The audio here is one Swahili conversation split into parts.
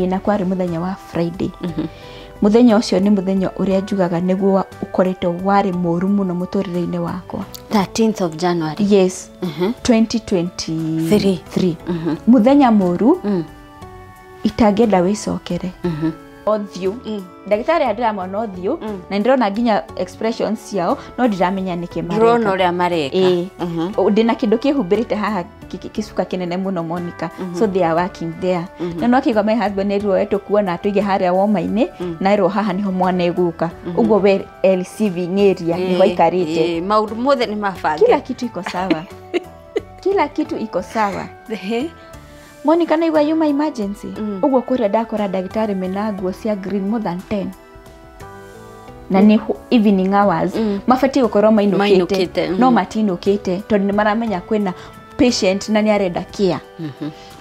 na kwari muthenya wa Friday. Muthenya ucio ni muthenya uria njugaga niguo ukoretwo wari moru muno muturire-ini wakwa. 13th of January. Yes. 2023. Muthenya moru. Itangenda wicokere. Othiu. Ndagitari ndiramona othiu na ndirona nginya expressions ciao no ndiramenya niki mareka. Ndrona uria mareka. Ndina kindu kihumbirite haha kisuka kinene muno Monica. So they are working there. Na no kigo my husband nirwo eto kuona tuige haria woma-ini na iro haha niho mwana eguka. Ugo we receiving area ni waikarite. Maundu mothe ni mabange. Kila kitu iko sawa. Kila kitu iko sawa. Monica na yuma emergency. Ugo kuria ndakora ndagitari mena nguo cia green more than 10. Na ni evening hours. Mafati gukorwo mainukite. No matinukite tondu ni maramenya kwina patient na ni arenda care.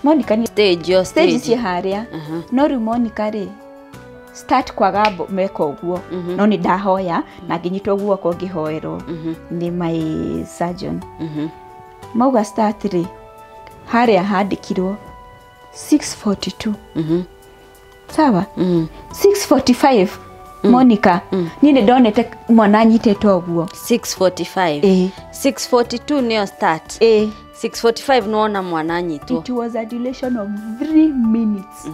Monica ni stage cia haria. No ri Monica ri start kwaga meka uguo. No ni ndahoya na nginyitwo guoko ngihoerwo ni my surgeon. Mauga start ri haria handikirwo 6:42. Sawa? 6:45 Monica ni ndonete mwana anyitetwo guo 6:45. 6:42 nio start. 6:45 noona mwana anyitwo. It was a dilation of 3 minutes.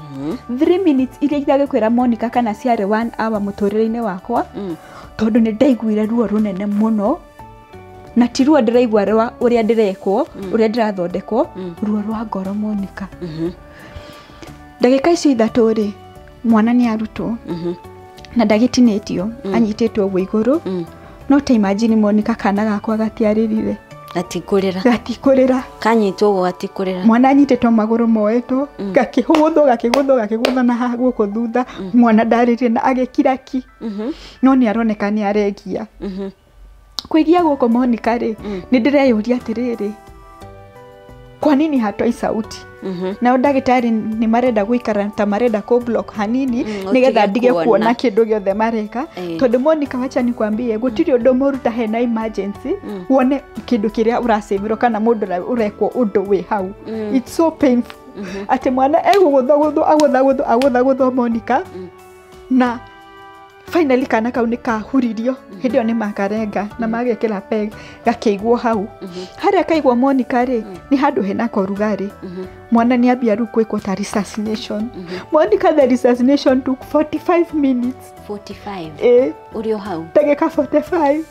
3 minutes ile ithage kwira Monica kana ciare 1 hour muturire-ini wakwa. Tondu ni ndaiguire ruo runene muno. Na tiruo ndiraigua rwa uria ndirekwo, uria ndirathondekwo, ruo rwa ngoro Monica. Ndagika icio ithatu ri mwana ni arutwo. Na ndagitinetio anyitetwo gwe iguru. No ta imagine Monica kana gakwa gatiaririre. Gatikurira. Kanyitwo go gatikurira. Mwana anyitetwo maguru moetwo, gakigutho na ha guko thutha. Mwana ndarire na agekiraki. No ni aroneka ni aregia. Kwigia guko Monica ri ni ndireyuria atiriri. Kwa nini hatoi sauti? Na ndagitari ni marenda guikara ta marenda ko block hanini nigetha ndige kuona kindu giothe mareka. Tondu Monica wacha ni kwambie gutiri undu muruta hena emergency wone kindu kiria urasemirwo kana mundu urekwo undu wi hau. It's so painful. Ati mwana agutha Monica na finally kana kau ni kahuririo hindio ni makarenga na magekira peg gakeigwo hau. Haria kaigwo Monica ri ni handu hena korugari. Mwana ni ambia ruko iko ta resuscitation. Monica the resuscitation took 45 minutes. 45. Urio hau. Ndagika 45.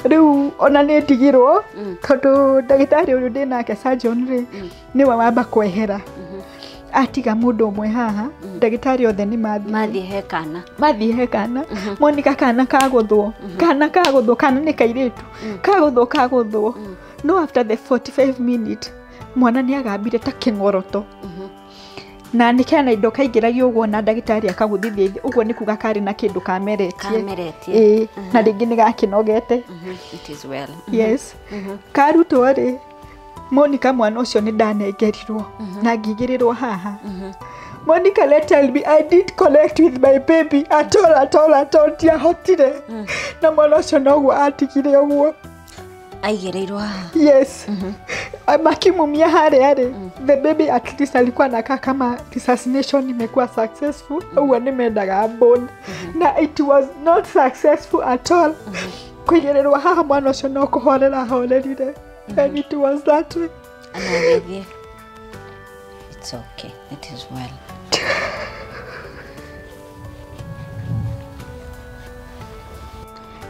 Riu ona ni ndigirwo tondu ndagitari uyu ndinake surgeon ri ni wamba kwehera. Atiga mundu umwe haha ndagitari othe ni mathie hekana. Monica kana kaguthwo kana ni kairitu kaguthwo. No after the 45 minute mwana ni agambire ta kingoroto. Na nikana indo kaingiragio uguo na ndagitari akaguthithia uguo ni kuga kari na kindu kameretie. Na ringi ni gakinogete. It is well. Yes. Karutwo ri Monica mwana ucio ni ndanengerirwo na ngigirirwo haha. Monica let tell me I did connect with my baby at all tia hotire. Na mwana ucio noguo atigire uguo aigereirwo haha. Yes. Makimumia haria ri the baby at least alikuwa nakaa kama resuscitation imekuwa successful. Uguo nimendaga bone na it was not successful at all. Kuigerirwo haha mwana ucio no kuhorera horerire. And it was that way. It's okay. It is well.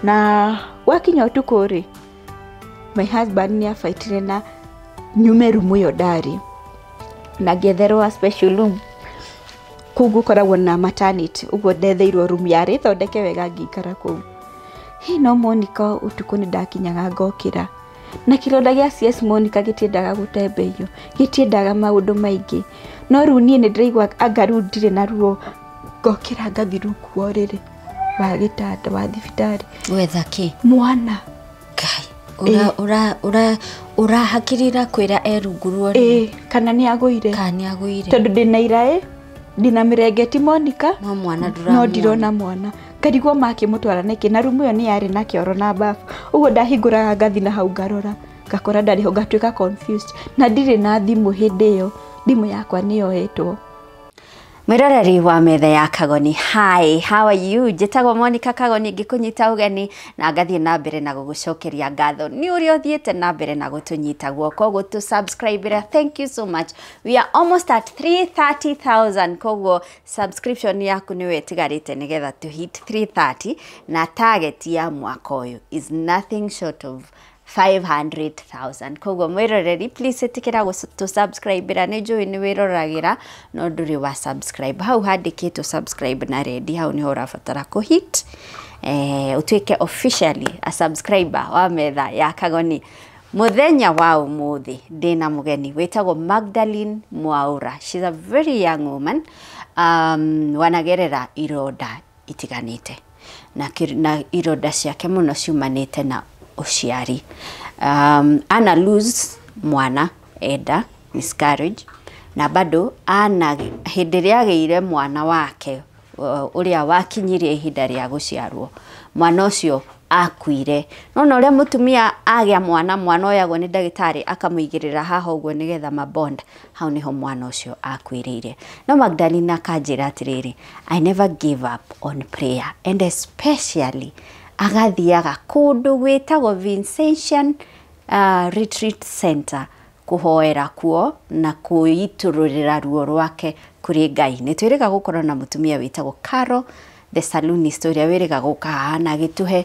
Na wakinya utuku ri my husband ni afaitire na nyume rumu yo ndari na getherwa special room kugu koragwo na maternity uguo ndetheirwo room yari thondeke wega ngikara kuu. No Monica utuku ni ndakinyaga ngokira na kironda gia CS Monica gitiendaga gutembeio, gitiendaga maundu maingi. No riu nie ni ndiraigwa angaru ndire na ruo ngokira ngathiru kuorire wa gitanda wa thibitari. Wetha ki mwana kai urahakirira kwira erungurwo kana ni agwire tondu ndina irae ndina mirengeti Monica no mwana no ndirona mwana karigwo makimutwara niki na rumu yo ni yari na kioro na bafu. Uguo ndahinguraga ngathi na hau ngarora ngakora ndari ho ngatuika confused na ndire na thimu hindi yo thimu yakwa ni yoetwo. Mwiroreri wa metha ya Kagoni, hi, how are you? Njĩtagwo Monica Kagoni, ngĩkũnyita ũgeni na ngathie na mbere na gũgũcokeria ngatho nĩ ũrĩa ũthiĩte na mbere na gũtũnyita guoko gũtũ subscribe. Thank you so much. We are almost at 330,000. Koguo subscription yaku nĩ wetigarĩte nĩgetha to hit 330 na target ya mwaka ũyũ is nothing short of 500,000. Koguo mwiroreri, please itikira to subscribe ra nĩnjũĩ nĩ wĩroragĩra no ndũrĩ wa subscribe. Hau handĩkĩtwo subscribe na ready, hau nĩho ũrabatara kũhit utuĩke officially a subscriber wa metha ya Kagoni. Muthenya wa ũmũthĩ ndĩna mũgeni wĩtagwo Magdalene Mwaura. She's a very young woman wanagerera ironda itiganĩte na ironda ciake mũno ciumanĩte na uciari. Ana lose mwana enda miscarriage na bado ana hĩndĩ ĩrĩa agĩire mwana wake ũrĩa wakinyirie ihinda rĩa gũciarwo, mwana ũcio akuire. Nona ũrĩa mũtumia agĩa mwana oyagwo nĩ ndagĩtarĩ akamũigĩrĩra haha ũguo nĩgetha mabond, hau nĩho mwana ũcio akuĩrĩire. No Magdalene akanjĩra atĩrĩrĩ, I never give up on prayer, and especially agathiaga kũndũ gwĩtagwo Vincentian Retreat Center kũhoera kuo na kũitũrũrĩra ruo rwake kũrĩ Ngai. Nĩtwĩrĩga gũkorwo na mũtumia wĩtagwo Carol the Saloonist ũrĩa wĩrĩga gũka haha na gĩtũhe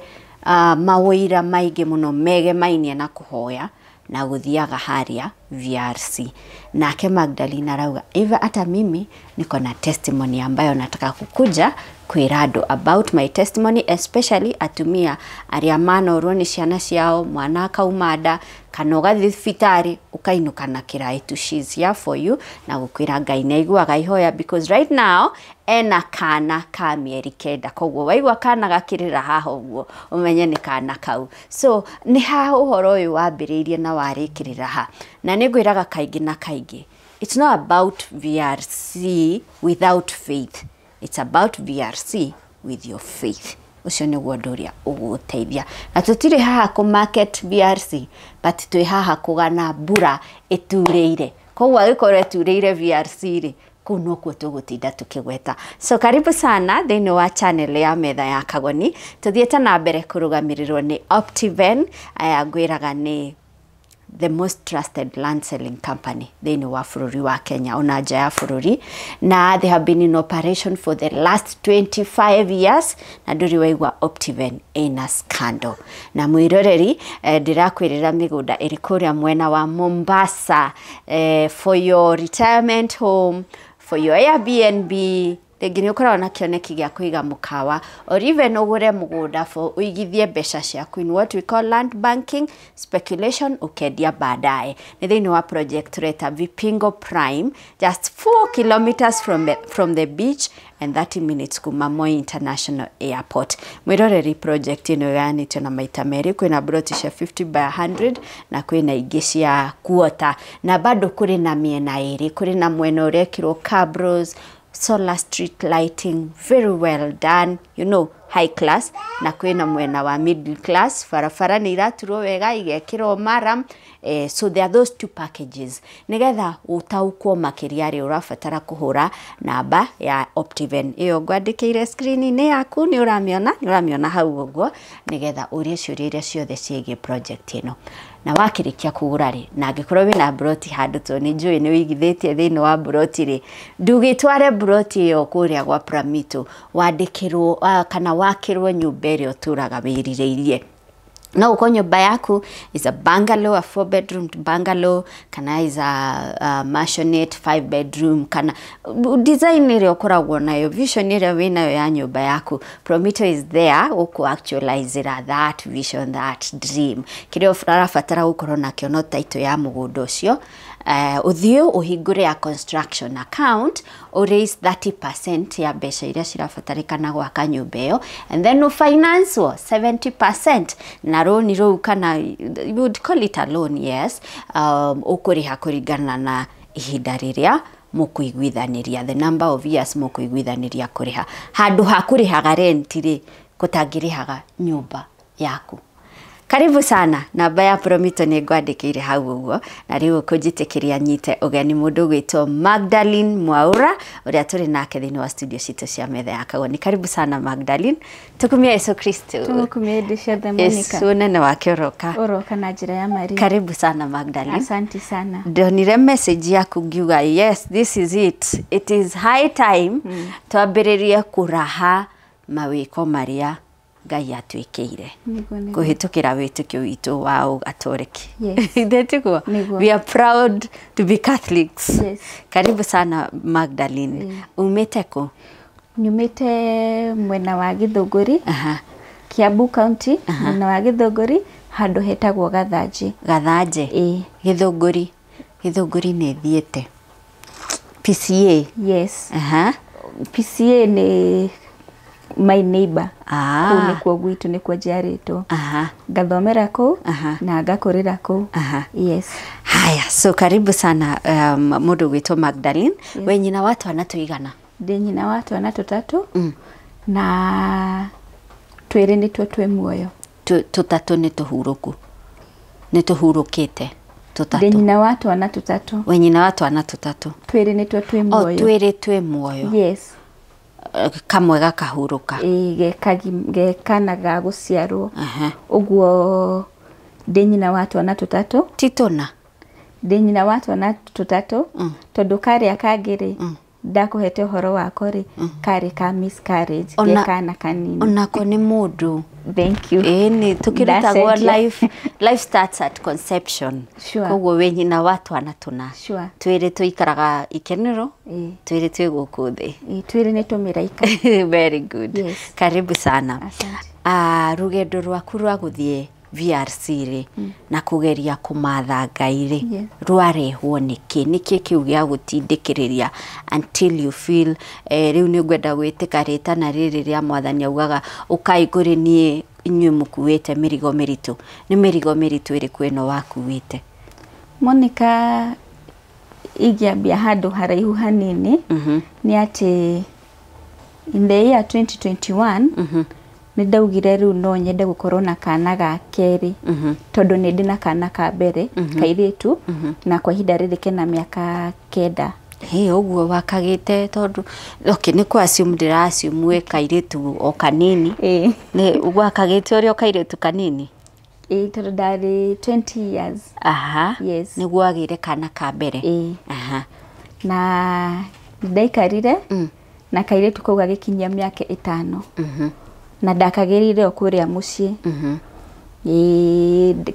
mawĩra maingĩ mũno megemainie na kũhoya na gũthiaga haria VRC. Nake Magdalene arauga, Eva, hata mimi niko na testimony ambayo nataka kukuja kwĩra andũ about my testimony, especially atumia arĩa manorwo nĩ ciana ciao, mwana akauma nda kana ũgathiĩ thibitarĩ ũkainũka na kĩraĩtu. She's here for you na gũkwĩra Ngai nĩ aiguaga ihoya, because right now ena kana ka mĩeri 9. Koguo waigua kana gakĩrĩra haha ũguo ũmenye nĩ kana kau. So nĩ ha ũhoro ũyũ wambĩrĩirie na warĩkĩrĩra ha. Na nĩngwĩraga kaingĩ na kaingĩ, it's not about VRC without faith. It's about VRC with your faith. Ucio nĩguo ũndũ ũrĩa ũgũteithia. Na tũtirĩ haha kũ market VRC, but twĩ haha kũgana mbura ĩturĩire. Koguo agĩkorwo ĩturĩire VRC rĩ, kũu nokuo tũgũtinda tũkĩgweta. So karibu sana thĩinĩ wa channel ya metha ya Kagoni. Tũthiĩte na mbere kũrũgamĩrĩrwo nĩ Optiven. Aya ngwĩraga nĩ the most trusted land selling company thĩinĩ wa bũrũri wa Kenya ona nja ya bũrũri, na they have been in operation for the last 25 years na ndũrĩ waigua Optiven ina scandal. Na mwĩroreri, ndĩrakwĩrĩra mĩgũnda ĩrĩ kũrĩa mwena wa Mombasa, for your retirement home, for your Airbnb, rĩngĩ nĩ ũkoragwo na kĩoneki gĩa kũiga mũkawa, or even ũgũre mũgũnda for ũigithie mbeca ciaku, in what we call land banking speculation, ũkendia baadaye. Nĩ thĩinĩ wa project reta Vipingo Prime, just 4 kilometers from the beach and 30 minutes kuma Moi International Airport. Mwĩroreri, project ĩno yanĩtio na maita merĩ, kwĩna broti cia 50 by 100 na kwĩna ingĩ cia quarter, na bado kũrĩ na mĩena ĩrĩ, kũrĩ na mwena ũrekĩrwo cabros, solar street lighting, very well done, you know, high class, na kwĩna mwena wa middle class, barabara nĩ iraturwo wega igekĩrwo maram. So there are those two packages. Nĩgetha ũtaũkwo makĩria rĩ, ũrabatara kũhũra namba ya Optiven ĩyo ngwandĩkĩire screen-inĩ yaku, nĩ ũramĩona hau ũguo, nĩgetha ũrĩa ciũria iria ciothe ciĩgiĩ project ĩno. Na wakĩrĩkia kũgũra rĩ, na angĩkorwo wĩna broti handũ, to nĩ njũĩ nĩ ũigithĩtie thĩinĩ wa broti rĩ, ndũgĩtware broti ĩyo kũrĩa gwa Pramito, wandĩkĩrwo kana wakĩrwo nyũmba ĩrĩa ũtũraga wĩrirĩirie. No uko nyũmba yaku is a bungalow, a 4-bedroom bungalow, kana is a mansionette 5-bedroom, kana design ĩrĩa ũkoragwo nayo, vision ĩrĩa wĩnayo ya nyũmba yaku, Pramito is there gũkũ actualize that vision, that dream. Kĩrĩa ũrabatara gũkorwo nakĩo no title ya mũgũnda ũcio, ũthiũ ũhingũre ya construction account, raise 30% ya mbeca iria cirabatarĩkana gwaka nyũmba ĩyo, and then finance 70% na loan rũu, kana you would call it a loan, yes, ũkũrĩha kũringana na ihinda rĩrĩa mũkũiguithanĩria, the number of years mũkũiguithanĩria kũrĩha, handũ ha kũrĩhaga rent rĩ, gũtangĩrĩhaga nyũmba yaku. Karibu sana namba ya Promito nĩ ngwandĩkĩire hau ũguo na rĩu kũnjĩtĩkĩria nyite ũgeni mũndũ gwĩtwo Magdalene Mwaura ũrĩa tũrĩ nake thĩinĩ wa studio citũ cia metha ya Kagoni. Karibu sana Magdalene, tukumie Yesu Kristo. Tukumie Dishadha Monica. Yesu nene wake oroka na njĩra ya Maria. Karibu sana Magdalene. Asante sana. Ndonire message yaku ngiuga yes, this is it. It is high time twambĩrĩrie kũraha mawĩko marĩa Ngai atwĩkĩire kũhĩtũkĩra wĩtĩkio witũ wa Ũgatoreki. Yes. We are proud to be Catholics. Yes. Karibu sana Magdalene. Umĩte kũ? Nyumĩte mwena wa Gĩthũngũri. Kiambu County, mwena wa Gĩthũngũri, handũ hetagwo Gathanjĩ. Gathanjĩ. Gĩthũngũri. Gĩthũngũri nĩ thiĩte. PCA. Yes. PCA nĩ my neighbor. Kũu nĩkuo gwitũ nĩkuo njiarĩtwo. Ngathomera kũu na ngakũrĩra kũu. Yes. Haya, so karibu sana mũndũ gwĩtwo Magdalene. We nyina wa twana tũigana? Ndĩ nyina wa twana tũtatũ na twĩrĩ nĩtuo twĩ muoyo. Tũtatũ nĩ tũhurũku? Nĩ tũhurũkĩte? Ndĩ nyina wa twana tũtatũ. We nyina wa twana tũtatũ? Twĩrĩ nĩtuo twĩ muoyo. Twĩrĩ twĩ muoyo? Yes. Kamwe gakahuruka? Gekana ga gũciarwo. Ũguo ndĩ nyina wa twana tũtatũ. Ti tũna? Ndĩ nyina wa twana tũtatũ tondũ karĩa kangĩ-rĩ ndakũhete ũhoro wako-rĩ karĩ ka miscarriage, gekana kanini. Onako nĩ mũndũ. Thank you. Nĩ tũkĩrutagwo life starts at conception. Sure. Koguo we nyina wa twana tũna. Sure. Twĩrĩ tũikaraga ikenero? Twĩrĩ twĩ gũkũ thĩ? Twĩrĩ nĩ tũmĩraika. Very good. Yes. Karibu sana. Asante. Rũgendo rwaku rwa gũthiĩ VRC-rĩ na kũgeria kũmatha Ngai-rĩ rwarehwo nĩkĩ? Nĩkĩ kĩu gĩa gũtindĩkĩrĩria until you feel rĩu nĩ ngwenda gwĩtĩka rĩtana rĩrĩ rĩa Mwathani augaga ũkai kũrĩ niĩ inyuĩ mũkuĩte mĩrigo mĩritũ? Nĩ mĩrigo mĩritũ ĩrĩkũ ĩno wakuĩte? Monica, ingĩambia handũ haraihu hanini nĩ atĩ in the year 2021 nĩ ndaugire rĩu no nyende gũkorwo na kana ga kerĩ tondũ nĩ ndĩ na kana ka mbere kairĩtu na kwa ihinda rĩrĩ kena mĩaka 9. Ũguo wakagĩte tondũ nĩ kwa assume ndĩra-assume kairĩtu o kanini. Nĩ wakagĩte ũrĩa kairĩtu kanini? Tondũ ndarĩ 20 years. Yes. Nĩguo wagĩire kana ka mbere? Na ndaikarire na kairĩtu kau gagĩkinyia mĩaka 5 na ndakagĩrire o kũrĩa mũciĩ.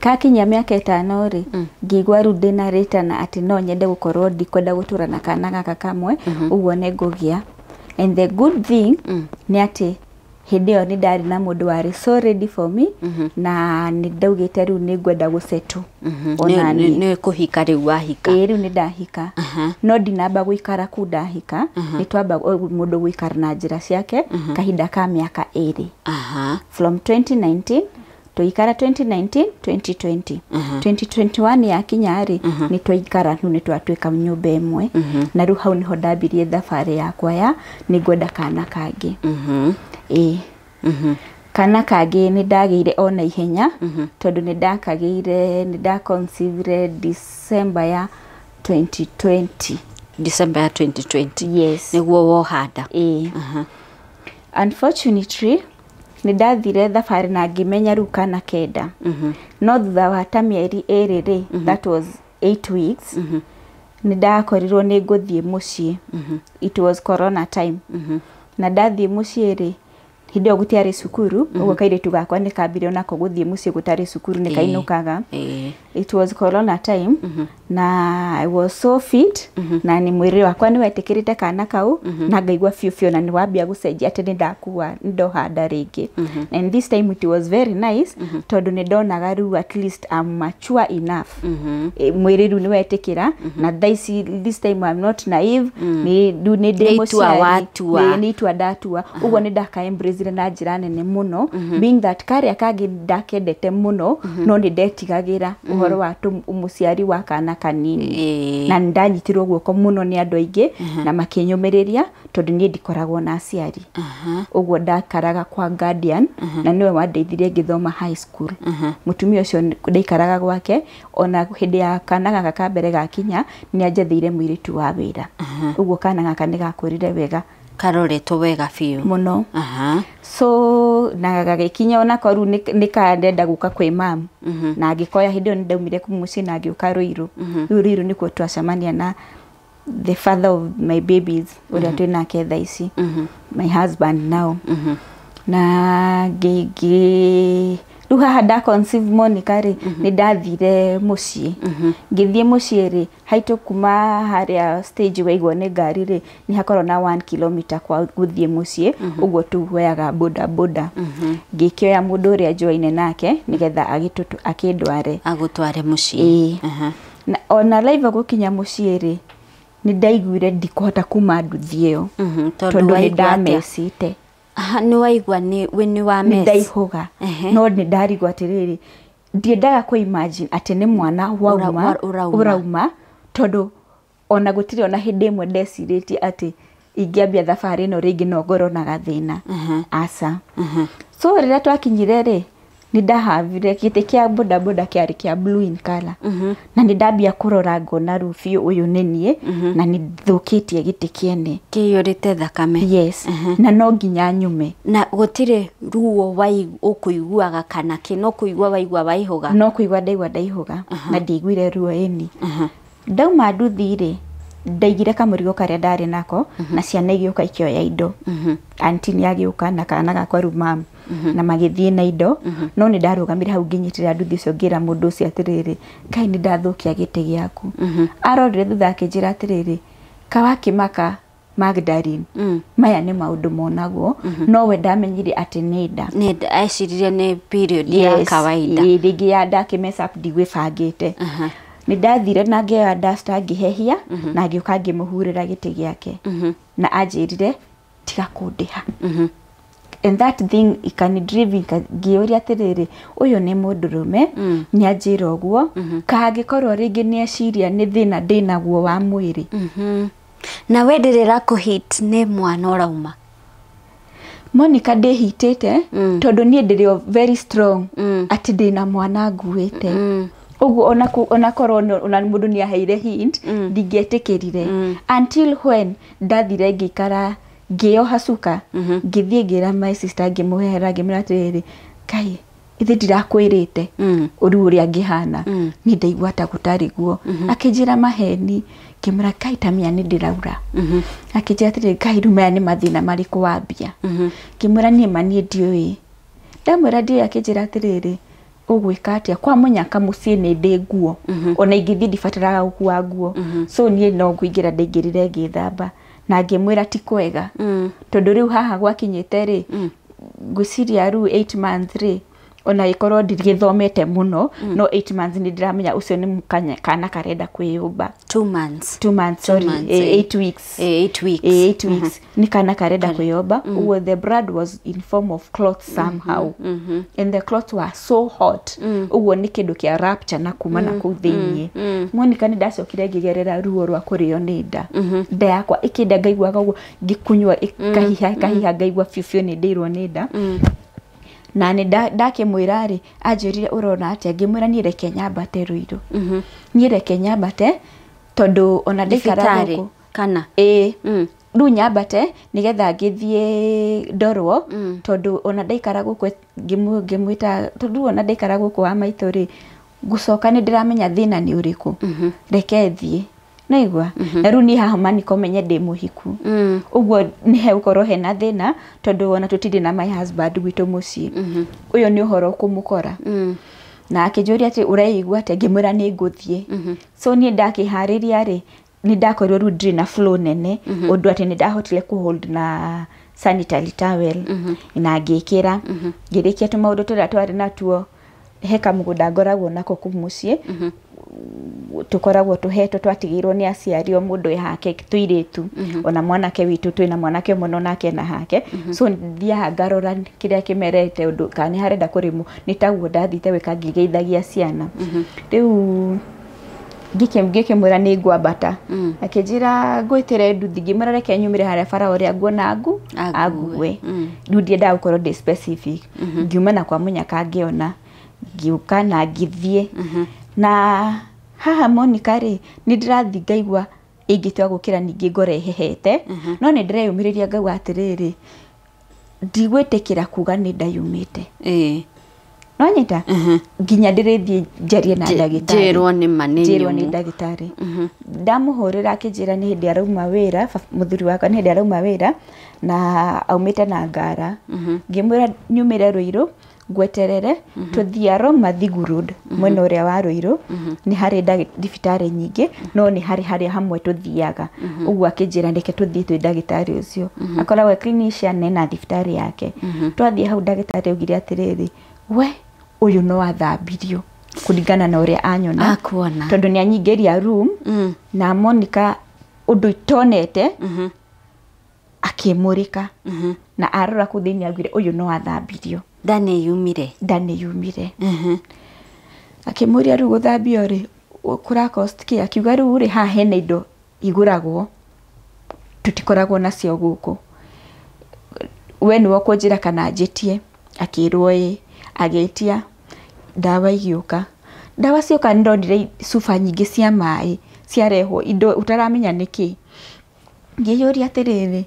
Kakinyia mĩaka 5-rĩ ngĩigua rĩu ndĩna rĩtana atĩ no nyende gũkorwo ndikwenda gũtũra na kana gaka kamwe, ũguo nĩ ngũgĩa. And the good thing nĩ atĩ hĩndĩ ĩyo nĩ ndarĩ na mũndũ warĩ so ready for me na nĩ ndaugĩte rĩu nĩ ngwenda gũsetũ. Nĩ kũhika rĩu wahika? Rĩu nĩ ndahika. No ndinamba gũikara kũu ndahika, nĩ twamba mũndũ gũikara na njĩra ciake kahinda ka mĩaka 2. From 2019 tũikara 2019 2020 2021 yakinya-rĩ nĩ twaikara rĩu nĩ twatuĩka nyũmba ĩmwe na rĩu hau nĩho ndambirie thabarĩ yakwa ya nĩ ngwenda kana kangĩ. Kana kangĩ nĩ ndagĩire o na ihenya tondũ nĩ ndakagĩire nĩ ndaconceive December ya 2020. December ya 2020? Yes. Nĩguo woha nda? Unfortunately nĩ ndathire thabarĩ na ngĩmenya rĩu kana 9. No thutha wa ta mĩeri 2-rĩ, that was 8 weeks, nĩ ndakorirwo nĩ ngũthiĩ mũciĩ. It was corona time. Na ndathiĩ mũciĩ-rĩ hĩndĩ ĩyo gũtiarĩ cukuru, ũguo kairĩtu gakwa nĩ kambire onako gũthiĩ mũciĩ gũtarĩ cukuru nĩ kainũkaga. It was corona time na I was so fit na nĩ mwĩrĩ wakwa nĩ wetĩkĩrĩte kana kau na ngaigua biũ na nĩ wambia gũcenjia atĩ nĩ ndakua ndoha nda rĩngĩ. And this time it was very nice tondũ nĩ ndonaga rĩu at least I'm mature enough. Mwĩrĩ rĩu nĩ wetĩkĩra na this time I'm not naive. Nĩ ndĩ mũciari, nĩ itua ndatua. Ũguo nĩ ndaka embrace na njĩra nene mũno, being that karĩa kangĩ ndakendete mũno no nĩ ndetigagĩra uhoro wa umuciari wa kana kanini na ndanyitirwo guoko muno ni andu aingi na makinyumiriria tondu nie ndikoragwo na aciari uguo ndakaraga kwa guardian na niwe wandeithirie ngithoma high school mutumia ucio ndaikaraga gwake ona hindi ya kana gaka ka mbere gakinya ni anjetheire mwiritu wa wira uguo kana gaka ni gakurire wega karoretwo wega biu muno so na gagikinya ona koru nikandenda guka kwi mam na agikoya hindi ni ndaumire kumuci na agiuka Ruiru Ruiru nikuo twacemania na the father of my babies uria twina ketha ici my husband now na gigi ruha da conceive Monica ri ni ndathire mucii ngithie mucii ri haitu kuma haria stage waigwo ni ngari ri ni hakorwo na 1 kilometer kwa guthie mucii uguo tuhoyaga boda boda ngikioya mundu uria joine nake nigetha akindware agutware mucii na ona live gukinya mucii ri ni ndaiguire ndikuhota kuma nduthi iyo tondu ni ndamecite ni waigwa ni wa mess ndaihoga no ni ndarigwa atiriri ndiendaga ku imagine ati ni mwana urauma tondu ona gutire ona hindi imwe ndecirĩtie ati ingiambia thabarĩ no ringi no ngoro na gathina asa so rĩrĩa twakinyire ri ni ndahavire gĩtĩ kĩa boda boda kĩarĩ kĩa blue in color na ni ndambia kurora ngona rufi uyu nenie na ni thukitie gĩtĩ kĩene kĩiyũrĩte thakame yes na no nginya nyume na gutire ruo ukuiguaga kana kino kuigua waigua waihoga no kuigua ndaihoga na ndigwire ruo eni ndauma nduthi ri ndaigire kamurigo karia ndari nako na ciana igioka ikioya indo aunti ni agioka na kana gakwa rumam na magithie na indo no ni ndarugamire hau nginyitira nduthi cio ngira mundu ucio atiriri kai ni ndathukia gĩtĩ gĩaku arorire thutha akinjira atiriri kawakimaka Magdalene maya ni maundu monagwo no we ndamenyire ati ni nda aiciririe ni period ya kawaida ringi ya ndakimess up ndigwibangite ni ndathire na ngea dasta ngihehia na ngioka ngimuhurira gĩtĩ gĩake na anjirire tiga kundiha and that thing ikani driving ngioria atiriri uyu ni mundurume ni anjira uguo kaangikorwo ringi ni eciria ni thina ndinaguo wa mwiri na wenderera kuhit ni mwana urauma Monica ndihitite tondu ni ndirio very strong ati ndina mwana nguite uguo ona korwo ona mundu ni aheire hint ndingetikirire until when ndathire ngikara ngioha cuka ngithie ngira my sister ngimuhera ngimira atiriri kai ithi ndirakwirite uru uria ngihana ni ndaigua ta gutari guo akinjira maheni ngimira kai tamia ni ndiraura akinjira atiriri kai rumaya ni mathina mariku wambia ngimira ni manie ndiui ndamwira ndi akinjira atiriri ugwika atia kwa munyaka mucii ni ndi nguo ona ingithie ndibataraga gukua nguo so nie no nguingira ndaingirire ngithamba na ngimwira ti kwega tondu riu haha gwakinyite ri ngwiciria riu 8 months ri ona ikorwo ndigithomete muno no 8 months ni ndiramenya ucio ni mukanya kana karenda kwiyumba 2 months sorry 8 weeks 8 weeks ni kana karenda kwiyumba the blood was in form of clots somehow and the clots were so hot uguo ni kindu kia rupture na kuma na ku thiini Monica ni ndacokire ngigerera ruo rwa kurio ni nda nda yakwa ikinde ngaigua guo ngikunywa kahiha ngaigua fiu ni ndirwo ni nda na ni ndakimwira ri anjirire urona atia ngimwira ni reke nyambate Ruiru ni reke nyambate tondu ona ndikara guku kana ru nyambate nigetha ngithie Ndorwo tondu ona ndaikara guku ngimwita tondu ona ndaikara guku wa maitho ri gucoka ni ndiramenya thina ni uriku reke thie naigwa na ru ni haha mani komenye ndi muhiku uguo ni he ukoro hena thina tondu ona tutiri na my husband gwitu mucii uyo ni uhoro kumukora na akinjuria ati uraigua ati ngimwira ni nguthie so ni ndakihariria ri ni ndakorwo ru ndri na flow nene undu ati ni ndahotile ku hold na sanitary towel ina ngikira ngirikia tu maundu turia twari natuo heka mugunda ngoragwo nako kumucii tukoragwo tuhetwo twatigirwo ni aciari o mundu hake tuiritu ona mwanake witu twina mwanake muno nake na hake so ndia ngarora kiria kimerete undu kani harenda kurimu nitaguo ndathite wika ngigeithagia ciana riu ngike mwira ni ngwambata akinjira ngwitire nduthi ngimara reke nyumire haria bara uria nguona ague ndundie nda gukorwo ndi specific ngiuma na kwa munyaka ngiona ngiuka na ngithie na haha Monica ri ni ndirathi ngaigua ingitwa gukira ningi ngore hehete no ni ndireyumiriria ngauga atiriri ndigwitikira kuga ni ndayumite no nyita nginya ndirithi njarie na ndagitari jirwo ni manini jirwo ni ndagitari ndamuhurira akinjira ni hindi arauma wira muthuri wakwa ni hindi arauma wira na aumite na ngara ngimwira nyumire Ruiru gweterere tuthiaro Mathigu Road mwena uria wa Ruiru ni hari ndagitari nyingi no ni hari hamwe tuthiaga uguo akinjira ndeke tuthie twi ndagitari ucio akoragwo clinician na ndagitari yake twathie hau ndagitari augire atiriri we uyu no athambirio kuringana na uria anyona akuona tondu ni anyingeria room na Monica undu itonete akimurika na arora kuthini agwire uyu no athambirio ndani yumire akimuria ru guthambio ri kura cost ki akiuga ru ri ha hena indo iguragwo tutikoragwo nacio guku we ni wokunjira kana njitie akirwo agetia dawa igiuka dawa cioka ndondire sufa nyingi cia mai ciarehwo indo utaramenya niki ngiyuria atiriri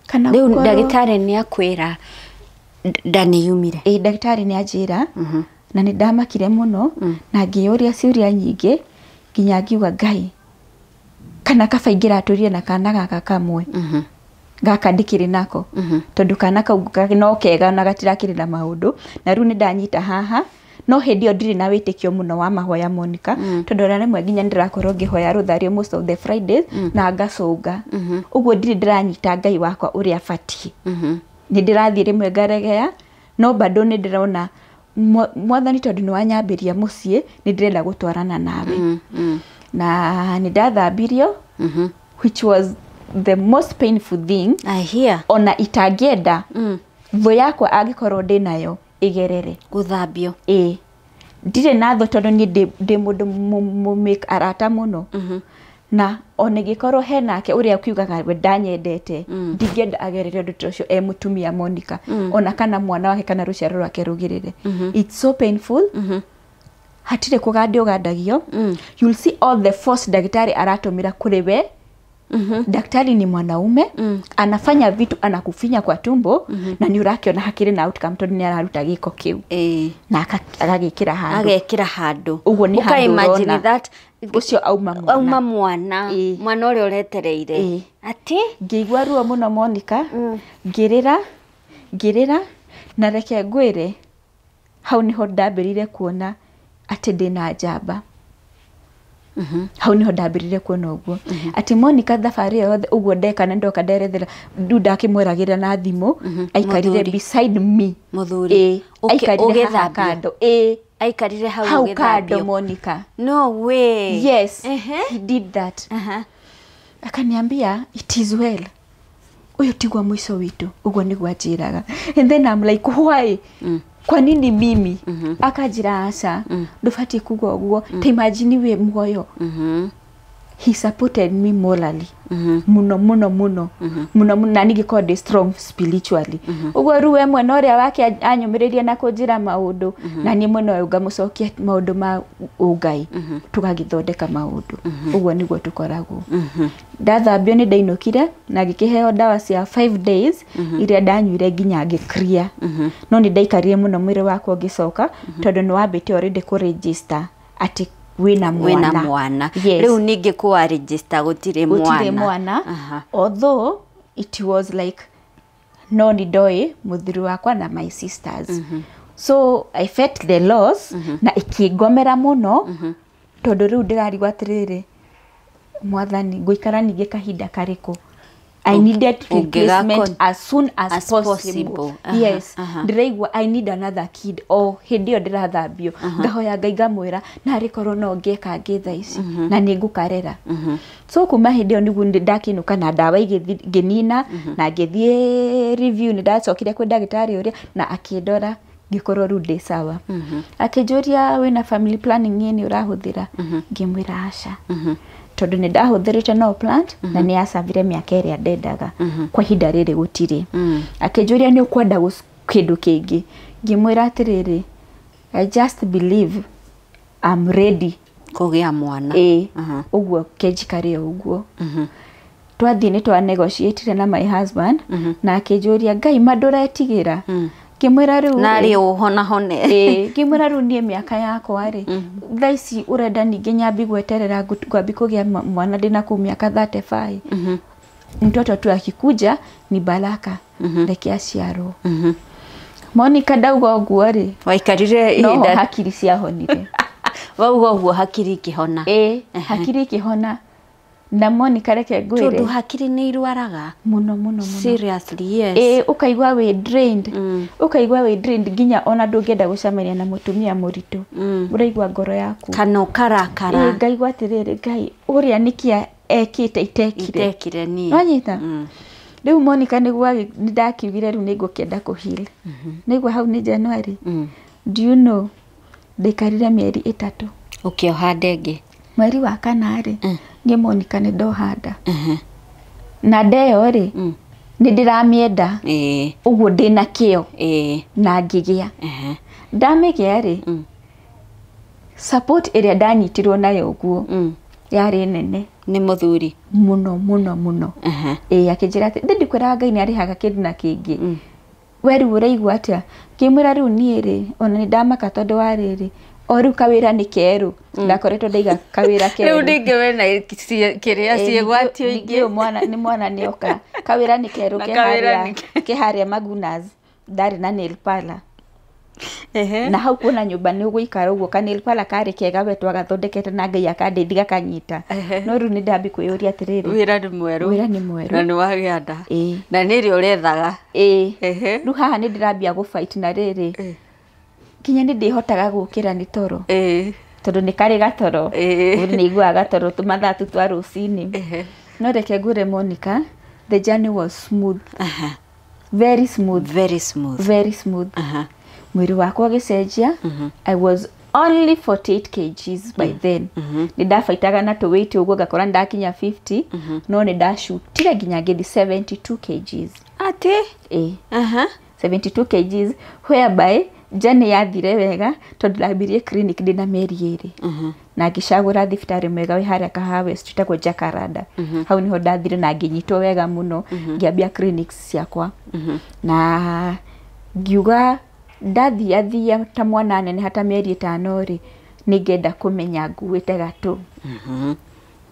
kana riu ndagitari ni akwira ndani yumire ndagitari ni ajira na ni ndamakire muno na ngiyuria ciuria nyingi nginya ngiuga Ngai kana kabaingira aturie na kana gaka kamwe gaka ndikiri nako tondu kana kau no kega na gatirakiri na maundu na riu ni ndanyita haha no hindi ndiri na witikio muno wa mahoya Monica tondu rana mwe nginya ndirakorwo ngihoya ruthario most of the Fridays na ngacunga uguo ndiri ndiranyita Ngai wakwa uria fatie ni ndirathie rimwe ngaregea no bado ni ndirona mwathani tondu ni wanyambiria mucii ni ndirenda gutwarana nawe na ni ndathambirio which was the most painful thing I hear ona itagienda tho yakwa angikorwo ndinayo igerere guthambio ndire na tho tondu ni ndi mundu make arata muno na ona gikorwo henake uria akiugaga we ndanyendete ndingenda agerere undu tucio mutumia Monica ona kana mwana wake kana ruciaro rwake rugirire it's so painful hatire kugandi ugandagio you'll see all the force daktari aratumira kuri we daktari ni mwanaume anafanya vitu anakufinya kwa tumbo na ni urakiona hakiri na outcome tondu ni araruta giko kiu na agagikira handu uguo ni handu imagine that ucio auma mwana uria uretereire ati ngigwa ruo muno Monica ngirira na reke ngwire hau niho ndambirire kuona ati ndina njamba hau niho ndambirire kuona uguo ati Monica thabari yothe uguo ndeka na ndoka nderethera nduda kimweragira na thimu aikarire beside me muthuri aikarire kando aikarire hau kando Monica no way yes he did that akaniambia it is well uyu tigwa mwiso witu uguo niguo ajiraga and then I'm like why kwa nini mimi akajira asa ndufati kugwa uguo ta imagine we muoyo he supported me morally muno na nigikode strong spiritually uguo ruwe mwe no ria wake anyumiriria na kunjira maundu na ni muno uga mucokia maundu ma Ngai tugagithondeka maundu uguo niguo tukoragwo ndathambio ni ndainukire na ngikiheo dawa cia 5 days iria ndanyuire nginya ngiclear no ni ndaikarire muno mwiri wakwa ngicoka tondu ni wambite already ku register ati wina mwana riu ningi kuwa register gutire mwana although it was like no ni doi muthuri wakwa na my sisters so I felt the loss na ikigomera muno tondu riu ndirarigwa atiriri mwathani nguikara ningi kahinda kariku I needed replacement as soon as possible. Yes. Ndiraigua I need another kid. Oh, hindi yo ndirathambio. Ngahoya Ngai ngamwira na rikorwo no ngeka ngitha ici na ningukarera. So kuma hindi yo nigu ndakinuka na ndawa iginina na ngithie review ni ndacokire kwi ndagitari uria na akindora gikorwo ru ndi sawa. Akijuria wina family planning yini urahuthira? Ngimwira aca. Tondu ni ndahuthirite no plant na ni asavire miaka iria ndendaga kwa hinda riri gutiri. Akijuria ni ukwenda kindu kingi? Ngimwira atiriri, I just believe I'm ready kugia mwana. Uguo kenjikare uguo. Twathi ni twa negotiate na my husband na akijuria Ngai manduretigira. Kimwira riu nari uhona hone kimwira riu nie miaka yakwa ri thaici urenda ninge nyambi gweterera ngwambi kugia mwana ndina ku miaka 35 mtoto tu akikuja ni baraka reke aciarwo. Monica ndauga uguo ri waikarire ihinda no hakiri cia honire wauga uguo hakiri kihona hakiri kihona na Monica reke ngwire tondu hakiri ni irwaraga muno seriously. Yes. Ukaigwa we drained ukaigwa we drained ginya ona ndungenda gucamania na mutumia muritu uraigwa ngoro yaku kana ukarakara ngaigwa atiriri Ngai uria nikia ekite itekire ni wanyita riu Monica niguo ndakigire riu ningukenda kuhil niguo hau ni January. Do you know ndikarire mieri 3 ukioha ndenge mweri wa kanari ngi Monica ni ndohanda na ndeo ri ni ndiramienda uguo ndina kio na ngigia ndamigia ri support iria ndanyitirwo nayo uguo yari nene ni muthuri muno akijira ati ndikwira Ngai ni arihaga kindu na kingi weru uraigwa atia kimwira riu nie ri ona ni ndamaka tondu wa riri oru kawira ni keru ndakoretwo ndaiga kawira keru riu ndinge wena kiria ciegwatio ingi mwana ni oka kawira ni keru keharia Magunas ndari na nail parlor na hau kuna nyumba ni uguikara uguo ka nail parlor kari kega we twagathondekete na Ngai akandeithiga kanyita no riu ni ndambi kwiyuria atiriri wira ni mweru na ni wagianda na niri urethaga riu haha ni ndirambia gufight na riri kinya ni ndihotaga gukira ni toro tondu ni kari gatoro uri ni igwa gatoro tumathatu twa rucini no reke ngure Monica the journey was smooth very smooth mwiri wakwa gicenjia I was only 48 kgs by then ni ndafaitaga na to weight uguo gakora ndakinya 50 no ni ndashutire ginya ngithi 72 kgs ati 72 kgs whereby jane yathire wega tondu ndambirie clinic ndina meri 2 na ngicagura thibitari mwega wi haria Kahawa Street kwa Jacaranda hau niho ndathire na nginyitwo wega muno ngiambia clinics ciakwa na ngiuga ndathia ta mwana nene hata meri 5 ri ningenda kumenya nguite gatu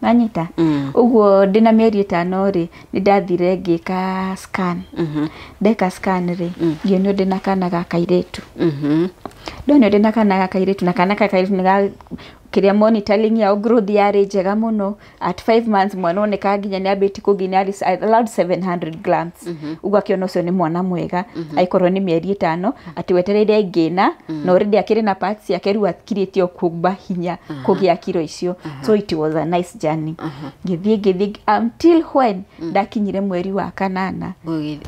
nanyita uguo ndina meri 5 ri ni ndathire ngika scan ndeka scan ri ngionio ndina kana ga kairetu ndonio ndina kana ga kairetu na kana ga kairetu ni kiria monitoring ya growth yari njega muno at 5 months mwana oneka nginya ni abeti kuginya allowed 700 grams uguo akiono cio ni mwana mwega aikorwo ni mieri 5 ati wetereire ngina no already akiri na parts yake riu akiritio kuba hinya kugia kiro icio so it was a nice journey ngithie until when ndakinyire mweri wa 8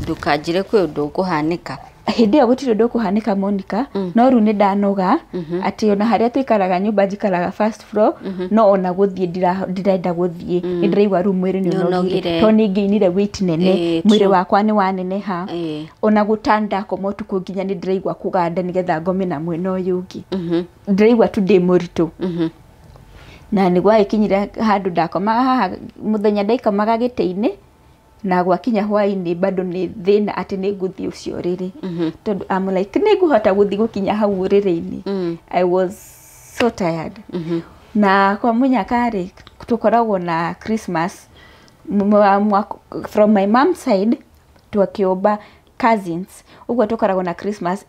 ndukanjire kwi undu kuhanika hindi ya gutire ndo kuhanika Monica no ru ni ndanoga ati ona haria twikaraga nyumba njikaraga first floor no ona guthie ndirenda guthie ni ndiraigwa ru mwiri ni unogire to ni ngiinire weight nene mwiri wakwa ni waneneha ona gutanda komotu kunginya ni ndiraigwa kuganda nigetha ngome na mwena uyu ungi ndiraigwa tu ndi muritu na ni gwa ikinyira handu ndakomaga haha muthenya ndaikomaga gitiini na gwakinya hwaini bado ni thina ati ni nguthi ucio riri tondu I'm like ni nguhota guthi gukinya hau riri-ini I was so tired na kwa munyakari tukoragwo na Christmas from my mom's side tuakioba cousins uguo tukoragwo na Christmas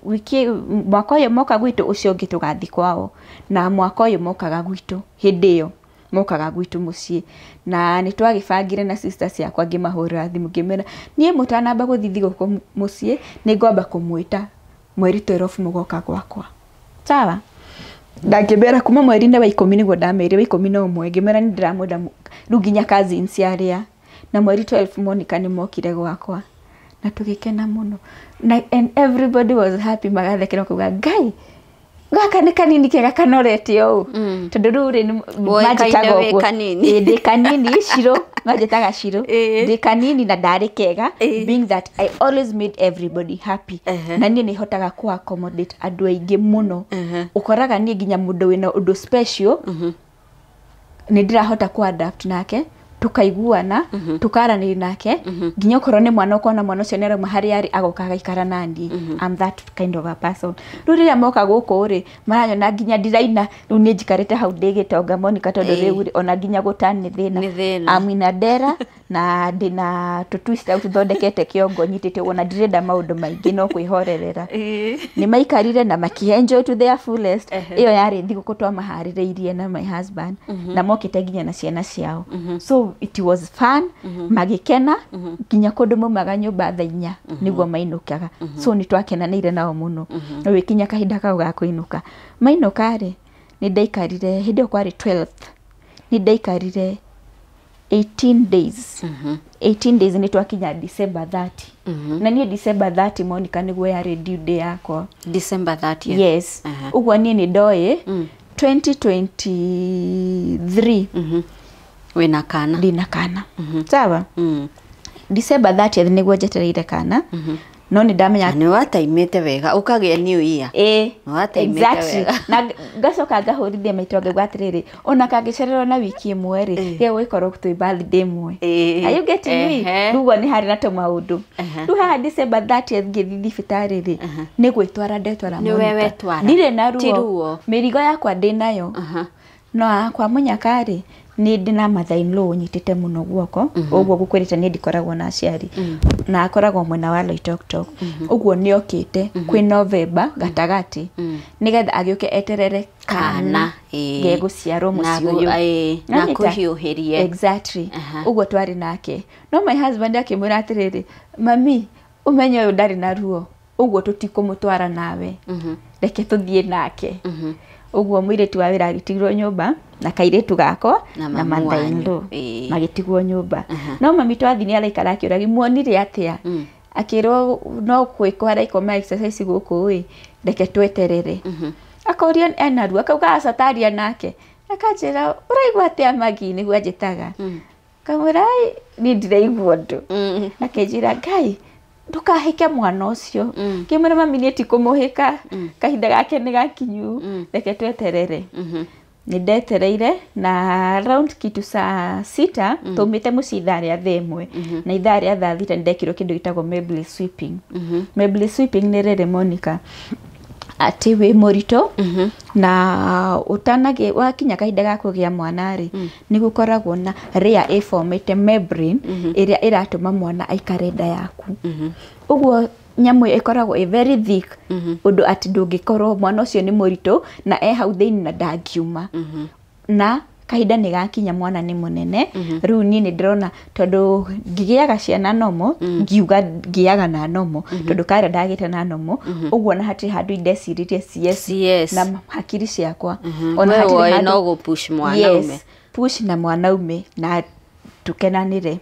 wiki mwaka uyu moka gwitu ucio ngi tugathi kwao na mwaka uyu mokaga gwitu hindi yo mokaga gwitu muciĩ na nĩ twagĩbangire na sisters ciakwa ngĩmahũrĩra thimũ ngĩmera niĩ mũtanamba gũthithi gũkũ muciĩ nĩ ngwamba kũmwĩta mweri 12 mũgoka gwakwa sawa ndangĩmera kuma mweri-inĩ wa 10 nĩguo ndamerire wa 11 ngĩmera nĩ ndĩramwenda rĩu nginya cousins arĩa na mweri 12 Monica nĩ mokire gwakwa na tũgĩkena mũno and everybody was happy magathekera kuga Ngai gaka nĩ kanini kega kanorete ũũ tondũ rĩu rĩ majitaga ũguo ndĩ kanini Shiro majitaga Shiro ndĩ kanini na ndarĩ kega being that I always made everybody happy na niĩ nĩ hotaga ku accommodate andũ aingĩ mũno ũkoraga niĩ nginya mũndũ wĩna ũndũ special nĩ ndĩrahota ku adapt nake tukaiguana tukaranĩria nake nginya okorwo nĩ mwana ukona mwana ũcio nĩ arauma harĩa arĩ agoka agaikara nani I'm that kind of a person rĩu rĩrĩa moka gũkũ rĩ maranyona nginya ndiraina rĩu nĩ njikarĩte hau ndĩgĩtonga Monica tondũ rĩu ona nginya gũtani thĩna amina ndera na ndĩna tũtwist out thondekete kĩongo nyitĩte ona ndirenda maũndũ maingĩ no kwĩhorerera nĩ maikarire na makĩenjoy to their fullest ĩyo yarĩ thigũkũ twamaharĩrĩirie na my husband na mokĩte nginya na ciana ciao so it was fun magĩkena nginya kũndũ maumaga nyũmba thaa 4 nĩguo mainũkaga so nĩ twakenanĩire nao mũno no wĩkinya kahinda kau ga kũinũka mainũka rĩ nĩ ndaikarire hĩndĩ ĩyo kwarĩ 12th nĩ ndaikarire 18 days 18 days nĩ twakinya December 30 na niĩ December 30 Monica nĩguo yarĩ due day yakwa December 30 yes ũguo niĩ nĩ ndoĩ 2023 wĩna kana ndina kana sawa December 30th nĩguo njetereire kana no nĩ ndamenya nĩ wataimĩte wega ũkagĩa new year wataimĩte wega na ngacoka ngahũrithia maitũ ngauga atĩrĩrĩ ona kangĩcererwo na wiki ĩmwe rĩ rĩu gũkorwo twĩ birthday ĩmwe are you getting me rĩu nĩ harĩ na tũmaũndũ rĩu haha December 30th ngĩthiĩ thibitarĩ rĩ nĩ gwĩtwara ndetwara Monica ndirĩ na ruo mĩrigo yakwa ndĩnayo no kwa mũnyaka rĩ nĩ ndina mother-in-law nyitĩte mũno guoko ũguo gũkwĩrĩte nĩ ndikoragwo na aciari na akoragwo mwena wa Loitoktok ũguo nĩ okĩte kwĩ November gatagatĩ nĩgetha agĩũke eterere kana gegũciarwo mũciĩ ũyũ na kũhiũhĩrie exactly ũguo twarĩ nake no my husband akĩmwĩra atĩrĩrĩ mami ũmenye ũyũ ndarĩ na ruo ũguo tũtikũmũtwara nawe reke tũthiĩ nake ũguo mũirĩtu wa wĩra agĩtigirwo nyũmba na kairĩtu gakwa na mother-in-law magĩtigwo nyũmba no mami twathi nĩ araikara akĩũragi muonire atĩa akĩrwo no kwĩkwo araikoma exercise gũkũ ĩ reke tweterere akoria ena ruo akauga acataria nake akanjĩra ũraigua atĩa Magi nĩguo anjĩtaga kamwĩra niĩ ndiraigua ũndũ akanjĩra Ngai ndũkahĩke mwana ũcio ngĩmwĩra mami niĩ ti kũmũhĩka kahinda gake nĩ gakinyu reke tweterere nĩ ndetereire na round kitu saa 6 tũmĩte mũciĩ ithaa rĩa thaa 1 na ithaa rĩa thaa 6 ndekirwo kĩndũ gĩtagwo Mabley sweeping Mabley sweeping nĩ rĩrĩ Monica atĩ wĩ mũritũ na ũtanagĩ wakinya kahinda ga kũgĩa mwana rĩ nĩ gũkoragwo na rare ĩformĩte membrane ĩrĩa ĩratũma mwana aikare nda yaku ũguo nyamũ ĩkoragwo very thick ũndũ atĩ ndũngĩkorwo mwana ũcio nĩ mũritũ na hau thĩinĩ na ndangiuma na kahinda nĩ gakinya mwana nĩ mũnene rĩu niĩ nĩ ndĩrona tondũ ngĩgĩaga ciana nomo ngiuga ngĩaga na nomo tondũ kare ndagĩte na nomo ũguo na hatirĩ handũ indeciririe CS na hakiri ciakwa ona hatirĩ handũ no gũpush mwanaume push na mwanaume na tukenanire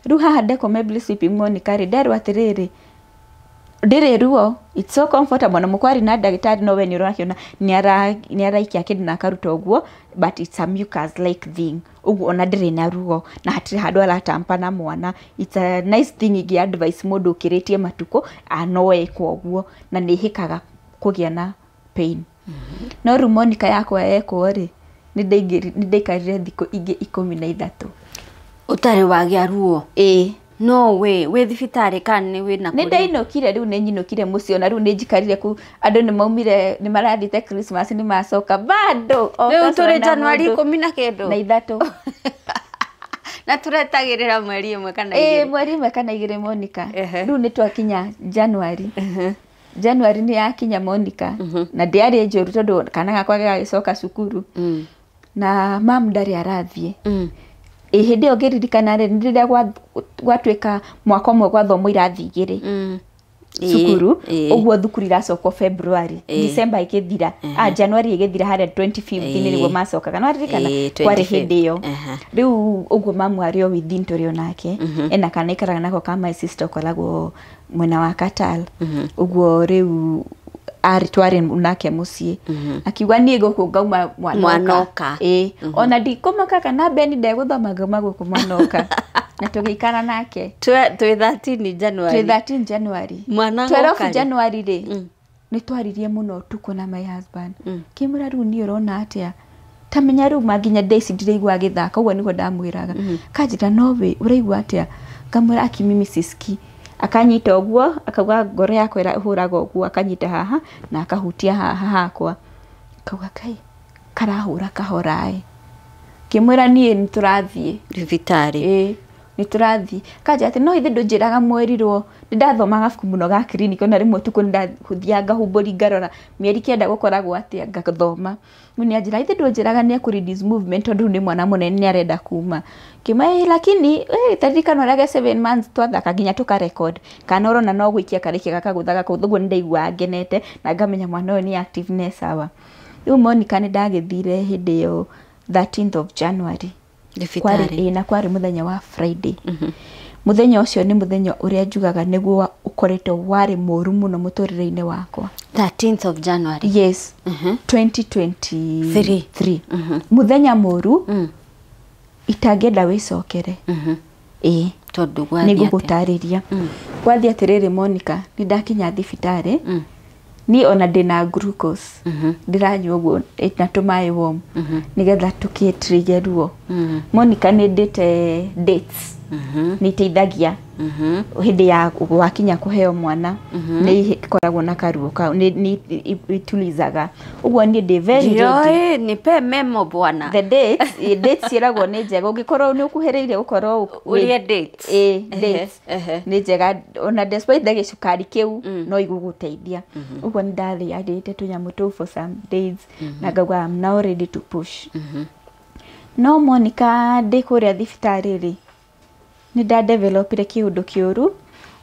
rĩu haha ndeko Mabley sweeping Monica rĩ nderwo atĩrĩrĩ ndĩrĩ ruo it's so comfortable na mũkwari na ndagĩtarĩ no we nĩ ũrakĩona nĩ araikia kĩndũ na akaruta ũguo but it's a mucus like thing ũguo ona ndĩrĩ na ruo na hatirĩ handũ aratampa na mwana it's a nice thing igi advice mũndũ ũkĩrĩtie matukũ anoekwo ũguo na nĩ hĩkaga kũgĩa na pain no rĩu Monica yakwa yekwo rĩ nĩ ndaikarire thikũ ingĩ 13 ũtarĩ wagĩa ruo no we thibitarĩ kana nĩ wĩna nĩ ndainũkire rĩu nĩ nyinũkire mũciĩ ona rĩu nĩ njikarire ku andũ nĩ maumire nĩ marathite Christmas nĩ macoka bado rĩu tũrĩ January 19 na 3 na turetagĩrĩra mweri 1 kana 2 mweri 1 kana 2 Monica rĩu nĩ twakinya January January nĩ yakinya Monica na ndiarĩ njũru tondũ kana gakwa gagĩcoka cukuru na mam ndari arathie hĩndĩ ĩyo ngĩririkana rĩ rĩrĩa gwatuĩka mwaka ũmwe gwa thomo irathi igĩrĩ cukuru ũguo thukuru iracoka February December ikĩthira January igĩthira harĩa 2015 nĩguo macokaga no aririkana kwarĩ hĩndĩ ĩyo rĩu ũguo mamu arĩ o within tũrĩ onake ena kana ikaraga nako ka my sister koragwo mwena wa Katal ũguo rĩu ari twari nake muciĩ akiuga niĩ gũkũ ngauma mwanoka ona ndikomaka kana Beni ndegũthoma ngauma gũkũ mwanoka na tũgĩikara nake twĩ 13 January 13 January 12 January rĩ nĩ twaririe mũno tuko na my husband kimura rĩu niĩ ũrona atĩa tamenya rĩu manginya days ndiraigua gĩthaka ũguo nĩguo ndamwĩraga kanjĩra no we ũraigua atĩa ngamwĩra akimi Mrs. Ki akanyita ũguo akauga ngoro yakwa ĩrahũraga ũguo akanyita haha na akahutia haha hakwa akauga kai karahũra kahora kimwĩra niĩ nĩtũrathiĩ thibitarĩ nĩtũrathiĩ kanja atĩ no ithe ndũnjĩraga mwerirwo nĩndathomaga buku mũno ga clinic ona rĩmwe tuko nĩndahũthia ngahumbũri ngarora mĩeri 9 gũkoragwo atĩa ngathoma nĩ anjĩra ithe ndũnjĩraga nĩ reduce movement tondũ nĩ mwana mũnene nĩ arenda kuma kĩma lakini taririkana ũrĩa 7 months twathaka nginya tũka record kana ũrona no gũikia karĩkia gakagũthaga kũu ũguo nĩndaigua ngenete na ngamenya mwana ũyũ nĩ activeness sawa rĩu Monica nĩndagĩthire hĩndĩ ĩyo 13th of January thibitarĩ na kwarĩ mũthenya wa Friday muthenya ũcio nĩ muthenya ũrĩa njugaga nĩguo ũkoretwo warĩ mũru mũno mũtũrĩre-inĩ wakwa 13th of January yes 2023 muthenya mũru itangĩenda wĩcokere tondũ nĩgũgũtarĩria gwathie atĩrĩrĩ Monica nĩndakinya thibitarĩ ni ona ndina glucose ndiranyua ũguo na tũmaĩ warm nĩgetha tũkĩetrige ruo Monica nĩndĩte dates nĩteithagia hĩndĩ ya wakinya kũheo mwana nĩkoragwo na karuo ka nĩitulizaga ũguo niĩ ndĩ very ready nipe memo bwana the dates iragwo nĩ njega ũngĩkorwo nĩ ũkuhĩrĩirie gũkorwo ũrĩa dates dates nĩ njega ona despite the gĩcukari kĩu no igũgũteithia ũguo nĩndarĩarĩte tũnyamũ tũu for some days na ngauga I'm now ready to push no Monica ndĩ kũrĩa thibitarĩ rĩ nĩndadevelopire kĩũndũ kĩũru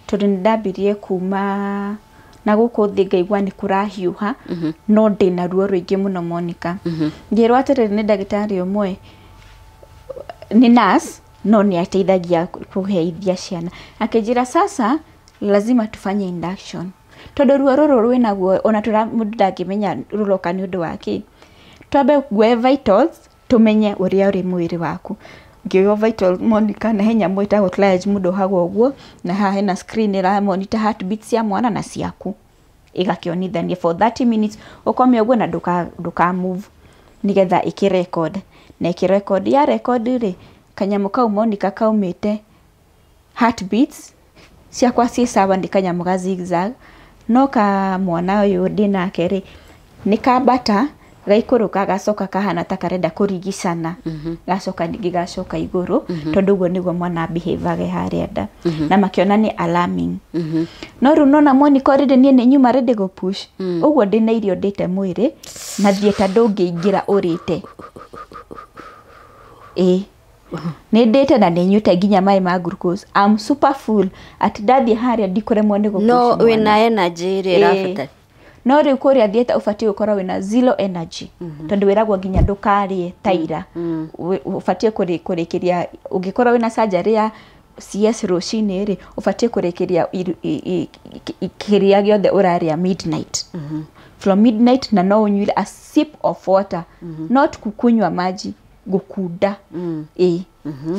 tondũ nĩndambirie kuma na gũkũ thĩ ngaigua nĩ kũrahiũha no ndĩna ruo rũingĩ mũno Monica ngĩrwo atĩrĩrĩ nĩ ndagĩtarĩ ũmwe nĩ nurse no nĩ ateithagia kũheithia ciana akĩnjĩra sasa lazima tufanye induction tondũ ruo rũrũ rwĩnaguo ona mũndũ ndangĩmenya rũroka nĩ ũndũ wake twambe guoe vitals tumenye ũrĩa ũrĩ mwĩrĩ waku ngĩoya vital Monica na henya mwĩtagwo triage mũndũ hagwo ũguo na haha hena screen ĩra monitor heartbeats ya mwana na ciaku ĩgakĩonithania for 30 minutes ũkomia ũguo na ndũka move nĩgetha ĩkĩrecord na ĩkĩrecord ya record rĩ kanyamũ kau Monica kaumĩte heartbeats ciakwa ciĩ sawa nĩ kanyamũ ga zigzag no ka mwana ũyũ ndĩnake rĩ nĩ kambata gaikũrũka gacoka kahana ta karenda kũrigicana gacoka ningĩ gacoka igũrũ tondũ ũguo nĩguo mwana behavior harĩa nda na makĩona nĩ alarming no rĩu nona Monica rĩrĩ niĩ nĩ nyuma ready go push ũguo ndĩna irio ndĩte mwĩrĩ na thieta ndũngĩingĩra ũrĩte nĩ ndĩte na nĩ nyuĩte nginya maĩ ma glucose I'm super full ati ndathiĩ harĩa ndikũremwo nĩ gũpush no wĩna energy ĩrĩa ĩrabatara no rĩu kũrĩa thieta ũbatiĩ gũkorwo wĩna zero energy tondũ wĩragwo nginya ndũkarĩe taira ũbatiĩ kũrĩkĩria ũngĩkorwo wĩna surgery ya CS rũcinĩ rĩ ũbatiĩ kũrĩkĩria kĩrĩa gĩothe ũrarĩa midnight from midnight na no unyuire a sip of water not kukunywa maji gũkunda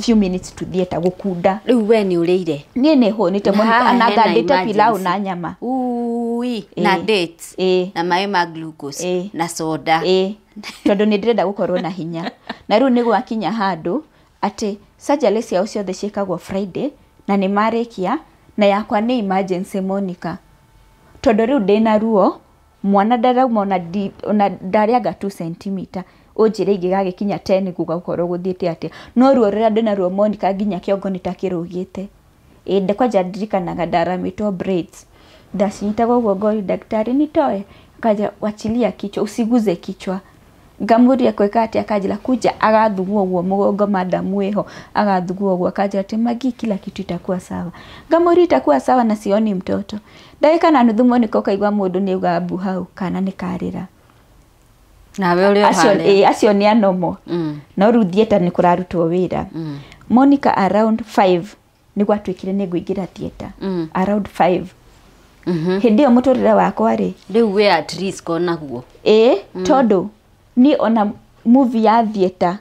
few minutes to theater gũkunda rĩu we nĩ ũrĩire niĩ nĩ hũnĩte Monica na ngandĩte pilau na nyama na dates na maĩ ma glucose na soda tondũ nĩ ndĩrenda gũkorwo na hinya na rĩu nĩ gwakinya handũ atĩ surgery ciao ciothe ciĩkagwo Friday na nĩ marĩkia na yakwa nĩ emergency Monica tondũ rĩu ndĩna ruo mwana ndarauma ona ndarĩanga 2 cm ũnjĩre ingĩgagĩkinya 10 gũgakorwo gũthiĩte atĩa no ruo rĩrĩa ndĩna ruo Monica nginya kĩongo nĩ takĩrũgĩte kwanja ndirikanaga ndaramĩtwo braids ndacitagwo ũguo ngori daktari nitoe kaja wachilia kichwa usiguze kichwa ngamuria kweka ati akajira kuja agathugua uguo mugongo madam weho agathugua uguo akajira ati Magi kila kitu itakuwa sawa. Ngamuria itakuwa sawa na sioni mtoto. Ndagika na nuthu moniko kaigwa mundu ni ugabu hau kana ni karira. Nawe uri ohale. Acio ni anomo. No ruthieta ni kurarutwo wira. Monica around 5 ni gwatwikire ni nguingira theater. Around 5. Hindi yo muturire wakwa ri. Riu we at risk kona guo. Todo ni ona movie ya theater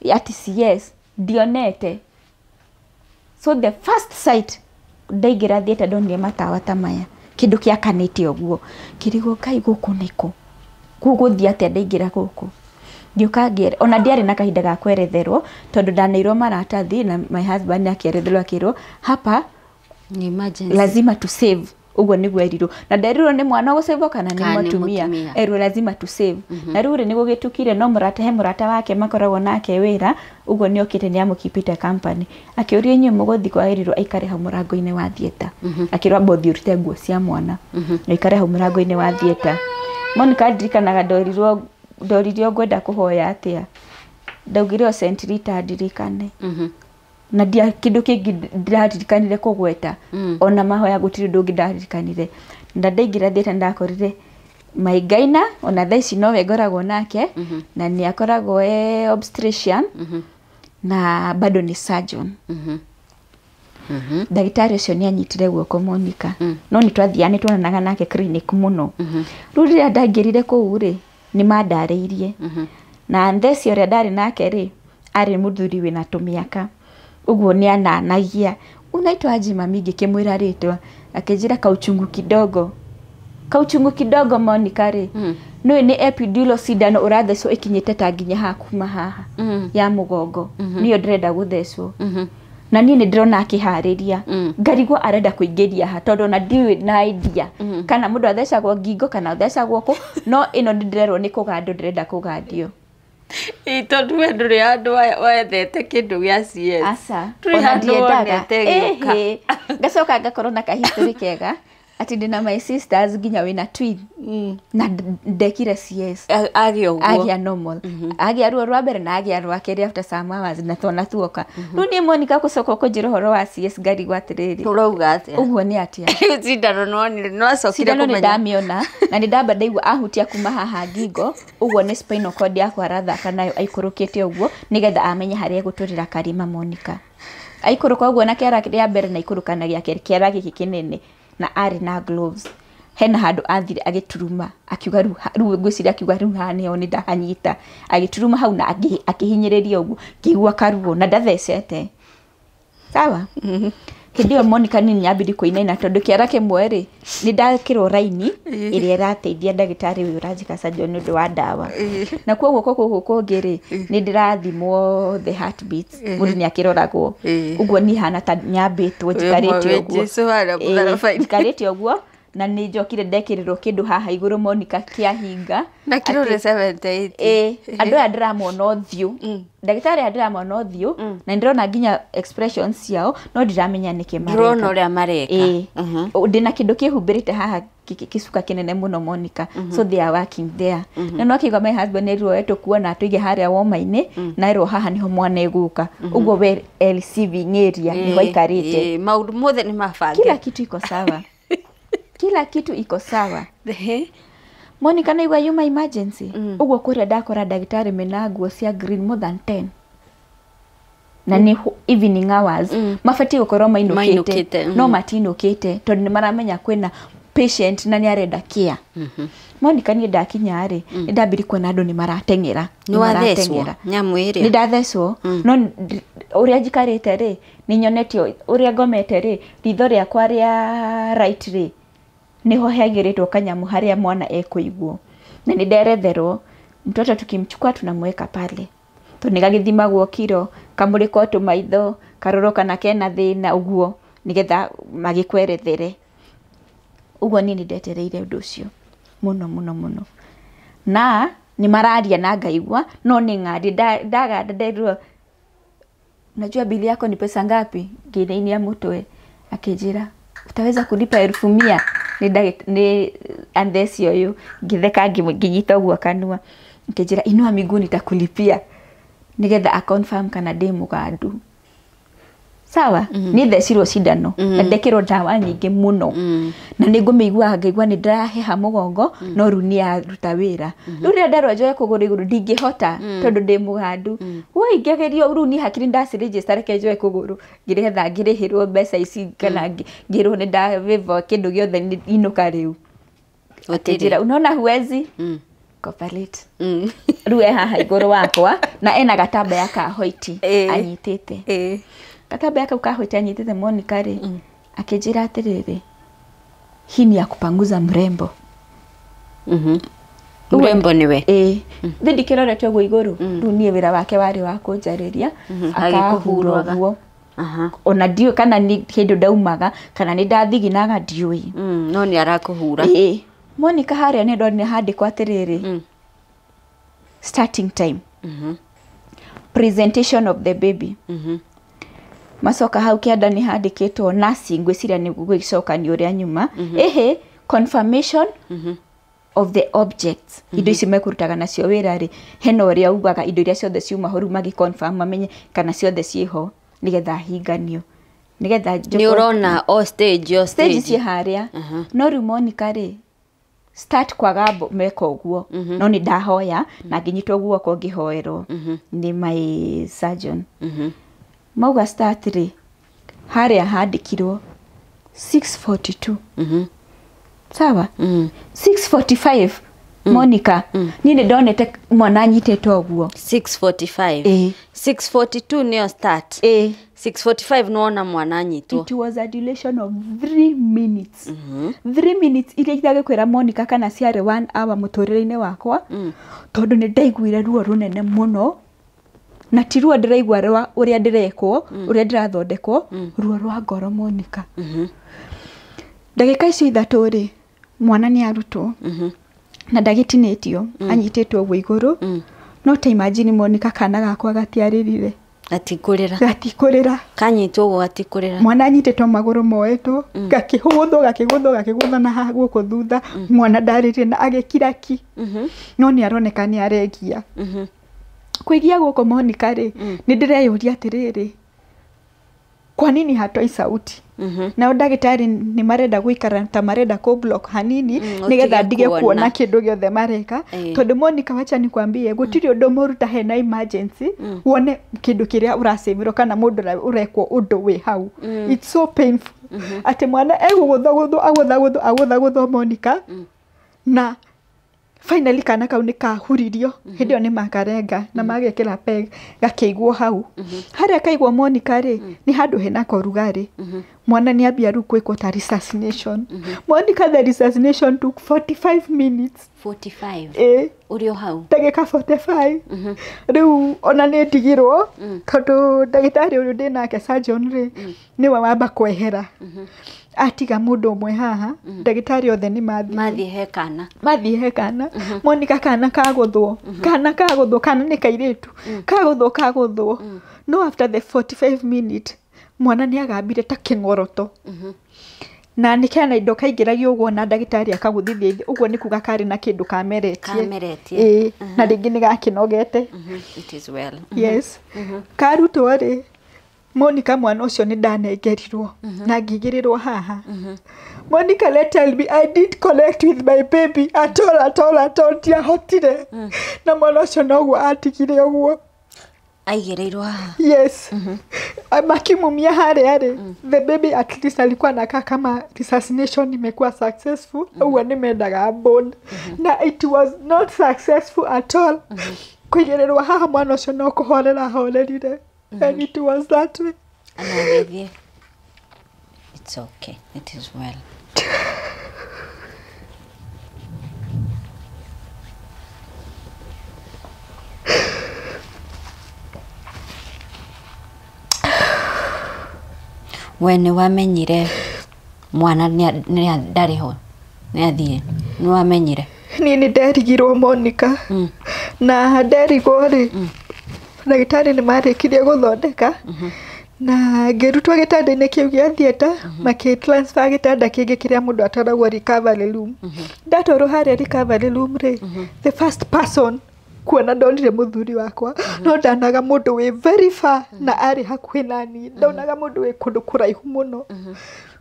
ya TCS dionete. So the first sight ndaigira theater ndonire matawa tamaya. Kindu kia kanite oguo. Kirigo kai guku niko. Guguthia ate ndaigira guku. Ndiukagere ona ndiari na kahinda ga kweretherwo tondu ndaneirwo maratathi na my husband akieretherwo akirwo hapa ni emergency lazima to save. Uguo niguo erirwo na nderirwo ni mwana gusave kana ni mutumia erwo lazima to save. Na riu ni gugitukire no murata wake makoragwo nake wira uguo ni okite ni amukipite company akiuria inyu muguthi kwa erirwo aikare ha murango-ini wa theater akirwa bothi urite nguo cia mwana aikare ha murango-ini wa theater. Monica ndirikanaga ndoririo ngwenda kuhoya atia ndaugire o St Rita ndirikane na ndia kindu kingi ndiririkanire kugweta ona mahoya gutiri ndungi ndiririkanire ndaingira thieta ndakorire Maigaina ona thaici no we ngoragwo nake na ni akoragwo obstetrician na bado ni surgeon. Ndagitari ucio ni anyitire guoko Monica no ni twathiane twonanaga nake clinic muno. Rurira ndangirire kuu ri ni mandariirie na ndeci ore ndari nake ri ari muthuri wina tumiaka uguo ni ananagia unaitwa Jima mingi kimwira ritwa akijira kauchungu kidogo Monica ri no ni epidural sindano urathecwo ikinyite ta nginya hakuma haha ya mugongo niyo ndirenda guthecwo na ni ndirona akihariria ngarigwo arenda kuingiria ha tondu na ndiwe na idea kana mundu athecagwo ngingo kana athecagwo ku no ino ndirerwo ni kugando ndirenda kugandio tondu we nduri andu wethete kindu gia CS asa ona ndiendaga ngacoka ngakorwo na kahistory kega ati ndina my sisters nginya wina twin na ndekire CS agia normal agia ruo rwa mbere na agia rwa keri after some hours na tona tuoka runi Monica kucoka kujira horo wa CS ngari gwatiriri urauga atia uguo ni atia sindano no acokire kumenya ndamiona na ni ndamba ndaigua ahutia kuma haha ngingo uguo ni spinal cord yakwa arathaka nayo aikurukite uguo nigetha amenya haria guturira Karima Monica aikuruka uguo na kera ya mbere na ikurukanagia kera giki kinene na ari na gloves hena handu athire agituruma akiuga ru ngwiciria akiuga ru hane ni ndahanyita agituruma hau na akihinyiriria uguo kigua karuo na ndathecete sawa kindio Monica ni nyambiri kuinaina tondu kiara kimwe ri ni ndakirwo raini iria irateithia ndagitari uyu Rajika Sajo ni ndu wa dawa na koguo koko kongiri ni ndirathimwo the heartbeats mundu ni akiroragwo uguo ni hana ta nyambitwo njikarite uguo njikarite uguo na ni njokire ndekirirwo kindu haha iguru Monica kiahinga na kirore 78 andu andramona thiu ndagitari andramona thiu na ndirona nginya expressions ciao no ndiramenya niki mareka ndrona uria mareka ndina kindu kihumbirite haha kisuka kinene muno Monica so they are working there na no kigo my husband ni ruoeto kuona tuige haria woma-ini na iro haha niho mwana eguka uguo we receiving area ni waikarite maundu mothe ni mabange kila kitu iko sawa kila kitu iko sawa Monica naigua yuma emergency uguo kuria ndakora ndagitari mena nguo cia green more than 10 na ni evening hours mafati gukorwo mainukite no matinukite tondu ni maramenya kwina patient na ni arenda care Monica ni ndakinya ri ndambiri kuona andu ni maratengera nyamu iria ni ndathecwo no uria njikarite ri ni nyonetio uria ngomete ri ritho riakwa ria right ri niho hegiritwo kanyamu haria mwana ekuiguo na ni nderetherwo mtoto tukimchukua tunamweka pale to nigagithimagwo kiro kamuriko tu maitho karoroka na kena thina uguo nigetha magikwerethere uguo nini ndetereire undu ucio muno na ni mararia na ngaigua no ni ngadi ndaganda nderwo najua bili yako ni pesa ngapi ngine mutwe akijira utaweza kulipa 1,000 ni andesio yu ngitheka nginyita uguo kanua Ngejira inua miguu nitakulipia. Nigetha a confirm kana ndĩ mũgandu. Sawa, ni thecirwo cindano na ndekĩrwo ndawa nyingĩ mũno na nĩ ngũmĩigua ngaigua nĩ ndĩraheha mũgongo no rĩu nĩ yaruta wĩra. Rĩu rĩrĩa nderwo njoe kũgũrũ igũrũ ndingĩhota tondũ ndĩ mũgandu. Woi ngĩgerio rĩu niĩ hakiri ndaciregister reke njoe kũgũrũ ngĩretha ngĩrĩhĩrwo mbeca ici kana ngĩrwo nĩ ndavĩva kĩndũ gĩothe inũka rĩu. Ngĩjĩra unaona huwezi cooperate. Rĩu haha igũrũ wakwa na ena gatambaya ka white anyitĩte. Gatambaya kau ka white anyitĩte Monica rĩ akĩnjĩra atĩrĩrĩ hii ni ya kupanguza mrembo. Mrembo niwe ndikĩrorete ũguo igũrũ rĩu niĩ wĩra wake warĩ wa kũnjarĩria akahurwo guo. Ona ndiũ kana ni hĩndĩ ndaumaga kana nĩ ndathiginaga ndiũĩ no nĩ arakũhura. Monica harĩa nĩ ndonire handĩkwo atĩrĩrĩ starting time presentation of the baby macoka hau kĩanda nĩ handĩkĩtwo nursing ngwĩciria nĩ gũgĩcokania ũrĩa nyuma confirmation of the objects indo ici mekũrutaga nacio wĩra rĩ hena ũrĩa ugaga indo iria ciothe ciuma ho rĩu magĩ-confirm mamenye kana ciothe ciĩho nĩgetha hinganio nĩgetha nĩ ũrona o stage ciĩ harĩa no rĩu Monica rĩ start kwaga meka ũguo no nĩ ndahoya na ngĩnyitwo guoko ngĩhoerwo nĩ my surgeon. Mauga start rĩ harĩa handĩkirwo 6:42 sawa 6:45 Monica niĩ nĩ ndonete mwana anyitĩtwo ũguo 6:45 6:42 nĩyo start 6:45 nona mwana anyitwo. It was a duration of 3 minutes 3 minutes iria ithagĩkwĩra Monica kana ciarĩ 1 hour mũtũrĩre-inĩ wakwa tondũ nĩ ndaiguire ruo rũnene mũno na ti ruo ndĩraigua rwa ũrĩa ndĩrekwo ũrĩa ndĩrathondekwo ruo rwa ngoro Monica. Ndagĩka icio 3 rĩ mwana nĩ arutwo na ndagĩtinĩtio anyitĩtwo ũguo igũrũ no ta imagine Monica kana gakwa gatiarĩrire gatikũrĩra kanyitwo ũguo gatikũrĩra mwana anyitĩtwo magũrũ moetwo gakĩgũthwo na haha guoko thutha mwana ndarĩrie na agĩkira ki no nĩ aroneka nĩ aregia kwĩgia guoko Monica rĩ nĩ ndĩreyũria atĩrĩrĩ kwa nini hatoi sauti na ndagĩtarĩ nĩ marenda gũikara ta marenda kũ block hanini nĩgetha ndige kuona kĩndũ gĩothe mareka tondũ Monica wacha nikwambie gũtirĩ ũndũ mũruta hena emergency wone kĩndũ kĩrĩa ũracemirwo kana mũndũ ũrekwo ũndũ wĩ hau it's so painful atĩ mwana agũthagũthwo Monica na finally kana kau nĩ kahuririo hĩndĩ ĩyo nĩ makarenga na magekĩra peg gakĩigwo hau harĩa kaigwo Monica rĩ nĩ handũ hena korugarĩ mwana nĩ ambia rĩu gwĩkwo ta resuscitation Monica the resuscitation took 45 minutes 45 ũrĩ o hau ndagĩka 45 rĩu ona nĩ ndigirwo tondũ ndagĩtarĩ ũyũ ndĩnake surgeon rĩ nĩwe wamba kwehera atiga mũndũ ũmwe haha ndagĩtarĩ othe nĩ mathiĩ he kana Monica kana kagũthwo kana nĩ kairĩtu kagũthwo no after the 45 minute mwana nĩ agambire ta kĩng'oroto na nĩ kena indo kaingĩragio ũguo na ndagĩtarĩ akagũthithia ũguo nĩ kuga karĩ na kĩndũ kameretie na rĩngĩ nĩ gakĩnogete it is well yes karutwo rĩ Monica mwana ũcio nĩ ndanengerirwo na ngĩigĩrĩrwo haha Monica let tell me I did connect with my baby at all ndiahotire na mwana ũcio noguo atigire ũguo aigĩrĩirwo haha yes makimumia harĩa rĩ the baby at least alikuwa anakaa kama resuscitation imekuwa successful ũguo nĩmendaga bone na it was not successful at all kũigĩrĩrwo haha mwana ũcio no kũhorera horerire and it was that way it's okay it is well we nĩ wamenyire mwana nĩ ndarĩ ho nĩ athiĩ nĩ wamenyire niĩ nĩ nderigirwo Monica na nderigwo rĩ ndagĩtarĩ nĩ marĩkirie gũthondeka na ngĩrutwo gĩtanda-inĩ kĩu gĩa theater makĩ-transfer gĩtanda kĩngĩ kĩrĩa mũndũ atwaragwo recovery room ndatwarwo harĩa recovery room rĩ the first person kuona ndonire muthuri wakwa no ndanaga mundu we very far na ari hakuhi nani ndonaga mundu we kundu kuraihu muno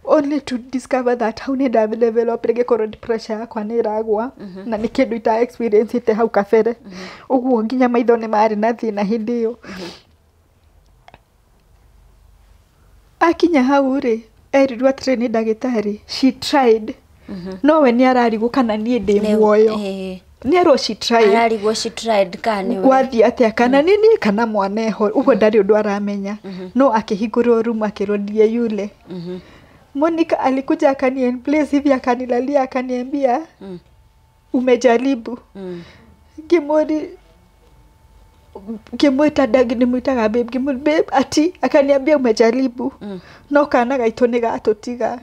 only to discover that how ni develop ngikorwo pressure yakwa ni iragwa na ni kindu ita experience ite hau kabere uguo nginya maitho ni mari na thina hindi iyo akinya hau ri erirwa train ndagitari she tried no we ni ararigwo kana nie ndi muoyo ni ero she tried ararigwo she tried kani gwathi atia kana nini kana mwaneho ugo ndari undu aramenya no akihingurwo room akirondie yule Monica alikuja akani place hivi akanilalia akaniambia umejaribu Kimwita dagi ni mwitaga babe ati akaniambia umejaribu no kana gaito ni gatotiga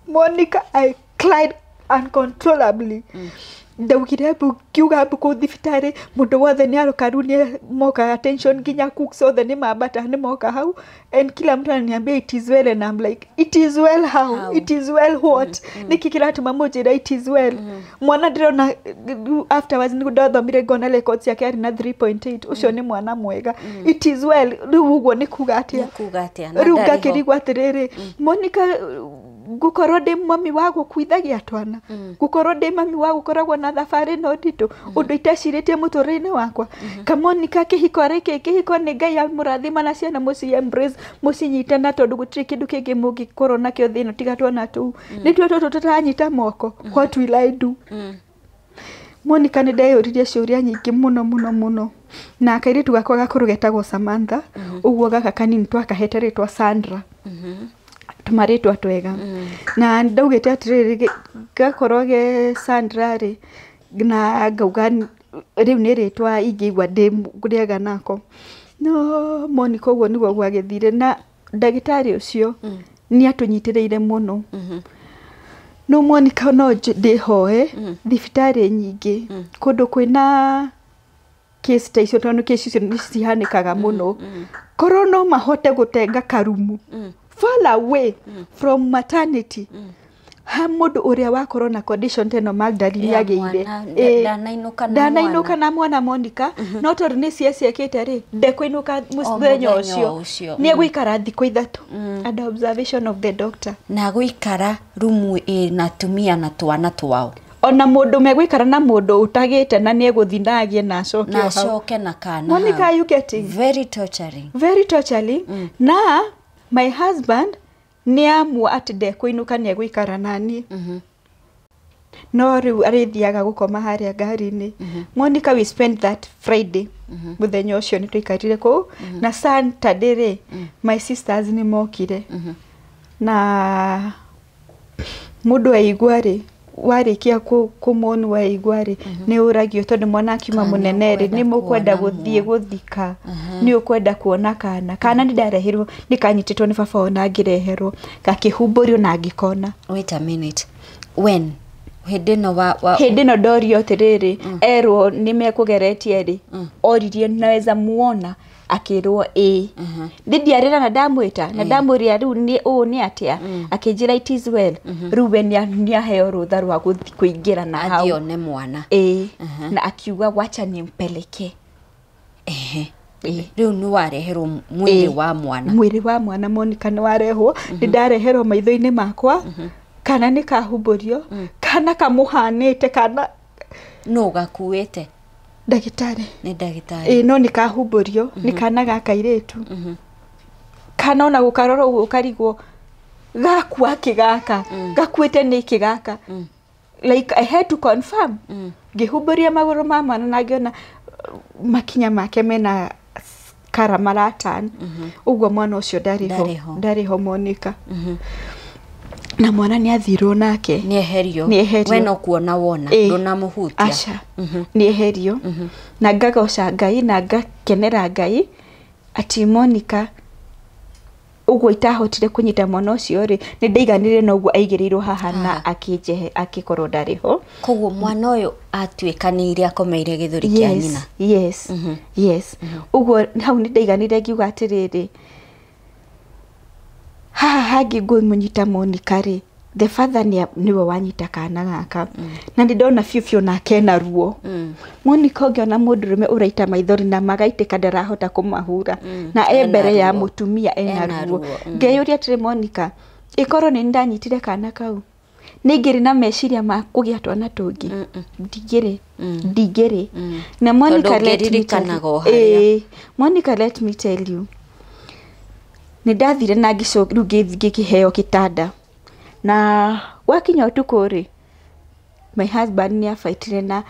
Monica I cried uncontrollably ndaugire kiuga ku thibitari mundu wothe ni arokarunie moka attention ginya cooks othe ni mabata ni moka hau and kila mtu ananiambia it is well and I'm like it is well how? It is well what niki kiratuma mujira it is well mwana ndirona afterwards ni ndothomire ngona records yake ari na 3.8 ucio ni mwana mwega it is well riu uguo ni kuga atia riu ngakirigwa atiriri Monica gukorwo ndi mami wa gukuithagia twana gukorwo ndi mami wa gukoragwo na thabari no ndito undu iteciritie muturine wakwa Monica kihiko riki kihiko ni Ngai amurathima na ciana muci embrace mucinyite na tondu gutiri kindu kingi mungikorwo nakio thino tiga twana tu ni twe tutanyita moko what will I do Monica ni ndeyuririe ciuria nyingi muno na akairitu gakwa gakurugetagwo Samantha uguo gaka kanini twakahete ritwa Sandra tumaritwa twega na ndaugite atiriri gakoroge Sandra ri na ngauga riu ni ritwa ingigwa ndi nguriaga nako no Monica uguo niguo gwagithire na ndagitari ucio ni atunyitireire muno no Monica no ndihoe thibitari nyingi kundu kwina case ta icio tondu case icio ni cihanikaga muno korwo no mahote gutenga karumu far away from maternity ha mundu uria wakorwo na condition teno Magdalene yageire ndanainuka na mwana Monica no tondu ni ciekite ri ndekuinuka muthenya ucio ni guikara thikũ 3 under observation of the doctor na guikara rumu na tumia na twana twao ona mundu megwikara na mundu utagite na nie guthinagie na acoke na kana Monica are you getting very torturing na my husband ni amua ati ndekuinuka ni guikara nani no riu arithiaga gukoma haria ngari-ini Monica we spent that Friday muthenya ucio ni tuikarire ku na Saturday ri my sisters ni mokire na mundu aigua ri warikia kumonu waigua ri ni uragio tondu mwana akiuma munene ri ni mukwenda guthie guthika ni ukwenda kuona kana ni ndarehirwo ni kanyititwo ni baba ona ngireherwo gakihumburio na ngikona wait a minute when hindino dorio tiriri erwo ni mekugeretie ri oririe naweza muona akirwo ndiarira na ndamwita na ndamuria riu ni atia akinjira it is well Ruben ni aheo rutha rwa kuingira na hau athione mwana na akiuga wacha nimpeleke riu ni wareherwo mwiri wa mwana Monica ni warehwo ni ndareherwo maitho-ini makwa kana ni kahumburio kana kamuhanite kana no gakuite ndagitari ni ndagitari no ni kahumburio ni kana gakairetu kana ona gukarora uguo karigwo gakua kigaka gakuite ni kigaka like I had to confirm ngihumburia maguru ma mwana na ngiona makinya make mena karamaratan uguo mwana ucio ndariho Monica na mwana ni athirwo nake ni eherio we no kuona wona ndunamuhutia acha ni eherio na ngagoca Ngai na ngakenera Ngai ati Monica uguo itahotire kunyita mwana ucio ri ni ndaiganire no uguo aigirirwo haha na akijehe akikorwo ndariho koguo mwana uyu atuikanire akomeire githuri kia nyina yes uguo hau ni ndaiganire ngiuga atiriri haha hangi ngui munyita Monica ri the father niwe wanyita kana gaka na ndona fiu na kena ruo Monica ongiona mundurume uraita maithori na magaitĩka ndarahota kumahura na mbere ya mutumia ena ruo ngeyuria atire Monica ikorwo ni ndanyitire kana kau ningiri na meciria ma kugia twana tungi ndigiri na Monica let me tell you ni ndathire na ngiheo kitanda na wakinya utuko ri my husband ni afaitire na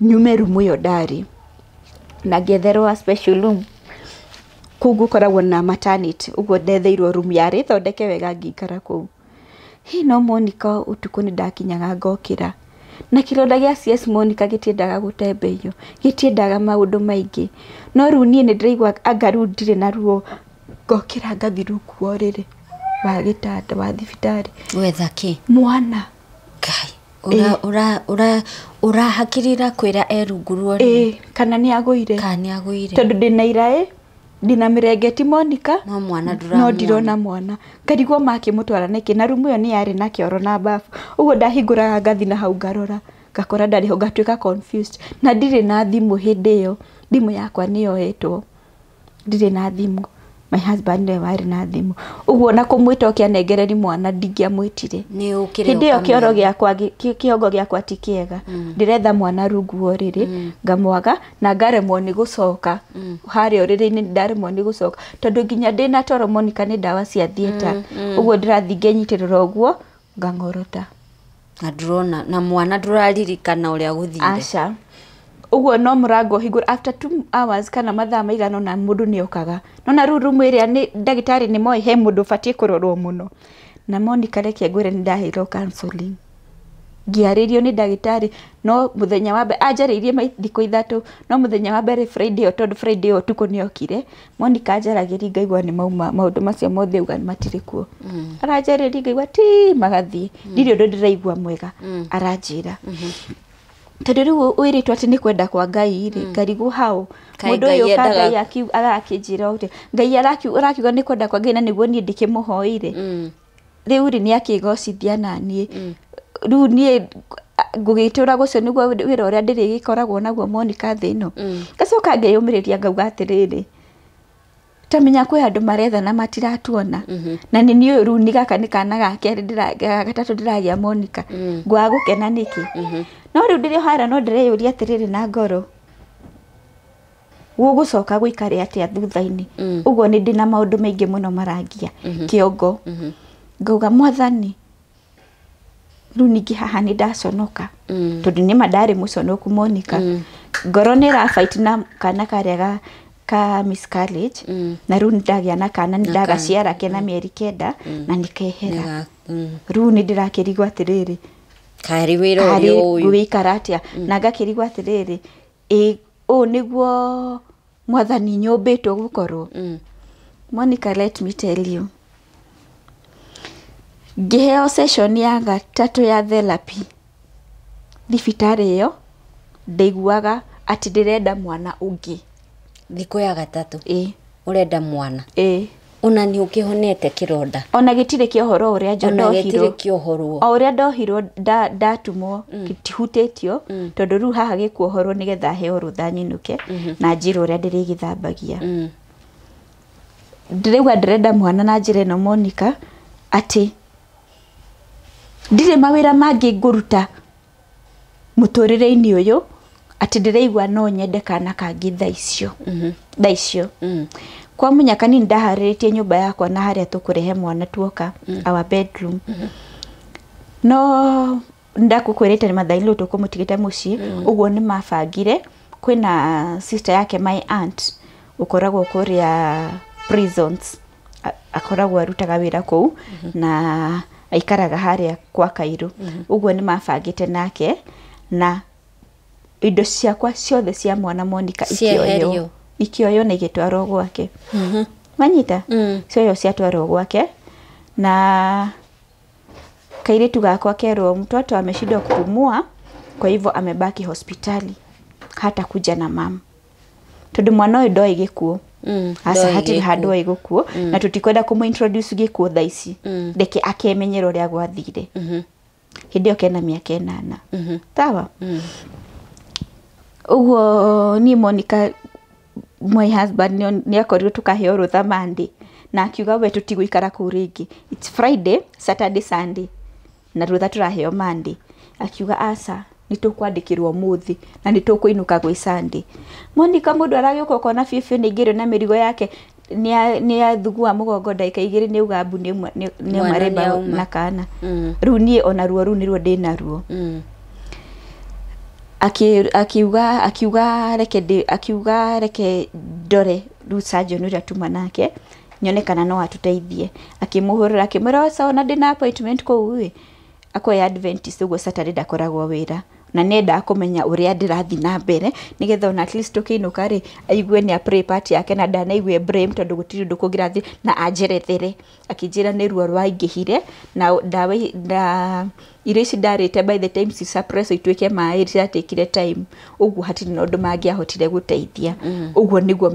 nyume rumu yo ndari na ngetherwa special room kugu koragwo na maternity ugo ndetheirwo room yari thondeke wega ngikara kuu no Monica utuko ni ndakinyaga ngokira na kironda gia CS Monica gitiendaga gutembeio gitiendaga maundu maingi no riu nie ni ndiraigwa angaru ndire na ruo ngokira ngathiru kuorire wa gitanda wa thibitari wetha ki mwana kai ura hakirira kwira erunguru ri kana ni agwire tondu ndina irae ndina mirengeti Monica no mwana no ndirona mwana ngarigwo makimutwara niki na rumu yo ni yari na kioro na bafu ugo ndahinguraga ngathi na hau ngarora ngakora ndari ho ngatwika confused na ndire na thimu hindi yo thimu yakwa niyo hetwo ndire na thimu my husband ne wari na thimu uguo na kumwita okianengereri mwana ndingia mwitire ni ukire hindi yo kioro giakwa kiongo giakwa ti kiega ndiretha mwana rungu oriri ngamwaga na ngaremwo ni gucoka hari oriri-ini ndaremwo ni gucoka tondu nginya ndina toro Monica ni ndawa cia theater uguo ndirathi ngenyitirira uguo ngangorota ndrona na mwana nduraririkana uria guthire aca uguo no murango higura after 2 hours kana mathaa maigano na mundu ni okaga nona rumu iria ni ndagitari ni moi he mundu fatie kurorwo muno na Monica reke ngwire ni ndahiro counseling ngiaririo ni ndagitari no muthenya wa mbere anjaririe thikũ 3 no muthenya wa mbere Friday tondu Friday utuko ni okire Monica anjaragiri ngaigwa ni mauma maundu macio mothe uga matire kuo aranjariri ngaigwa ti magathie ndirio ndo ndiraigwa mwega aranjira tondu riu wiritwo ati ni kwenda kwa Ngai ri ngarigwo hao mundu uyu Ngai arakijira uti Ngai arakiuga ni kwenda kwa Ngai na niguo ni ndikimuhoire riu ri ni akigocithia nanie riu ni ngugitura gucio niguo wira uria ndiri gikoragwo naguo Monica thino gacoka ngeyumiriria ngauga atiriri tamenya kwi andu maretha na matiratuona na ni niu riu ni gaka ni kana gake gatatu ndiragia Monica ngwa gukena niki no riu ndiri hara no ndireyuria atiriri na ngoro gugucoka guikare atia thutha-ini uguo ni ndina maundu maingi muno marangia kiongo ngauga Mwathani riu ningi haha ni ndaconoka tondu ni mandari muconoku Monica ngoro ni ra fight na kana karia ka miscarriage na riu ndagia na kana ni ndagaciara kena mieri 9 na nikehera riu ni ndirakirigwa atiriri kari wira uyu gwikara atia na ngakirigwa atiriri o niguo Mwathani nyumbitwo gukorwo Monica let me tell you ngiheo session ya gatatu ya therapy thibitari iyo ndaiguaga ati ndirenda mwana ungi thiko ya gatatu urenda mwana ona ni ukihonete kironda ona gitire kiohoro uria ndohiro kiohoro o uria ndohiro ndatumwo gitihutitio tondu riu haha gikuohoro nigetha heo rutha nyinuke na njira uria ndirigithambagia ndiriwa ndirenda mwana na njira ino Monica ati ndire mawira mangi nguruta muturire-ini uyu ati ndiraigwa no nyende kana kangi thaa icio kwa munyaka ni ndahariritie nyumba yakwa na haria tukurehe mwana tuoka our bedroom no ndakukwirite ni mathailu tukumutigite mucii uguo ni mabangire kwina sister yake my aunt ukoragwo kuria prisons akoragwo arutaga wira kuu na aikaraga haria kwa Kairu uguo ni mabangite nake na indo ciakwa ciothe cia mwana Monica ikioyo na igitwarwo gwake manyita cio ciatwarwo gwake na kairitu gakwa kerwo mtoto ameshindwa kupumua kwa hivyo amebaki hospitali hata kuja na mama tondu mwana uyu ndoi gikuo asa hatiri handu igukuo na tutikwenda kumu introduce gikuo thaa ici ndeke akemenyera uria gwathire hindi yo kena miaka 8 tawa uguo ni Monica my husband ni akorirwo tukaheo rutha Monday na akiuga we tutiguikara ku ringi it's Friday Saturday Sunday na rutha turaheo Monday akiuga asa nitukwandikirwo muthi na nitukuinuka gwi Sunday Monica mundu aragioka kona fifi ni ngiro na mirigo yake ni athugua mugongo ndaika igiri ni ugambu ni mareba na kana riu nie ona ruo ru ni ruo ndina ruo akiuga reke ndore ru surgeon uria tuma nake nyone kana no atuteithie akimuhurira akimwira sawa ndina appointment ko akoya Adventist ugo Saturday ndakoragwo wira na nenda kumenya uria ndirathi na mbere nigetha ona at least tukiinuka ri aigue ni a pray party yake na ndana igue blame tondu gutiri ndu kugirathi na anjerethere akijira ni ruo rwaingihire na ndawa irisi ndarite by the time si suppress itweke mai iratekire time uguo hatiri no ndu mangiahotire guteithia uguo niguo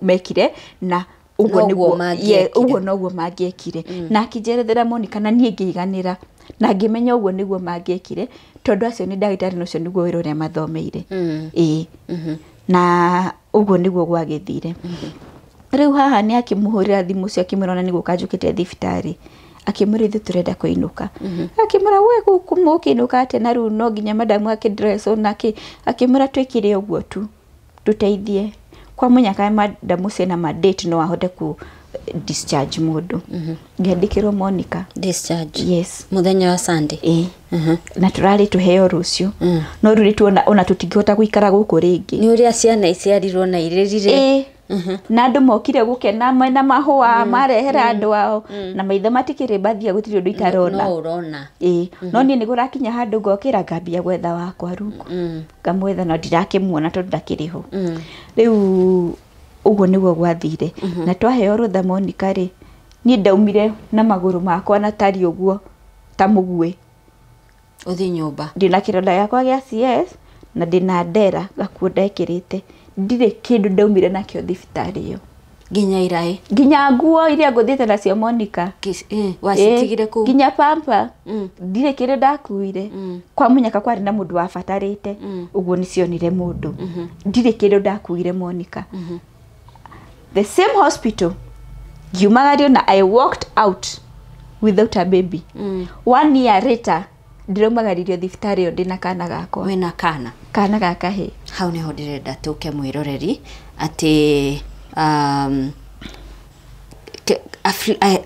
mekire na uguo noguo mangiekire na akijerethera Monica na nie ngiiganira na ngimenya uguo niguo mangiekire tondu acio ni ndagitari no cio niguo wira uria mathomeire na uguo niguo gwagithire riu haha ni akimuhurira thimu cio akimurona niguo kanjukite thibitari akimurithi turenda kuinuka akimura we kumukinuka ate na riu no nginya madamu akidress onake akimura twikire uguo tu tuteithie kwa munyaka madamu sena ma date no ahote ku discharge mundu ngiandikirwo Monica discharge yes muthenya wa Sunday na turari tuheo rucio no ruri tuona ona tutingihota guikara guku ringi ni uria ciana iciarirwo na iririre na andu mokire gukena na mahua marehera andu ao na maitho matikire bathia gutiri undu itarona no urona no ni nigurakinya handu ngokira ngambia gwetha wakwa rungu ngamwetha no ndirakimuona tondu ndakiriho riu uguo niguo gwathire na twaheo rutha Monica ri ni ndaumire na maguru makwa na tari uguo ta mugwe uthi nyumba ndina kironda yakwa gya CS na ndina ndera gakuo ndekirite ndire kindu ndaumire nakio thibitari yo ginya irai ginya nguo iria nguthite nacio Monica wacitigire ku ginya pampa ndire kindu ndakuire kwa munyaka kwari na mundu wabatarite uguo nicionire mundu ndire kindu ndakuire Monica the same hospital Jumagario na I walked out without a baby 1 year later ndirumagaririo thibitari yo ndina kana gakwa wena kana gaka he hau niho ndirenda tuke mwiroreri ati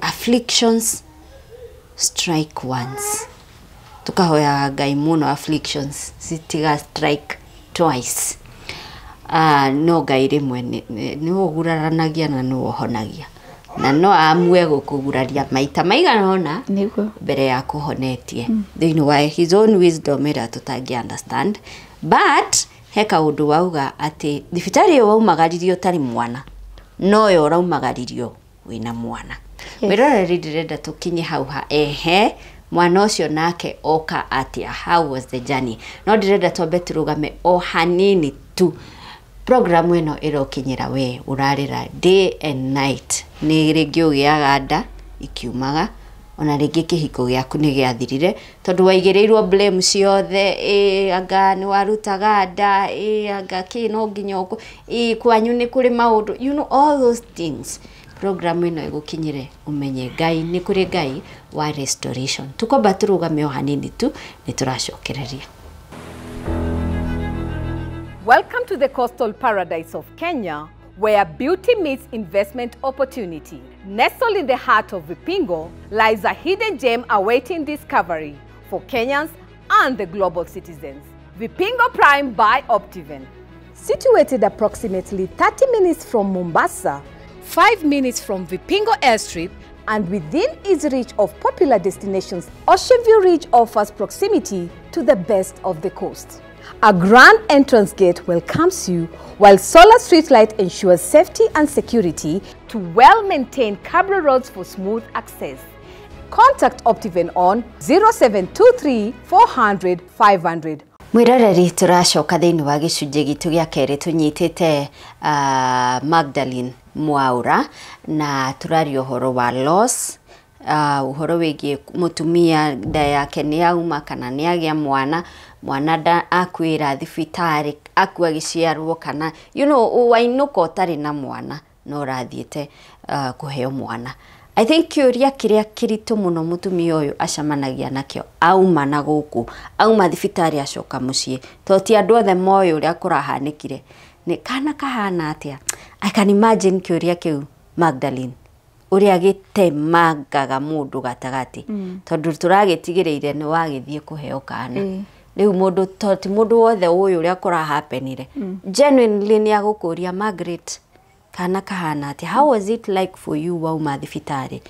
afflictions strike once tukahoya Ngai muno afflictions zitiga strike twice no Ngai rimwe ni uguraranagia na no honagia na no amwe gukuguraria maita maigana ona niguo mbere ya kuhonetie thini wa his own wisdom ira tutangi understand but heka undu wauga ati thibitari yo waumagaririo tari mwana no yo raumagaririo wina mwana wiroreri ndirenda tukinye hau ha mwana ucio nake oka atia how was the journey no ndirenda twambe turugame o hanini tu program ino irokinyira we urarira day and night ni ringi ugiaga nda ikiumaga ona ringi kihiko giaku ni giathirire tondu waigirirwo blame ciothe anga ni warutaga nda anga kino nginyoko kwanyu ni kuri maundu you know all those things program ino igukinyire umenye Ngai ni kuri Ngai wa restoration tukomba turugame o hanini tu ni turacokereria. Welcome to the coastal paradise of Kenya, where beauty meets investment opportunity. Nestled in the heart of Vipingo lies a hidden gem awaiting discovery for Kenyans and the global citizens. Vipingo Prime by Optiven. Situated approximately 30 minutes from Mombasa, 5 minutes from Vipingo Airstrip, and within easy reach of popular destinations, Ocean View Ridge offers proximity to the best of the coast. A grand entrance gate welcomes you, while solar street light ensures safety and security to well-maintained cable roads for smooth access. Contact Optiven on 0723 400 500 Mwiroreri turacoka thiini wa gicunji gitu gia keri tunyitite Magdalene Mwaura na turaria uhoro wa loss uhoro wigie mutumia nda yake ni auma kana ni agia mwana da akwira thibitari akua giciarwo kana wainuka utari na mwana no rathiete kuheo mwana. I think kiuria kiria kiritu muno mutumia uyu acamanagia nakio auma na guku auma thibitari acoka mucii toti andu othe moyo uria kurahanikire ni kana kahana atia. I can imagine kiuria kiu Magdalene uria gitemangaga mundu gatagati tondu turagitigireire ni wagithie kuheo kana riu mundu toti mundu wothe uyu uria kurahapenire genuinely ni agukuria Margaret kana kahana atia. How was it like for you wauma thibitari?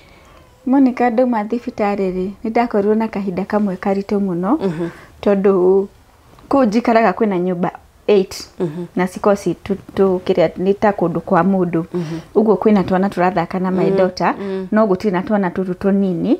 Monica ndauma thibitari ri ndakorirwo na kahinda kamwe karito muno tondu kunjikaraga kwina nyumba 8 na sikosi tukiria nita kundu kwa mundu uguo kwina twana turathaka na my daughter no gutina twana tutu tunini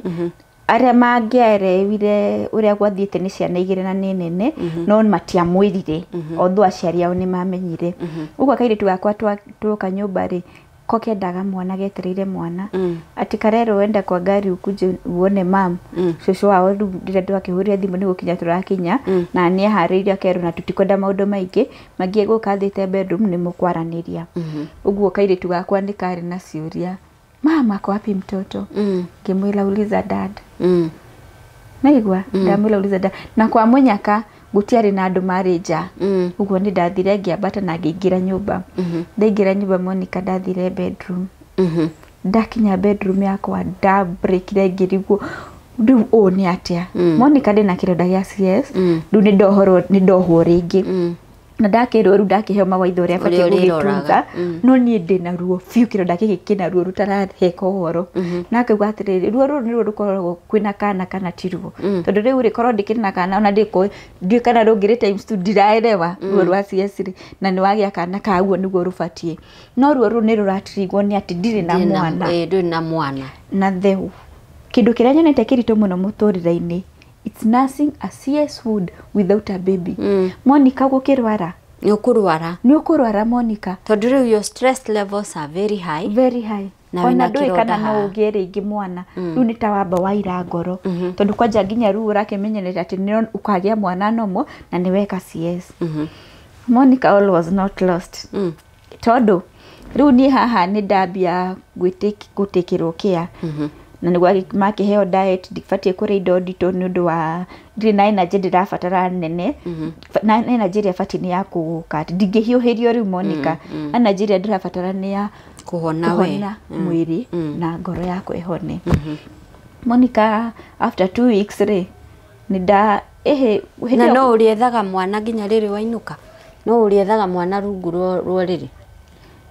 aria mangiarewire uria gwathiete ni ciana igire na nene no matiamwirire otho aciari ao ni mamenyire uguo kairitu gakwa twoka nyumba ri kokendaga mwana getereire mwana ati karero wenda kwa gari ukuje uone mam shosho wao ndire twakihuria thimu ni gukinya turakinya na ni hariria kero na tutikwenda maundu maingi magie gukathite bedroom ni mukwaraniria uguo kairitu gakwa ni kari na ciuria mama kwa wapi mtoto ngimwira uliza dad naigwa ndamwira uliza dad na kwa munyaka gutiari na andu marija uguo ni ndathire ngiambata na ngiingira nyumba ndaingira nyumba Monica ndathire bedroom ndakinya bedroom yakwa da breakire ngiriguo ndu ni atia Monica ndina kironda gia CS ndu ni ndohwo ringi na ndakirwo ru ndakiheo mawaitha uria batie gugitunga no nie ndina ruo fiu kironda giki kina ruo rutaraheka uhoro na akauga atiriri ruo ru ni ruo rukoragwo kwina kana tiruo tondu riu ri korwo ndikina kana ona ndiko ndi kana rungire times tu ndiraerewa ruo rwa CS na ni wagia kana kaguo niguo rubatie no ruo ru ni ruratirigwo ni ati ndiri na mwana ndiri na mwana na theu kindu kiria nyonete kirito muno muturire-ini it's nursing a CS would without a baby. Monica gukirwara ni ukurwara Monica tondu riu your stress levels are very high na wina kironda no ugere ingi mwana riu ni tawamba waira ngoro tondu kwanja nginya riu urakimenyerera ati ni ukagia mwana nomo na ni weka CS Monica all was not lost tondu riu ni haha ni ndambia gutikirwo kia na niguo makiheo diet ndibatie kuria indo ndito ni undu wa ndiri na energy ndirabatara nene na energy ria bati ni ya kugukati ndingihiuhirio riu Monica energy ria ndirabatara ni ya kuhona mwiri na ngoro yako ihone Monica after 2 weeks ri ni nda na no uriethaga mwana nginya riri wainuka no uriethaga mwana rungu rwo riri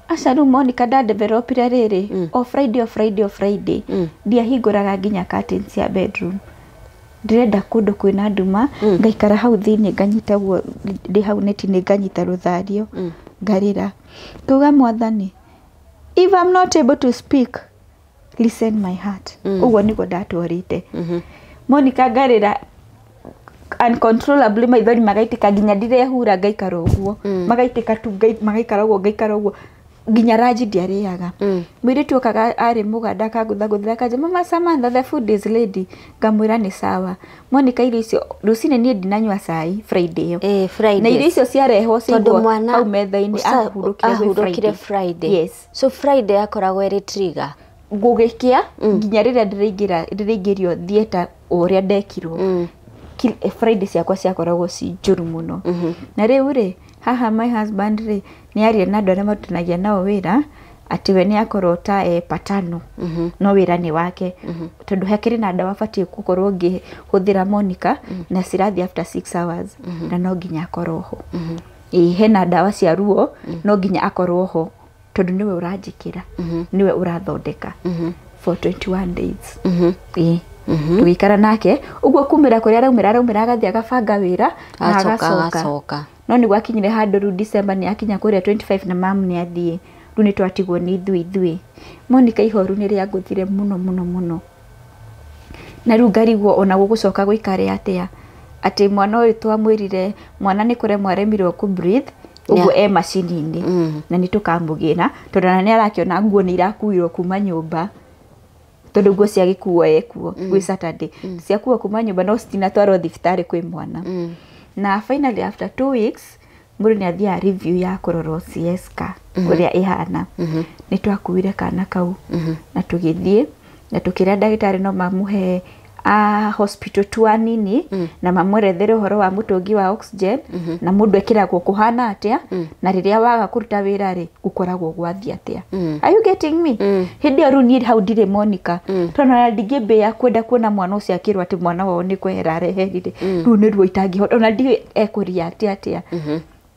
acaru Monica da developire riri o Friday ndiahinguraga nginya curtains ya bedroom ndirenda kundu kwina nduma ngaikara hau thiini nganyita guo ndi hau neti ni nganyita ruthario ngarira kuga mwathani if I'm not able to speak listen my heart uguo niguo ndatwarite Monica ngarira uncontrollably maithori magaitika nginya ndirehura ngaikara uguo magaitika tu magaikara uguo nginya raji ndiariaga mwiri tuokaga ari muganda kaguthaguthira kaje mama Samantha the food is ready ngamwira ni sawa Monica irio icio rucine nie ndinanywa cai Friday Friday na irio icio ciarehwo cigwo hau metha-ini ahurukire Friday yes so Friday akoragwo eri trigger ngugikia nginya riria ndiraingirio theater uria ndekirwo Friday ciakwa ciakoragwo ci njuru muno na riu ri haha my husband ri ni aria na andu aria matanagia nao wira ati we ni akorwo ta patano no wira ni wake tondu hakiri na ndawa batie gukorwo ngihuthira Monica na cirathi after 6 hours na no nginya akorwo ho hena ndawa cia ruo no nginya akorwo ho tondu niwe uranjikira niwe urathondeka for 21 days tugikara nake uguo kumira kuria raumira agathia gabanga wira na agacoka no ni gwakinyire handu ru December ni akinya kuria 25 na mam ni athie ru ni twatigwo ni ithui Monica ihoru ni ria nguthire muno na ru ngarigwo ona gugucoka guikare atia ati mwana uyu twamwirire mwana ni kuremwa remirwo ku breathe uguo macini-ini na ni tukamugina tondu na ni arakiona nguo ni irakuirwo kuma nyumba tondu nguo cia gikuo ekuo gwi Saturday cia kuo kuma nyumba no citinatwarwo thibitari kwi mwana na finally after 2 weeks mũndũ nĩ athia review ya kũrorwo CSK ũrĩa ihana nĩ twakuire kana kau na tũgĩthiĩ na tũkĩra ndagĩtarĩ no mamuhe hospital tour nini na mamwerethere ũhoro wa mũtũngi wa oxygen na mũndũ ekĩragwo kũhana atĩa na rĩrĩa waga kũruta wĩra rĩ gũkoragwo gwathi atĩa. Are you getting me? Hĩndĩ ĩyo rĩu niĩ hau ndirĩ Monica tondũ na ndingĩmbĩa kwenda kuona mwana ũcio akĩrwo atĩ mwana wao nĩ kwehera areherire rĩu nĩ ruo itangĩhota ona ndiĩ ekũria atĩa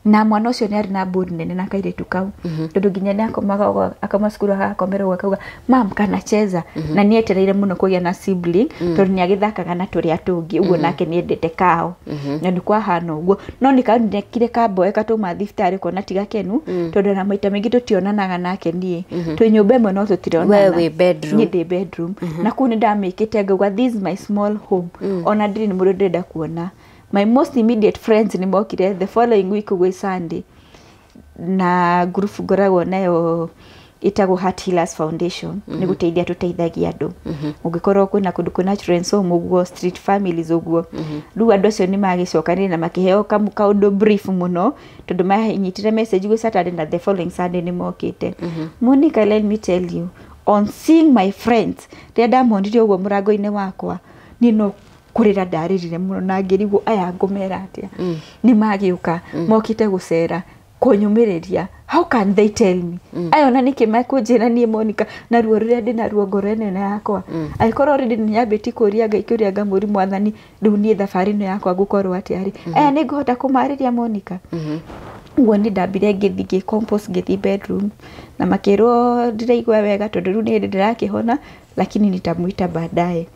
na mwana ũcio nĩ arĩ na mbũri nene na kairĩtu kau tondũ nginya nĩ akomaga akoma cukuru agakomerwo akauga mam kanacheza na nĩ etereire mũno kũgĩa na sibling tondũ nĩ agĩthakaga na tũrĩa tũngĩ ũguo nake nĩ endete kao na nĩ kwahana ũguo no nĩ kanekire kamboe katũma thibitarĩ kona tiga kenu tondũ na maita maingĩ tũtionanaga nake niĩ twĩ nyũmba ĩmwe no tũtironana niĩ ndĩ bedroom na kũu nĩ ndamĩkĩte ngauga this is my small home ona ndirĩ nĩ mũndũ ndĩrenda kuona. My most immediate friends ni mokire the following week gwe Sunday na group ngoragwo nayo itagwo Heart Healers Foundation ni guteithia tuteithagia andu ungikorwo kwina kundu kuna children's home uguo street families uguo riu andu acio ni magicokanire na makiheo kaundu brief muno tondu mahinyitire message gwe Saturday na the following Sunday ni mokite. Monica, let me tell you, on seeing my friends rĩrĩa ndamonire uguo murango-inĩ wakwa ni no kurira ndaririre muno na ngirigwo aya ngomera atia ni magiuka mokite gucera kunyumiriria. How can they tell me? Ayo na niki makunjira ni Monica na ruo rĩrĩa ndĩ na ruo ngoro-inĩ yakwa aikorwo already nĩ nyambĩti kũria Ngai kũria ngamũri mwathani rĩu niĩ thabarĩ ĩno yakwa ngũkorwo atĩa rĩ aya nĩ ngũhota kũmarĩria Monica. Uguo nĩ ndambire ngĩthiĩ compose ngĩthiĩ bedroom na makĩrwo ndiraigua wega tondũ rĩu nĩ ndĩrakĩhona lakini nitamuita baadaye.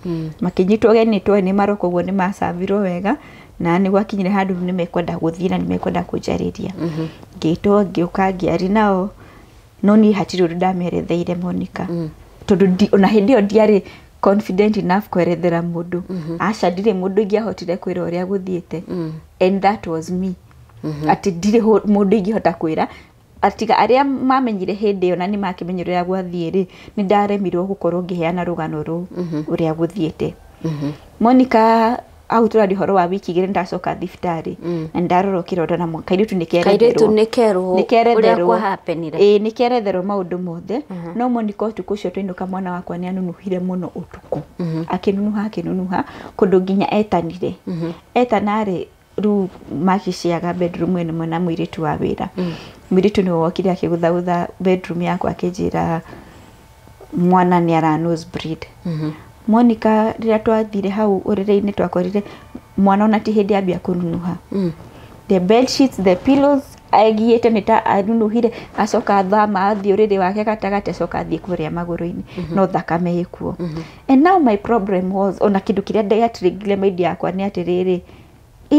Makinyitwo geni twa nĩ maroko guo nĩ macavirwo wega na nĩ gwakinyire handũ nĩ mekwenda gũthiĩ na nĩ mekwenda kũnjarĩria. Ngĩtwo ngĩũka ngĩari nao no niĩ hatirĩ ũndũ ndameretheire Monica tondũ ona hĩndĩ ĩyo ndiarĩ confident enough kwerethera mũndũ aca ndirĩ mũndũ ingĩahotire kwĩra ũrĩa gũthiĩte and that was me. Ati ndirĩ mũndũ ingĩhota kwĩra atiga arĩa mamenyire hĩndĩ ĩyo na nĩ makĩmenyerera ũrĩa gwathiĩ rĩ nĩ ndaremirwo gũkorwo ngĩheana rũgano rũu ũrĩa gũthiĩte. Monica au turari horo wa wiki igĩrĩ ndacoka thibitarĩ na ndarorwo kĩronda na kairĩtu nĩkeretherwo nĩkeretherwo maũndũ mothe no Monica ũtukũ ũcio twainũka mwana wakwa nĩ anunuhire mũno ũtukũ akĩnunuha kũndũ nginya etanire etanarĩ ru makiciaga bedroom ĩno mwena mũirĩtu wa wĩra mũirĩtu nĩ wokire akĩgũthagũtha bedroom yakwa akĩnjĩra mwana nĩ ara nose bleed. Monica rĩrĩa twathire hau ũrĩrĩ-inĩ twakorire mwana ona ti hĩndĩ ambia kũnunuha the bed sheets the pillows agiĩte nĩ ta anunuhire acoka thama athiĩ ũrĩrĩ wake gatagatĩ acoka athiĩ kũrĩa magũrũ-inĩ no thakame ĩkuo. And now my problem was ona kĩndũ kĩrĩa ndĩatrigire maindi yakwa nĩ atĩrĩrĩ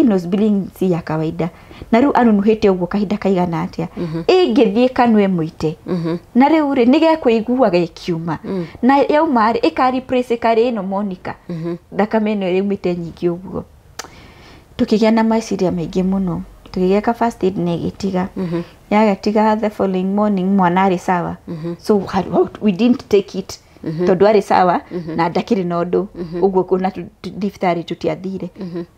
nose bleeding si ya kawaida na rĩu anunuhĩte ũguo kahinda kaigana atĩa ĩngĩthiĩ kanwe mũite na rĩu rĩ nĩgekũigua gĩkiuma na yauma rĩ ĩka-replace ĩkarĩ ĩno Monica thakame ĩno ĩumĩte nyingĩ ũguo. Tũkĩgĩa na meciria maingĩ mũno tũgĩgeka first aid na ĩgĩtiga yagatiga the following morning mwana arĩ sawa so we didn't take it tondu arĩ sawa na ndakĩrĩ na ũndũ ũguo kuna thibitarĩ tũtiathire.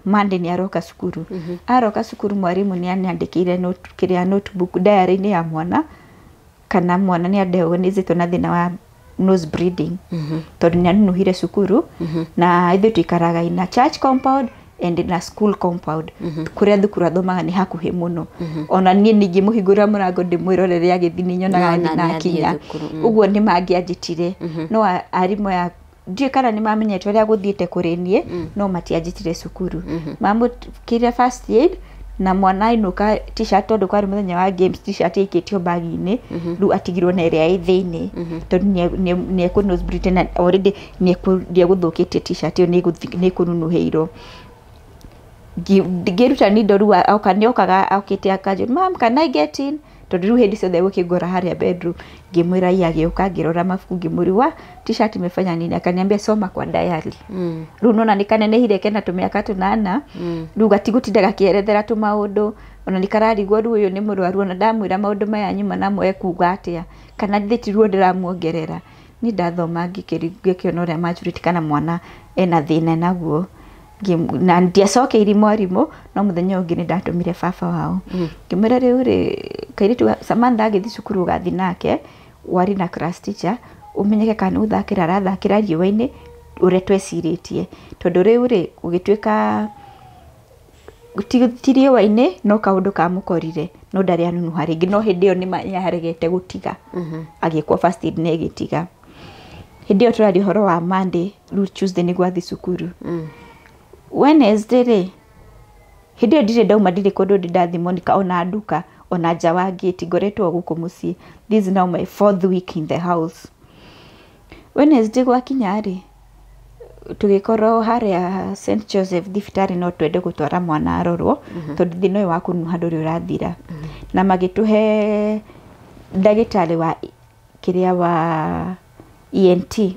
Monday nĩ aroka cukuru aroka cukuru mwarimũ nĩ anyandĩkĩire notebook diary-inĩ ya mwana kana mwana nĩ diagnosed na thĩna wa nose bleeding tondu nĩ anunuhire cukuru na ithuĩ tuikaraga ina church compound and in a school compound kuria thukuru athomaga ni hakuhi muno ona niĩ ningĩ mũhingũra mũrango ndĩmwĩrorere agĩthi nĩ nyonaga na kinya ũguo nĩ mangĩanjĩtire no arimũ ya ndiĩ kana nĩ mamenyete ũrĩa gũthiĩte kũrĩ niĩ no matianjĩtire cukuru mamũkire first aid na mwana ainũka t-shirt tondũ kwarĩ mũthenya wa games t-shirt ĩikĩtio bagi-inĩ rĩu atigirwo na ĩrĩa ĩ thĩinĩ tondũ nĩ ekũ nose bleed na already nĩ egũthũkĩtie t-shirt ĩyo nĩ ĩkũnunuhĩirwo. Ngĩruta nindo rĩu oka nĩokaga okĩte akanjũria mom can I get in tondu riu hindi ciothe gukingora haria bedroom ngimwira agioka ngirora mabuku ngimuriwa t-shirt imefanya nini, akaniambia soma kwa diary. Riu nona nikanenehire kena tumiaka tunana riu gatigutinda gakierethera tu maundu ona nikararigwo riu uyu ni murwaru ona ndamwira maundu maya nyuma namo ekuga atia kana nditiruo ndiramuongerera ni ndathoma ngikiona uria maturity kana mwana ena thina naguo na ndiacokeiri mwarimu no muthenya ungi ni ndatumire baba wao ngimwira riu ri kairitu Samantha agithi cukuru gathi nake wari na class teacher umenyeke kana uthakira arathakira riũa-inĩ uria tweciritie tondu riu ri ugituika ti riũa-inĩ no kaundu kamukorire no ndari anunuha ringi no hindi iyo ni yaregete gutiga agikwo first aid ni gitiga hindi iyo turari horo wa Monday riu Tuesday ni gwathi cukuru Wednesday ri hindi iyo ndire ndauma ndire kundu ndathi Monica ona nduka ona nja wa gate ngoretwo guku mucii. This is now my 4th week in the house. Wednesday gwakinya ri tugikorwo haria St Joseph thibitari no twende gutwara mwana arorwo tondu thina uyu wa kunuha nduri urathira na magituhe ndagitari wa kiria wa ENT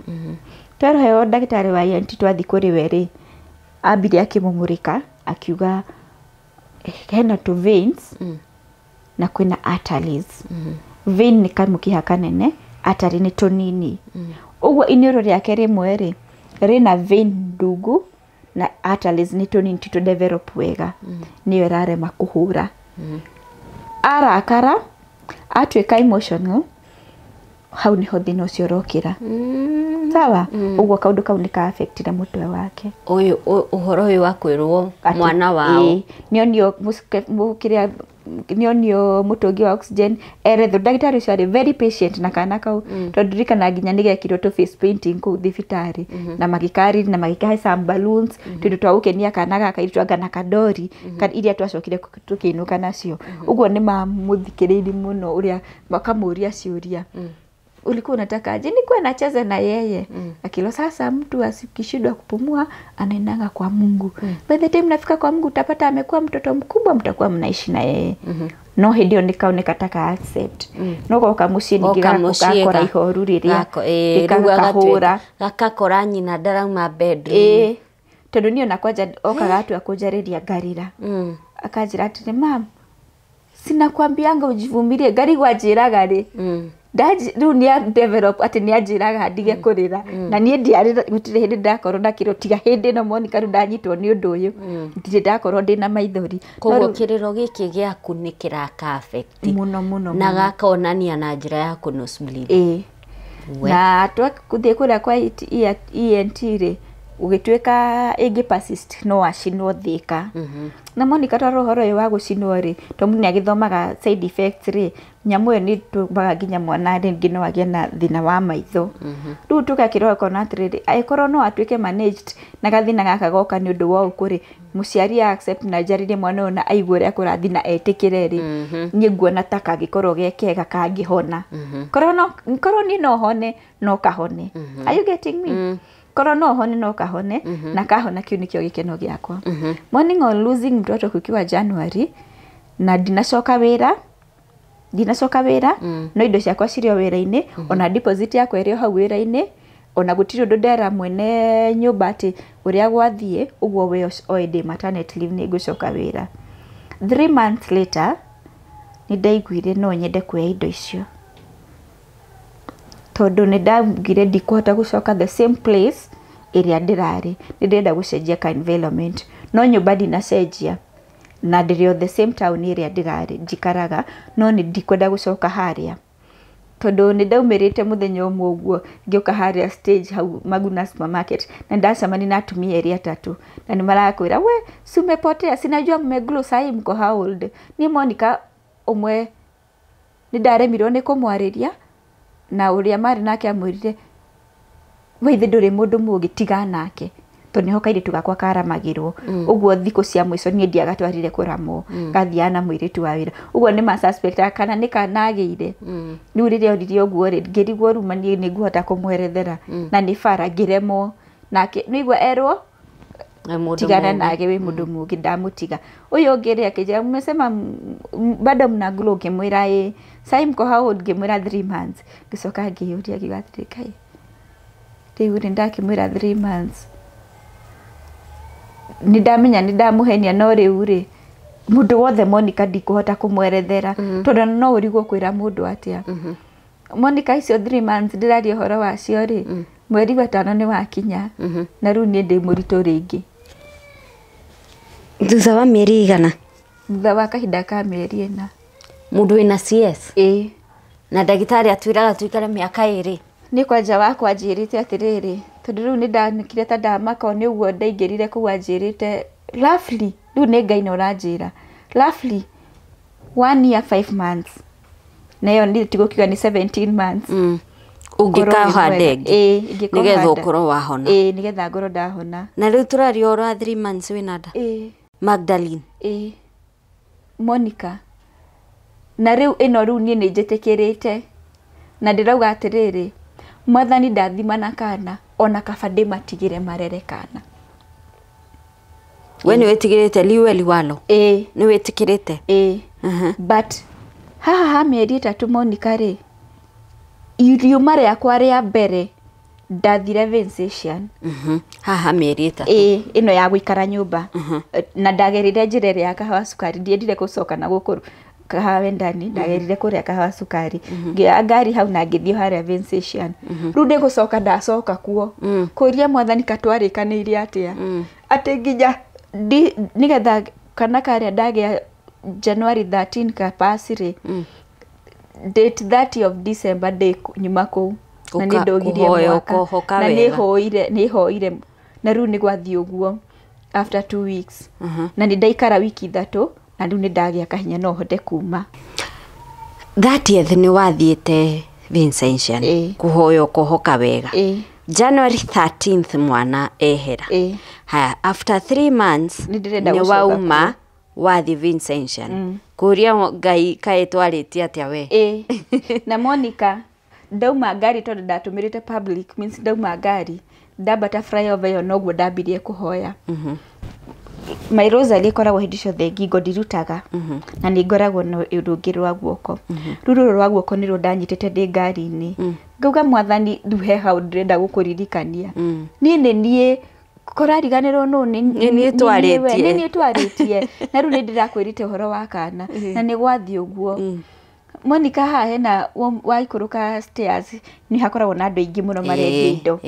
twaroheo ndagitari wa ENT twathi kuri weri ambire akimumurika akiuga hena tu veins na kwina arteries. Vein ni kamukiha kanene, artery ni tunini. Uguo inioro riake rimwe ri rina vein ndugu na arteries ni tunini to develop wega niyo rarema kuhura. Arakara atwika emotional hau niho thina ucio rokira. Sawa uguo kaundu kau nika affect na mutwe wake uyu uhoro uyu wa kwirwo mwana wao nionio mukiria nionio mutungi wa oxygen eretho ndagitari ucio ari very patient na kana kau tondu rikana nginya nigekirwo to face painting ku thibitari na magikari na magikahe some balloons tundu twa gukenia kana gaka itwanga na kadori kana iria twacokire tukiinuka nacio uguo ni mamuthikiriiri muno uria makamuria ciuria ulikuwa unataka aje? Nilikuwa nacheza na yeye. Akilo sasa mtu asikishindwa kupumua anaendaga kwa Mungu. By the time nafika kwa Mungu utapata amekuwa mtoto mkubwa, mtakuwa mnaishi na yeye. No hindio nikataka accept. No kwa kamushi nigakora ihoru riria ikahura gakakora nyina ndarauma bedroom. Tondu nio nakwaja okaga atu akujariria ngarira. Akajira ati mam sina kwambianga ujivumilie gari gwajiraga ri. Daji riu ni develop ati ni ajiraga ndige kurira na nie ndiari gutire hindi ndakorwo ndakiro tiga hindi no Monica ru ndanyitwo ni undu uyu ndire ndakorwo ndina maithori koguo kiriro giki giaku ni kiraka affect muno na gakonania na njira ya nosebleed na twakuthie kuria kwa ENT ri ugitwika ingi persist no acinwo thika na Monica taro horo yo wa gucinwo ri to muni agithomaga side effects ri nyamu ni tubaga nginya mwana ringi no agia na thina wa maitho riu tukakirwa kona atiriri aikoro no atwike managed na gathina gaka goka ni undu wa ukuri muciari accept na jarire mwana ona aigure akurathi na etikire ri ni nguona taka gikorwo gekega kangihona korwo ni no hone no kahone are you getting me koro no hone no kahone na kahona kiu nikio gikeno giakwa morning on losing mtoto kukiwa January na dinacoka wira no indo ciakwa cirio wira-ini ona deposit yakwa irio hau wira-ini ona gutiri undu ndera mwene nyumba ati uria gwathie uguo we already maternity leave ni gucoka wira 3 months later ni ndaiguire no nyende kuoya indo icio tondu ni ndagire ndikuhota gucoka the same place iria ndirari ndirenda gucenjia ka environment no nyumba ndinacenjia na ndirio the same town iria ndirari njikaraga no ni ndikwenda gucoka haria tondu ni ndaumirite muthenya umwe uguo ngioka haria stage hau Maguna supermarket na ndacamani na atumia iria tatu na ni marakwira we sumepotea sinajua mmeglow sai mko how old ni Monica umwe ni ndaremirwo ni kumwariria na uria mari nake amwirire weithe nduri mundu mungi tiga nake to niho kaire tugakwa karamagirwo uguo thiku cia mwico nie ndiagatwarire kuramo gathiana mwiritu wa wira uguo ni ma suspect kana ni kanageire ni uririo ndirio uguo ri ngirigwo ruma ni nguhota kumwerethera na ni fara ngiremo nake nigwa erwo tigana nake we mundu mungi ndamutiga uyu ngiri akija mmesema bado mna glow kimwira sai mko how old kimwira 3 months gisoka ngiyuria gigatire kai riu ndakimwira 3 months nindamenya nindamuhenia no riu ri mundu wothe Monica ndikuhota kumwerethera tondu no urigwo kwira mundu atia Monica icio 3 months ndiraria horo wacio ri mweri wa 5 ni wakinya na riu ni ndi murito ringi thutha wa mieri igana thutha wa kahinda ka mieri ina mundu ina CS na ndagitari atwiraga tuikare miaka 2 ni kwanja wakwa njirite atiriri tondu riu ni ndanikire ta ndamaka ni uguo ndaingirire kuwa njirite roughly riu ni Ngai no ranjira roughly 1 year 5 months nayo ndi tigukiga ni 17 months ungikaha ndege nigetha ukoro wahona nigetha ngoro ndahona na riu turari ora 3 months winada Magdalene Monica na riu ino riu ni njitikirite na ndirauga atiriri mwathani ndathima na kana ona kabande matigire marere kana we ni wetigirite liweli walo ni wetikirite but haha mieri 3 Monica ri irio mare yakwa ria mbere ndathire Vincentian haha mieri 3 ino ya guikara nyumba na ndagerire njirere ya kahawa sukari ndiendire gucoka na gukuru kahawa ndani ndagerire kuria kahawa sukari ngia ngari hau na ngithio haria Vincentian riu ndi gucoka ndacoka kuo kuria mwathani katwarikanire atia ati nginya nigetha kana karia ndagia January 13 kapasire date 30 of December day nyuma ku na ni ndogirie mwaka na ni hoire na riu ni gwathi uguo after 2 weeks na ni ndaikara wiki 3 na riu ni ndagia kahinya no hote kuma 30th ni wathiete Vincentian kuhoyo kuhoka wega January 13th mwana ehera haya after 3 months ni wauma wathi Vincentian kuria Ngai kaetwarite atia we na Monica ndauma ngari tondu ndatumirite public means ndauma ngari ndabata flyover yo noguo ndambirie kuhoya my rosary ikoragwo hindisho thengi ngo ndirutaga na ni ngoragwo no urungi rwa guoko ruru rwa guoko ni rundanyitite ndi ngari-ini ngauga mwathani nduhe hau ndirenda gukuririkania nie korariganirwo no ni twaritie na riu ni ndirakwirite uhoro wa kana na ni gwathi uguo Monica haha hena waikuruka stairs ni hakoragwo na andu aingi muno marendia indo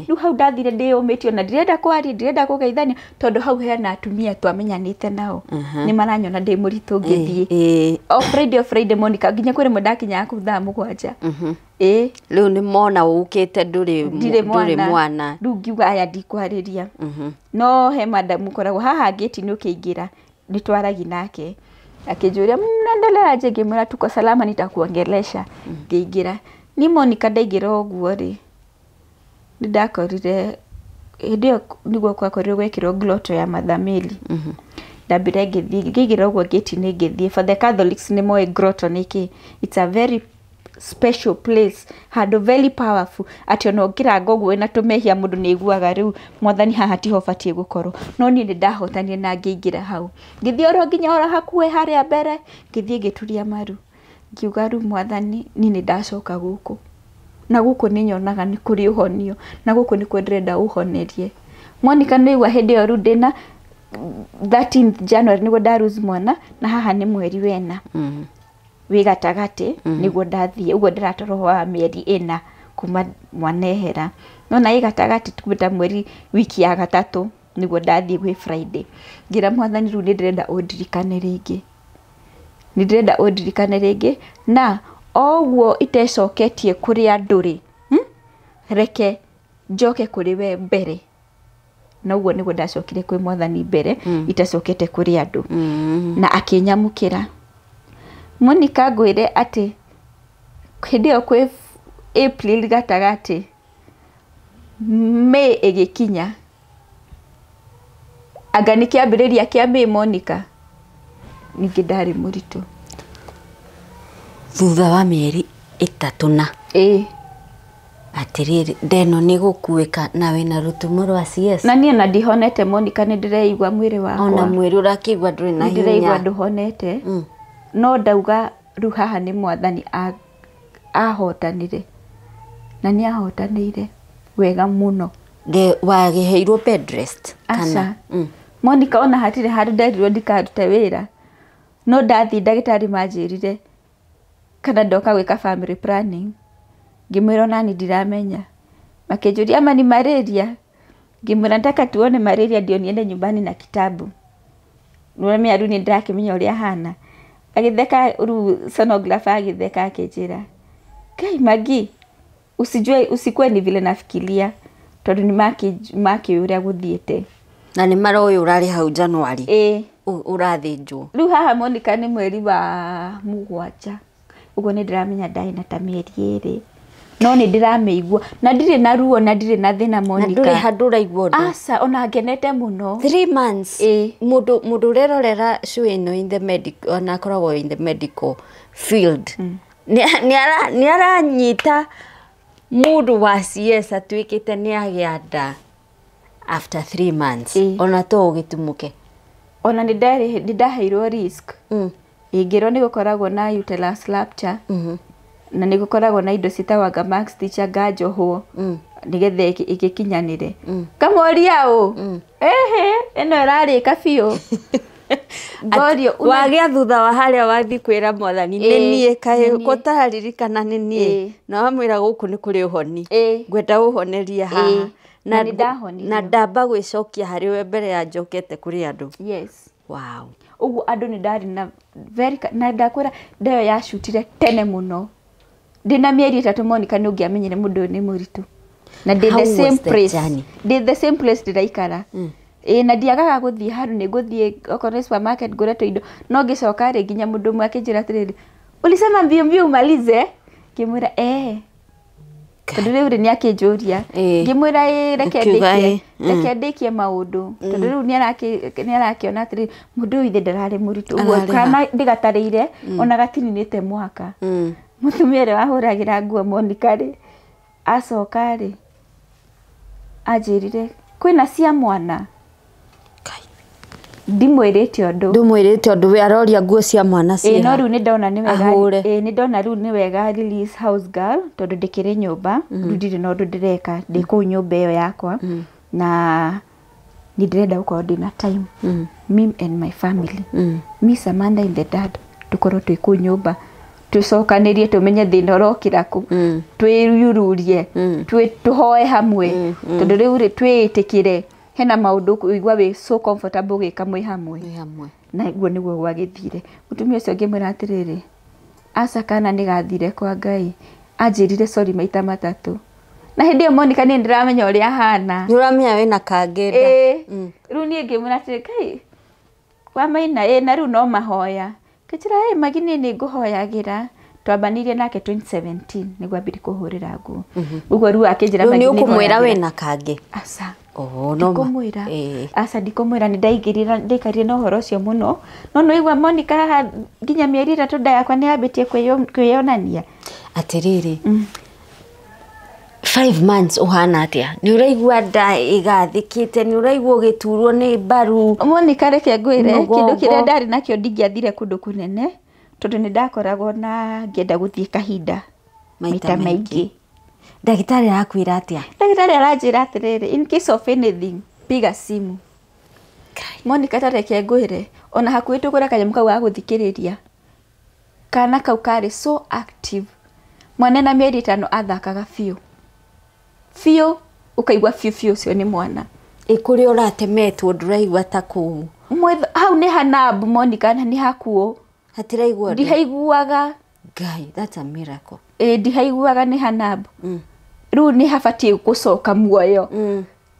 riu hau ndathire ndiyumitio na ndirenda kwari ndirenda kugeithania tondu hau hena atumia twamenyanite nao ni maranyona ndi muritu ngithie o Friday Monica nginya kwire mudakinya ku thaa 7 riu ni mona ukite nduri mwana riu ngiuga aya ndikwariria no he madam koragwo haha gate ni ukiingira ni twaragi nake akijuria mnaendelea je ngimura tuko salama nitakuongelesha ngiingira ni Monica ndaigira uguo ri ndakorire ndio niguo kwakorire gwekirwo gloto ya mathameli ndambire ngigira uguo gate ni ngithie for the Catholics ni moe grotto niki it's a very special place handle very powerful ati ono ngira ngogu wena tumehia mundu ni iguaga riu mwathani haha tiho batie gukorwo no ni ndahotanie na ngiingira hau ngithie oro nginya ora hakuhe haria mbere ngithie gituria maru ngiuga riu mwathani ni ndacoka guku na guku ni nyonaga ni kuri uhonio na guku ni kwendrenda uhonerie Monica ni igwa hindi yo riu ndina 13th January niguo ndaruse mwana na haha ni mweri wena wi gatagati niguo ndathie uguo ndiratoro wa mieri 4 kuma mwanehera no na igatagati tukuta mweri wiki ya 3 niguo ndathie gwi Friday ngira mwathani riu ni ndirenda undirikane ringi na oguo itecoketie kuri anduri reke njoke kuri we mbere na uguo niguo ndacokire kwi mwathani mbere itacokete kuri andu na akinyamukira Monica ngwire ati hindio kwi April gatagati May igikinya anga ni kiambiriria kia May Monica ningi ndari muritu thutha wa mieri 3 na Atiriri ndeno ni gukuika na wina rutumo rwa CS. Na nie na ndihonete Monica ni ndireigwa mwiri wakwa. Ona mwiri urakigwa nduri na hinya. Ndireigwa nduhonete. No ndauga ru haha ni mwathani ahotanire. Na ni ahotanire wega muno. De wageheirwo bed rest kana. Monica ona hatire handu nderirwo ndikarute wira. No ndathi ndagitari manjirire kana ndoka gwika family planning. Ngimwira nani ndiramenya. Makenjuria ama ni malaria. Ngimwira nataka tuone malaria ndio niende nyumbani na kitabu. Nurame aru ni ndakimenya uria hana. Agitheka ru sonographer agitheka akenjira. Kai Magi usikue ni vile nafikiria. Tondu ni maki uria guthiete. Na ni maroyo urari hau January. Urathinjwo. Riu haha Monica ni mweri wa mugwanja. Ugo ni ndiramenya ndai na ta mieri 2. No ni ndirameigua na ndire na ruo na ndire na thina Monica. Na ndure handura igwo ndu. Asa ona ngenete muno. 3 months. Mudu rerorera show ino in the medical ona koragwo in the medical field. Ni aranyita mudu wa CS atwikite ni agianda after 3 months. Ona to ugitumuke. Ona ndaheirwo risk. Ingiro ni gukoragwo na uterus rupture. Na ni gukoragwo na indo citawaga max stitcher ngajohwo. Nigethe igikinyanire. Kamoria eno irarika biu. Gorio wagia thutha wa haria wathi kwira mwathani ni nie kae gutaririkana ni nie na wamwira guku ni kuri uhoni ngwenda uhoneria haha na ndamba gwicokia hari we mbere ya njokete kuri andu. Yes. Wow. Ugu andu ni ndari na very na ndakwira ndayo yashutire tene muno. Ndina mieri 3 Monica ni ungiamenyire mundu ni muritu. Na did the same place. Did the same place ndiraikara. Na ndiagaga guthie handu ni guthie okore supermarket ngure to indo no ngicoka ri nginya mundu mwe akinjira atiriri ulisema mbio umalize ngimwira tondu riu ni akinjuria ngimwira reke ndikie maundu tondu riu ni arakiona atiriri mundu ithe ndarari muritu kana ndigatarire ona gatininite mwaka mutumia ri wahuragira nguo Monica ri acoka ri ajirire kwina cia mwana ndimwirite undu we aroria nguo cia mwana cia no riu ni ndona ni wega ni ndona riu ni wega release house girl tondu ndikire nyumba ndiri no ndu ndireka ndiku nyumba iyo yakwa na ni ndirenda gukorwo ndina time me and my family me Samantha and the dad tukorwo twi ku nyumba tucokanirie tumenye thina urokira ku twiyururie tuhoe hamwe tondu riu ri twiitikire hena maundu kuigwa we so comfortable gika mwe hamwe na iguo niguo gwagithire mutumia ucio ngimwira atiriri aca kana nigathire kwa Ngai anjirire sorry maita 3 na hindi Monica ni ndiramenya uria hana uramenya wina kangenda riu ni ngimwira atiriri Kai kwa maina na riu no mahoya kachira magini ni nguhoyagira twambanirie nake 2017 niguo ambiri kuhurira nguo uguo riu akinjira magini ni ukumwira wina kange aca no kumwira aca ndikumwira ni ndaigirira ndikarire no horo cio muno no igwa Monica haha nginya mieri 3 nda yakwa ni ambitie kwiyonania atiriri 5 months uhana atia ni uraigua nda igathikite ni uraigua giturwo ni baru Monica reke ngwire kindu kiria ndari nakio ndingiathire kundu kunene tondu ni ndakoragwo na ngienda guthie kahinda maita maingi ndagitari arakwira atia ndagitari aranjira atiriri in case of anything piga simu Monica tareke ngwire ona hakuhi tugura kanyamu kau ga guthikiriria kana kau kari so active mwana na mieri 5 athakaga fio ukaigwa fio ucio ni mwana ikuri uratemetwo nduraigwa ta ku hau ni hanabu Monica ni hakuo hatiraigwa ndihaiguaga Ngai that's a miracle ndihaiguaga ni hanabu riu ni habatie gucoka muoyo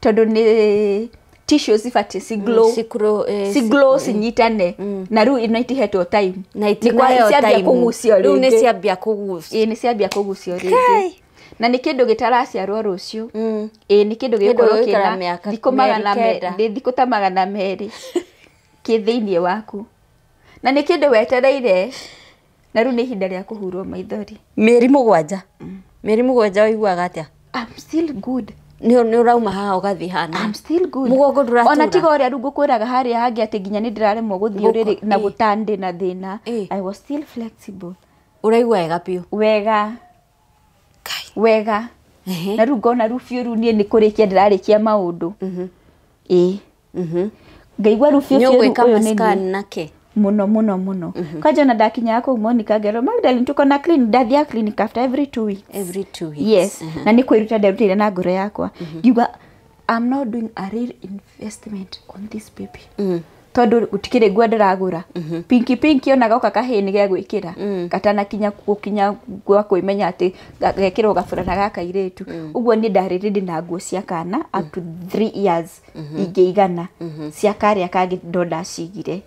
tondu ni tissues ifati siglow sinyitane na riu ino itihetwo time na itinayo time kugucio riu ni ciambia kugucio ni ciambia kugucio ringi na ni kindu gitaraciarwo rucio ni kindu gikorwo kina thikũ ta 200 kithiinie waku na ni kindu wetereire na riu ni ihinda ria kuhurwo maithori mieri 7 waiguaga atia I'm still good. Ni urauma haha ugathi hana. I'm still good. Mugongo nduratura. Ona tiga uria rungu kwiraga haria hangi ati nginya ni ndiraremwo guthii na gutandi na thina. I was still flexible. Uraigua wega piu. Wega. Wega. Na ru ngona ru fiu ru nie ni kurikia ndirarikia maundu. Ngaigua ru fiu uyu ni nake. Muno. Kwaje na dakinya yako Monica Gero Magdalene tuko na clinic dathia clinic after every 2 weeks. Every 2 weeks. Yes. Na ni kwiruta ndurutire na ngoro yakwa. Ngiuga I'm not doing a real investment on this baby. Tondu gutikire gwa ndiragura. Pinky onaga uka kahini ge gwikira. Katana kinya gwa kwimenya ati gekirwo gaburana gaka iretu. Uguo ni ndariri na nguo cia kana up to 3 years ingeigana. Cia kare akagi ndoda cigire.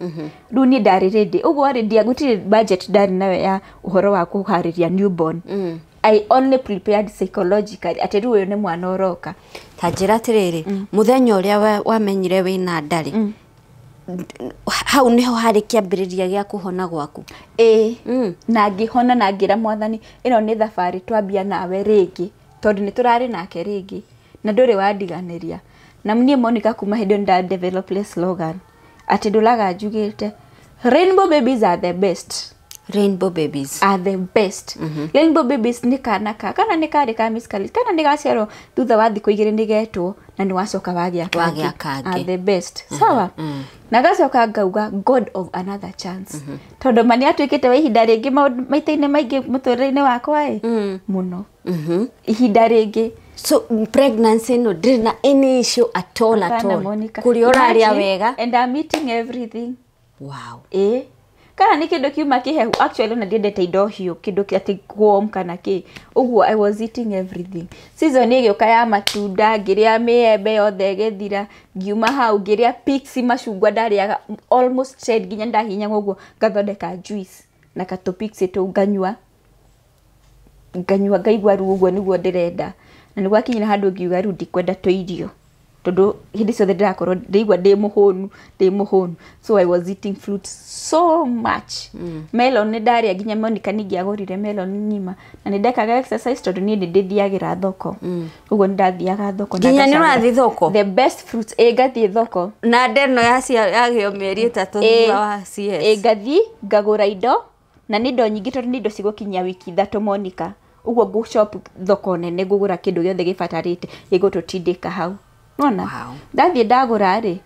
Ru ni ndariri uguo ri ndia gutire budget ndari nawe ya uhoro wa kuhariria newborn. I only prepared psychologically ati ru uyu ni mwana oroka. Tajira tiriri muthenya uria wamenyire wina ndari. Hau niho hari kiambiriria gia kuhona gwaku. Na ngihona na ngira mwathani ino ni thabari twambia nawe ringi tondu ni turari nake ringi na nduri wandiganiria na mnie Monica kuma hindo nda develop a slogan ati ndulaga njugite rainbow babies are the best. Rainbow babies are the best. Rainbow babies ni kana ni kari ka Miss Kalis kana ni gacero thutha wa thiku igiri nigetwo na ni wacoka wagia kangi are the best. Sawa. Na gacoka ngauga God of another chance. Tondu mani atwikite wa ihinda ringi maitaine maingi muturire-ini wakwa muno. Ihinda ringi. So pregnancy no did na any issue at all. Kuri oraria wega and I'm eating everything. Wow. Kana ni kindu kiuma kihehu actually na ndiendete indo hiyo kindu ati warm kana ki uguo I was eating everything. Season igioka ya matunda ngiria miembe yothe gethira ngiuma hau ngiria pixie mashungwa ndariaga almost said nginya ndahinya uguo ngathondeka juice na kato pixie tu nganyua ngaigua ru uguo niguo ndirenda na niguo kinyira handu ngiuga ru ndikwenda tu irio tondu hindi ciothe ndirakorwo ndigua ndi muhonu so I was eating fruit so much. Melon ni ndaria nginya Monica ningi agurire melon nyima na ni ndekaga exercise tondu ni ndithiagira thoko uguo ndathiaga thoko nginya ni urathi thoko the best fruits ngathi thoko na ndeno yagio mieri 3 thutha wa CS ngathi ngagura indo na ni ndo nyingi tondu ni ndo cigukinyia wiki 3 Monica uguo go shop thoko nene ngugura kindu giothe gibatarite igututindika hau. Nona ndathie ndagura ri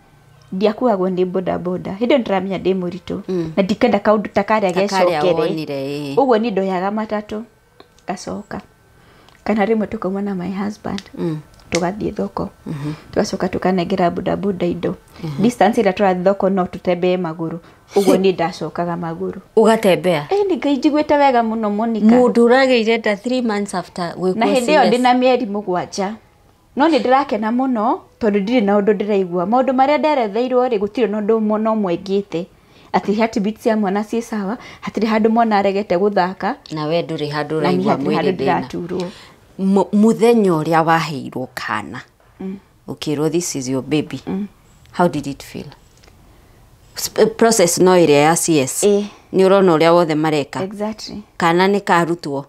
ndiakuagwo ni boda hindo ndiramenya ndi muritu na ndikenda kaundu takaria gecokere uguo ni ndoyaga matatu gacoka kana rimwe tukauma na my husband tugathie thoko tugacoka tukanengera boda indo distance ira turathi thoko no tutembee maguru uguo ni ndacokaga maguru ugatembea ni ngaijigwete wega muno Monica mundu urageire nda 3 months after we na hindi yo ndina mieri 7 no ni ndirakena muno tondu ndiri na undu ndiraigua maundu maria nderetheirwo ri gutire no ndu mono mwengite ati heartbeats ya mwana ci sawa hatiri handu mwana aregete guthaka na we nduri handu uraigua mwiri ndina turwo muthenya uria waheirwo kana ukirwo this is your baby how did it feel? Process no iria ya CS ni urona uria wothe mareka exactly kana ni karutwo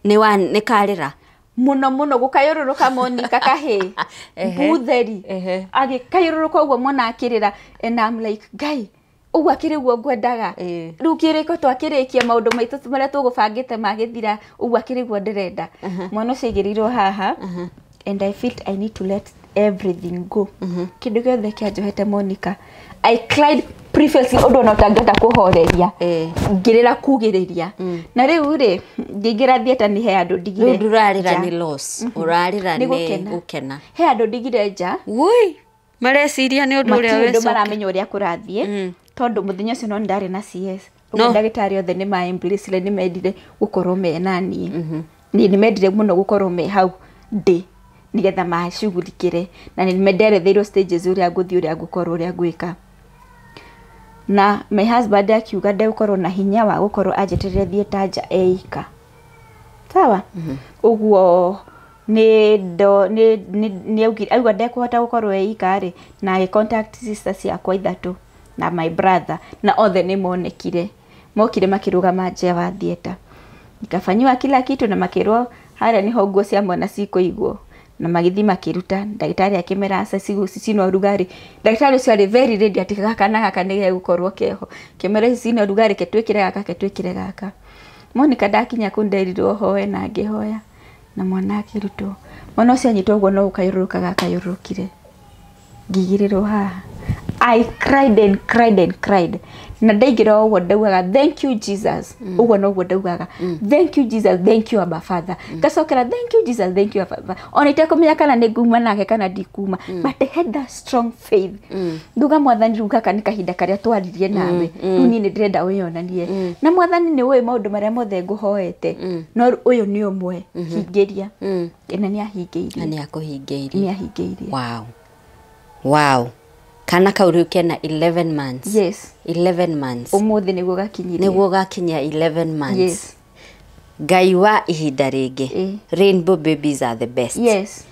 ni karira muno gukayururuka Monica kahe butheri agikayururuka uguo mwana akirira and I'm like guy uguo akiriguo ngwendaga riu kiriko twakirikia maundu maitu maria tugubangite magithira uguo akiriguo ndirenda mwana ucigirirwo haha and I felt I need to let everything go kindu giothe kianjohete Monica I cried previously undu no tangenda kuhoreria ngirira kugiriria na riu ri ngingira thieta ni he andu ndigire ndurarira ni loss urarira ni gukena he andu ndigire nja woi mareciria ni undu uria wecoka maramenya uria kurathie tondu muthenya ucio no ndari na CS uguo ndagitari othe ni ma embrace ni mendire gukorwo me nani ni mendire muno gukorwo me hau ndi nigetha macugurikire na ni menderetheirwo stages uria nguthi uria ngukorwo uria gwika na my husband akiuga ndegũkorwo na hinya wa gũkorwo anjeterere thie tanja eika sawa uguo ni auga ndekũhota gũkorwo eika ri na contact sister ciakwa ithatu na my brother na othe ni mokire makirugama nje wa theater nikafanyiwa kila kitu na makirwo haria ni hongo cia mwana cikuigwo na magithima kiruta ndagitari akimera cino rugari ndagitari ucio ari very ready ati gaka nige gukorwo keho kimera cino rugari ketwikire gaka Monica ndakinya kunderirwo hoe na ngihoya na mwana akirutwo mwana ucio anyitwo uguo no ukayururuka akayururukire ngigirirwo haha I cried na ndaigira uguo ndaugaga thank you Jesus uguo no uguo ndaugaga thank you Jesus, thank you Abba Father ngacokera thank you Jesus, thank you Abba Father ona itekumenya kana ni nguma nake kana ndikuma but I had that strong faith nduga mwathani ruka kana kahinda karia twaririe nawe ni ndirenda uyonanie na mwathani ni we maundu maria mothe nguhoete no uyu ni umwe hingiria ena ni ahingeirie ni akuhingeirie wow kana kauriuke na 11 months yes 11 months umuthi niguo gakinya 11 months yes Ngai wa ihinda ringi rainbow babies are the best yes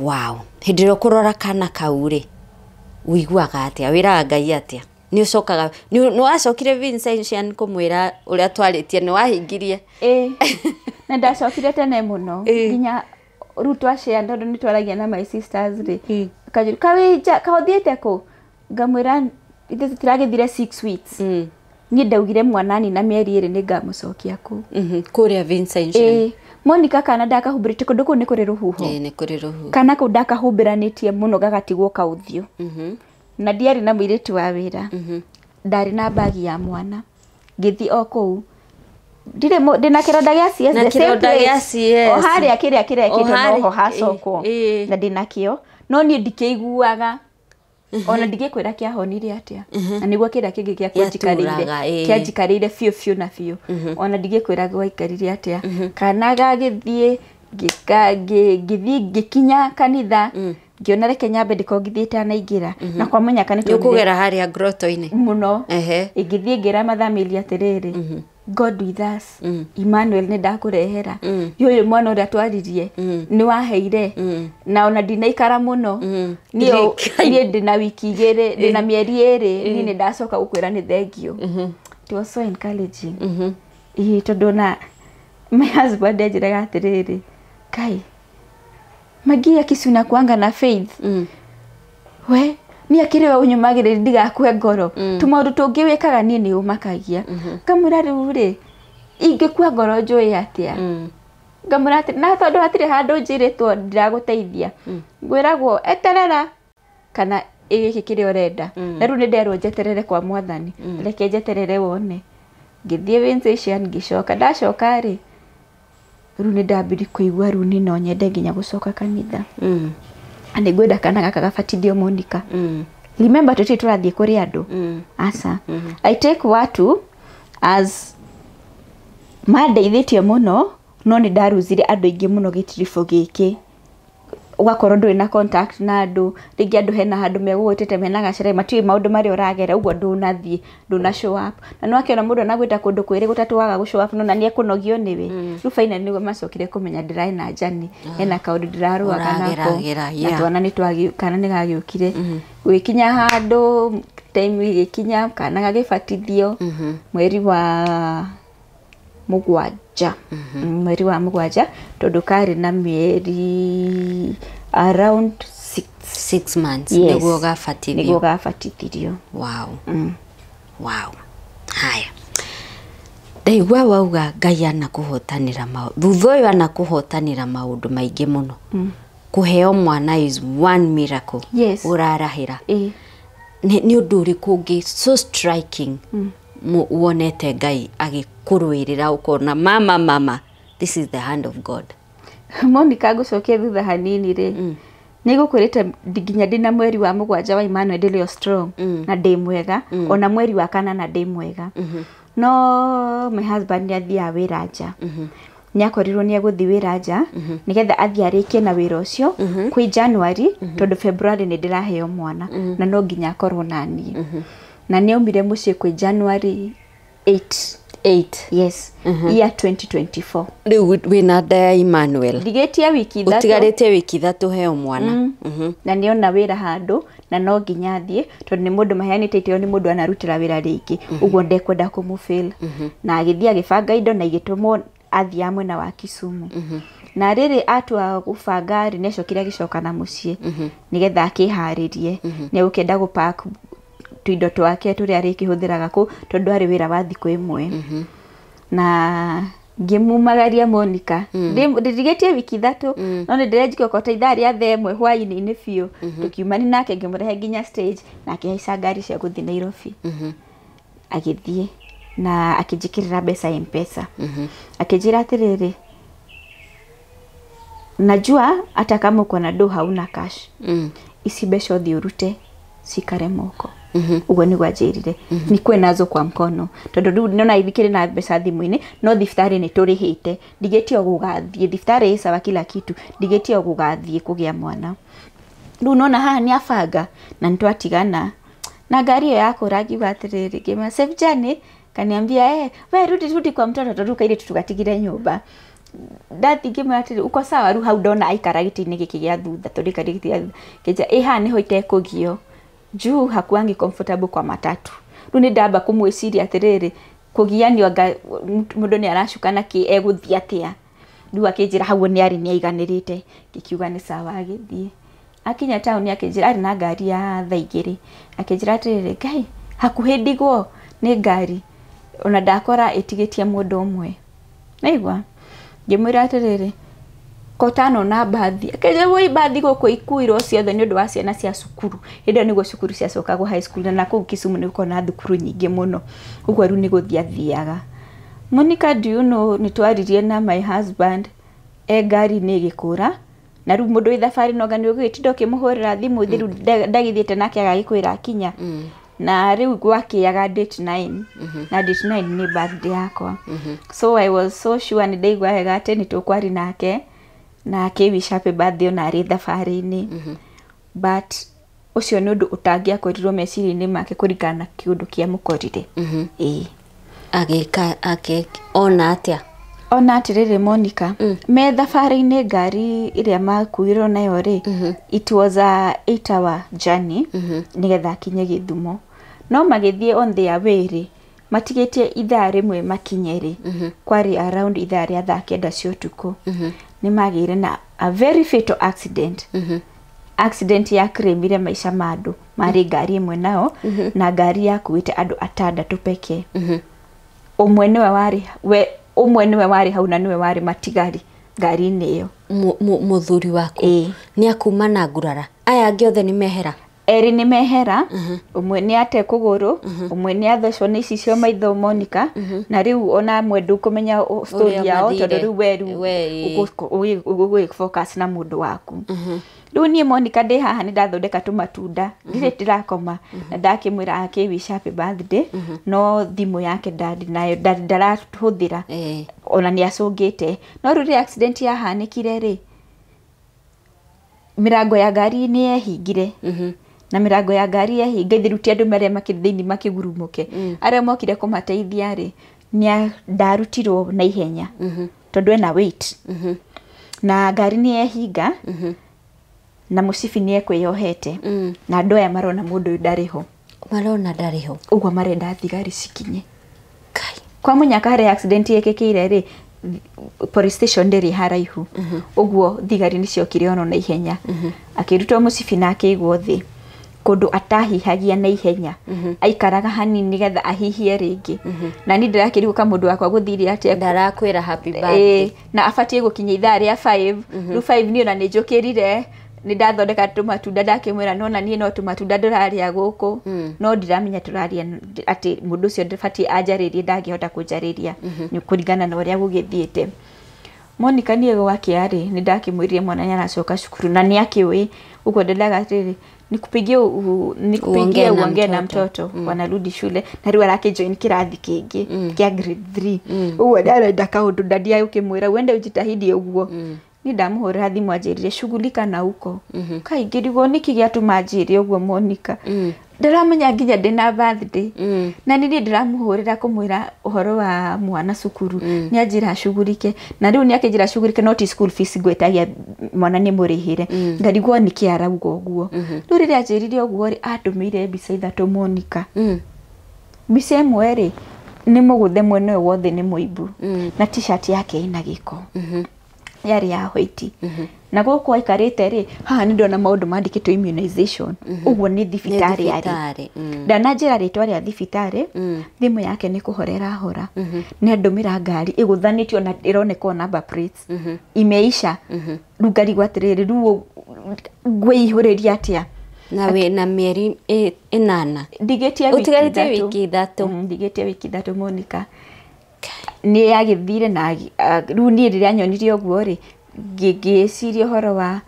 wow hindiro kurora kana kaure uiguaga atia wiraga Ngai atia ni ucokaga ni wacokire Vincent kumwira uria twaritie ni wahingirie na ndacokire tene muno nginya rutwa cia ndondo ni twaragia na my sisters ri kajuru kawija kahothiete ko ngamwira ithe tiragithire 6 weeks ni ndaugire mwanani na mieri iri ni ngamucokia ku kuria Vincent Monica kana ndakahumbirite kundu ku ni kuri ruhuho ni kuri ruhuho kana ku ndakahumbiranitie muno gagatigwo kauthio na ndiari na mwiritu wa wira ndari na bagi ya mwana ngithi okou ndina kironda gia CS na kironda gia CS o haria kiria no hacokwo na ndinakio no ni ndikeiguaga ona ndigikwira kia honire atia na niguo kira kingi kia kwanjikarire fiu na fiu ona ndigikwira gwaikarire atia kana gagithie gikinya kanitha ngiona reke nyambe ndikongithiite anaingira na kwa munya kanitha kugera haria groto-ini muno ingithie ngira mathamilia atiriri God with us Emmanuel ne ndakurehera yoyo mwana uria twaririe ni waheire na ona ndinaikara muno ni ndina wiki igiri ndina mieri iri ni ndacoka gukwira ni thengio it was so encouraging tondu na my husband ajiraga atiriri Kai magia kisuna kwanga na faith we ni akiriwe unyumagire ndigakwe ngoro tumaundu tungiwikaga ni ni umakagia kamura ruri ingikwa ngoro njui atia ngamura na tondu hatire handu njiritwo ndiraguteithia ngwiragwo eterera kana igiki kiri urenda na riu ni nderwo njeterere kwa mwathani reke njeterere wone ngithie Vincent ngicoka ndacoka ri riu ni ndambiri kuigua riu ni no nyende nginya gucoka kanitha ane gwenda kana gaka gabatithio Monica remember tuti turathie kuri andu asa I take watu as mandeithĩtie muno no ni ndaruzire andu ingi muno gitirifo giki ugakorwo nduri na contact na andu ringi andu hena handu megugwitete mena gacere matiwe maundu mari uragera uguo ndunathie nduna show up na no akiona mundu anagwita kundu kwiri gutatu waga gu show up no na ni ekunogio niwe ru final ni macokire kumenya ndirai na jani hena kaundu ndiraruga kanako na twana ni twagi kana ni gagiukire gwikinya handu time gikinya kana gagibatithio mweri wa mugwanja mweri wa mugwanja tondu kari na mieri around 6 months niguo gabatithirio wow haya ndaigua wauga Ngai anakuhotanira thutha uyu anakuhotanira maundu maingi muno kuheo mwana is one miracle urarahira ni undu uriku ngi so striking wonete Ngai agikurwirira ukona mama this is the hand of God Monica gucokia thutha hanini ri nigukwirite nginya ndina mweri wa mugwanja wa Emmanuel ndilio strong na ndi mwega ona mweri wa kana na ndi mwega no my husband athia wira nja ni akorirwo ni aguthi wira nja nigetha athia arikie na wira ucio kwi January tondu February ni ndiraheo mwana na no nginya akorwo nani na ni omire mucie kwi January 8 yes year 2024 riu wina nda Emmanuel ndigetia wiki thatu utigarite wiki thatu heo mwana na niona wira handu na no nginya thie tondu ni mundu maheanite itio ni mundu anarutira wira ringi uguo ndekwenda kumufil na agithia gibanga indo na igitumwo athia mwena wa Kisumu na rĩrĩ atua gũbanga rĩ necokire gicoka na muciĩ nigetha akĩharĩrie nĩ ũkenda gũpack tuindo twake tũrĩa arĩkĩhũthĩraga kũ tondũ arĩ wĩra wa thikũ ĩmwe na ngĩmumagaria Monica ndĩrigetie wiki 3 no nĩ ndĩrenjikokota ithaa rĩa 1 hwaĩ-inĩ biũ tukiumani nake ngĩmũrehe nginya stage na akĩhaica ngari cia gũthiĩ Nairobi agĩthiĩ na akĩnjĩkĩrĩra mbeca M-Pesa akĩnjĩra atĩrĩrĩ najua hata kama uko na do hauna cash ici mbeca ũthiĩ ũrute cikare moko ugo ni gwanjirire ni kwe nazo kwa mkono tondu riu nona ithikire na mbeca thimu-ini no thibitarĩ ni turihite ndigetio gugathie thibitarĩ isawa kila kitu ndigetio gugathie kugia mwana riu nona haha ni abanga na nitwatigana na ngari iyo yako ragiuga atiriri ngima safe journey kaniambia we rudi kwa mtoto turuka ile tugatigire nyumba ndathi ngimwira atiri uko sawa ru hau ndona aikara giti-ini giki gia thutha tondika giti kija ha niho itekugio juu hakuangi comfortable kwa matatu riu ni ndamba kumwiciria atiriri kugianio mundu ni aracukana ki eguthi atia riu akinjira hau ni ari ni aiganirite gikiuga ni sawa agithie akinya town akinjira ari na ngari ya thaigiri akinjira atiriri ngai hakuhi ndigwo ni ngari ona ndakora itigitie mundu umwe naigwa ngimwira atiriri kotano na bathi akeje voi bathi goko ikuiro ciothe ni undu wa ciana cia cukuru hĩndĩ nĩguo cukuru cia cokago high school na kũu Kisumu nĩ kona thukuru nyingĩ mũno ũguo rĩu nĩ gũthiathiaga Monica do you know nĩ twaririe na my husband ngari nĩ gĩkũra na rĩu mũndũ wĩ thabarĩ noga nĩ ũgĩtinda ũkĩmũhũrĩra thimũ thiru ndagithiĩte nake agagĩkwĩra akinya na rĩu gwakĩaga date 9 na date 9 nĩ birthday yakwa so I was so sure nĩ ndaigua wega atĩ nĩ tũkwari nake na kewish happy birthday na ari thabarĩ-inĩ but ucio nĩ ũndũ ũtangĩakorirwo meciria-inĩ make kũringana na kĩũndũ kĩa mũkorire agĩka ona atĩa ona atiriri Monica me thabarĩ-inĩ ngari ĩrĩa makuirwo nayo rĩ it was a 8-hour journey nigetha akinye Gĩthumo no magĩthiĩ on their way rĩ matigĩtie ithaa rĩmwe makinye rĩ kwari around ithaa rĩa 9 cia ũtukũ ni magire na a very fatal accident accident ya kremire maisha madu mari ngari imwe nao na ngari ya kuite andu 6 pekee umwe niwe wari hau na niwe wari matigari ngari-inĩ iyo muthuri wako ni akuma na ngurara aya angĩ othe ni mehera eri ni mehera umwe ni ate kuguru umwe ni athecwo ni ici cio maitho Monica na riu ona amwe ndukumenya story yao tondu riu weru ugu focus na mundu waku riu ni Monica ndi haha ni ndathondeka tumatunda ndire tirakoma na ndakimwira akiwish happy birthday no thimu yake ndari nayo ndaratuthira ona ni acungite no riu accident yahanikire ri mirango ya ngari ni ehingire na mirango ya ngari yahinga thiruti andu maria makithini makigurumuke aria mokire kumateithia ri ni ndarutirwo na ihenya tondu ena weight na ngari ni ehinga na musibi ni ekweyohete na andu aya marona mundu ndariho uguo marenda thigari cikinye kwa munyaka hari accident yekekire ri police station ndiri haraihu uguo thigari ni ciokire ono na ihenya akirutwo musibi na akigwo thi kundu atahihagia na ihenya aikaraga hanini nigetha ahihie ringi na ni ndirakiriuka mundu wakwa guthiri ati ndarakwira happy birthday na afatie gukinya ithaa rĩa 5 ru 5 ni ona ni njukirire ni ndathondeka tumatunda ndakimwira nona nie no tumatunda ndiraria guku no ndiramenya turaria ati mundu ucio ndifatie anjaririe ndangihota kunjariria ni kuringana na uria gugithiite Monica ni ego wake ari ni ndakimwiririe mwana nyaracoka cukuru na ni akiwi uko ndendaga atiri nikupigie uongee na mtoto wanarudi shule na riu arakijoin kirathi kingi kia grade 3 uwe ndarenda kaundu ndadia ukimwira wende ujitahidi uguo ni ndamuhurira thimu anjirire shughulika na uko kaingĩ ndigwo niki giatuma njire uguo Monica ndiramenya nginya ndina birthday na nini ndiramuhurira kumwira uhoro wa mwana cukuru ni anjira shughulike na riu ni akinjira shughulike not school fees gwetagia mwana ni murihire ngarigwo niki arauga uguo riu riri anjirire uguo ri atumire mbica 3 Monica mbica imwe ri ni muguthe mwene wothe ni muibu na t-shirt yake ina giko yari ya white na gũkũ aikarĩte rĩ haha nĩ ndona maũndũ mandĩkĩtwo immunization ũguo nĩ thibitarĩ yari ndananjĩra rĩtwa rĩa thibitarĩ thimũ yake nĩ kũhorera hora nĩ andũmĩra ngari ĩgũthanĩtio na ĩronekwo number plates imeisha rĩu ngarigwo atĩrĩrĩ rĩu ngwĩihũrĩria atĩa na we na mĩeri 8 ndigĩtie wiki 3 ndigĩtie wiki 3 Monica nĩ agĩthire na rĩu niĩ rĩrĩa nyonirie ũguo rĩ ngĩciria ũhoro wa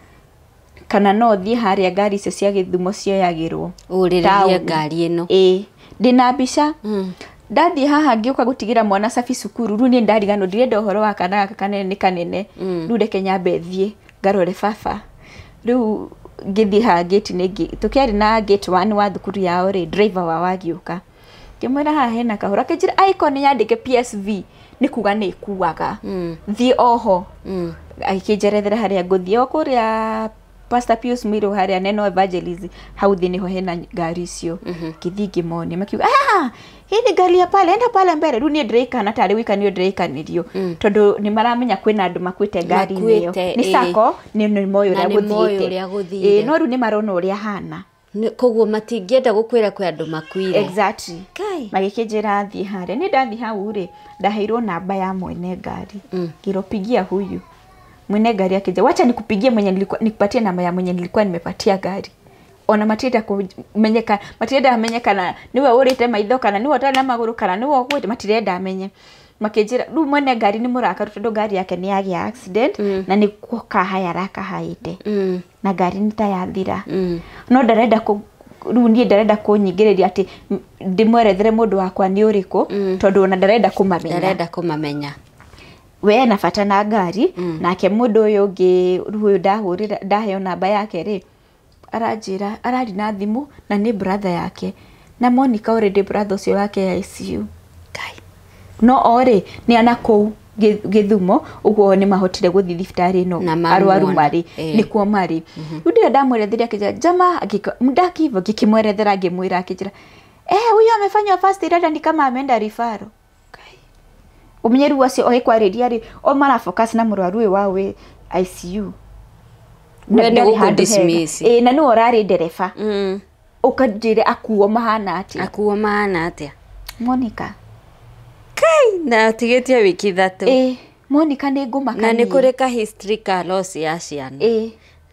kana no thiĩ harĩa ngari icio cia Gĩthumo cioyagĩrwo ũrĩrĩrie ngari ĩno ndĩna mbica ndathiĩ haha ngĩũka gũtigĩra mwana cabi cukuru rĩu niĩ ndariganwo ndirenda ũhoro wa kana kanene kanene rĩu reke nyambe thiĩ ngarore baba rĩu ngĩthiĩ haha gate-inĩ tũkĩarĩ na gate 1 wa thukuru yao rĩ driver wao agĩũka ngĩmwĩra haha hena kahora akĩnjĩra icon yandĩke PSV nĩ kuga nĩ ikuaga thiĩ oho akĩnjerethera harĩa ngũthiĩ kũrĩa Pastor Pius Miro harĩa Neno Evangelist hau thĩ niho hena ngari icio ngĩthiĩ ngĩmonia makiuga hii ni gari ya pale enda pale mbere rĩu niĩ ndĩraikana tarĩ wĩkanio ndĩraikanĩrio tondũ nĩ maramenya kwĩna andũ makuĩte ngari-inĩ ĩyo nĩ sako nĩ moyo ũrĩa gũthiĩte no rĩu nĩ marona ũrĩa hana koguo matingĩenda gũkwĩra kwĩ andũ makuire exactly magĩkĩnjĩra thiĩ harĩa nĩ ndathi hau rĩ ndaheirwo namba ya mwene ngari ngiropigia huyu mwene gari akija wacha nikupigie mwenye nikupatie namba ya mwenye nilikuwa nimepatia gari ona matienda kumenyeka matienda amenyekana niwe urite maitho kana niwe utana maguru kana niwe gwete matienda amenye makejira rĩu mwene ngari nĩ mũrakaru tondũ ngari yake nĩ yagĩa accident na nĩ kahaya rakahaite na ngari nĩ ta yathira no ndarenda rĩu niĩ ndarenda kũnyingĩrĩria atĩ ndĩmwerethere mũndũ wakwa nĩ ũrĩkũ tondũ ona ndarenda kũmamenya we na bata na ngari nake mũndũ ũyũ ũngĩ rĩu ndahũrĩra ndaheo namba yake rĩ aranjĩra arari na thimũ na nĩ brother yake na Monica already brother ũcio wake ICU no ore nĩ ana kũu Gĩthumo ũguo nĩ mahotire gũthiĩ thibitarĩ ĩno arwaru marĩ nĩkuo marĩ rĩu ndĩrĩa ndamweretheria akĩnjĩra jama mdakivo ngĩkĩmwerethera ngĩmwĩra akĩnjĩra huyo amefanya first aid ni kama ameenda referral umenyeru wacio ogĩkwarĩria rĩ o mara focus na mũrwaru ũyũ wawe ICU nĩ gũkũ-dismiss na nĩ orarĩ ndereba ũkanjĩre akuo mahana atĩa Monica na tigĩtie wiki 3 Monica nĩ ngũmakania na nĩ kũrĩ ka history ka loss ya ciana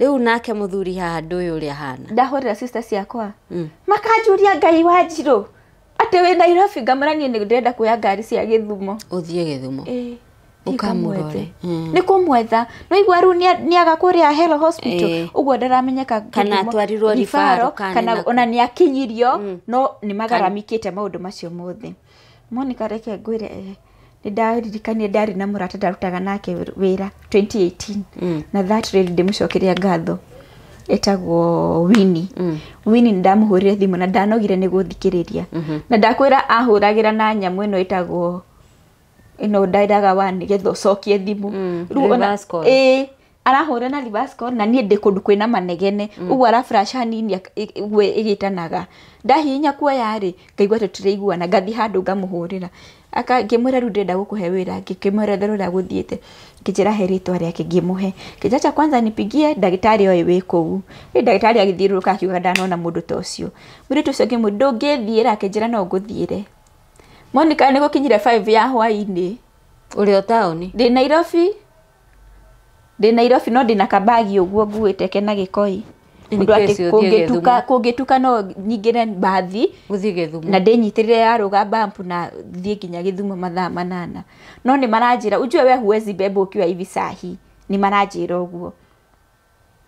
rĩu nake mũthuri haha ndũĩ ũrĩa hana ndahũrĩra sister ciakwa makanjũria Ngai wa Njirũ atĩ wĩ Nairobi ngamũra niĩ nĩ ndĩrenda kuoya ngari cia Gĩthumo ũthiĩ Gĩthumo ukamurore nĩ kũmwetha no igua rĩu nĩ aga kũrĩa Hello Hospital ũguo ndaramenyeka kana twarirwo referral kana ona nĩ akinyirio no nĩ magaramikĩte maũndũ macio mothe Monica reke ngwĩre nĩ ndaririkania ndarĩ na mũrata ndarutaga nake wĩra 2018 na that really ndĩmũcokeria ngatho etagwo Winnie Winnie ndamũhũrire thimũ na ndanogire nĩ gũthikĩrĩria na ndakwĩra ahũragĩra na nyamũ ĩno etagwo ĩno ndairaga wa nĩgetha ũcokie thimũ rĩu ona arahũra na reverse call na niĩ ndĩ kũndũ kwĩna manegene ũguo ara flash hanini ĩgĩtanaga ndahihinya kuoya rĩ ngaigua tũtiraiguana ngathi handũ ngamũhũrĩra ngĩmwĩra rĩu ndĩrenda gũkũhe wĩra ngĩmwerethera ũrĩa gũthiĩte ngĩnjĩra he rĩtwa rĩake ngĩmũhe kĩnjacha kwanza nipigie ndagĩtarĩ oĩ wĩ kũu ndagĩtarĩ agĩthiũrũrũka akiuga ndanona mũndũ ta ũcio mũirĩtu ũcio ngĩmwĩra ndũngĩthiĩra akĩnjĩra no ngũthiĩre Monica nĩ gũkinyire 5 ya hwaĩ-inĩ ũrĩ o taũni ndĩ Nairobi no ndĩna kabagi ũguo nguĩte kena gĩkoi mũndũ atĩ kũngĩtuka no nyingĩre mbathi gũthiĩ Gĩthumo na ndĩnyitĩrĩre ya rũga bump na thiĩ nginya Gĩthumo mathaa 8 no nĩ maranjĩra ujue we huwezi beba ukiwa hivi sahi nĩ maranjĩra ũguo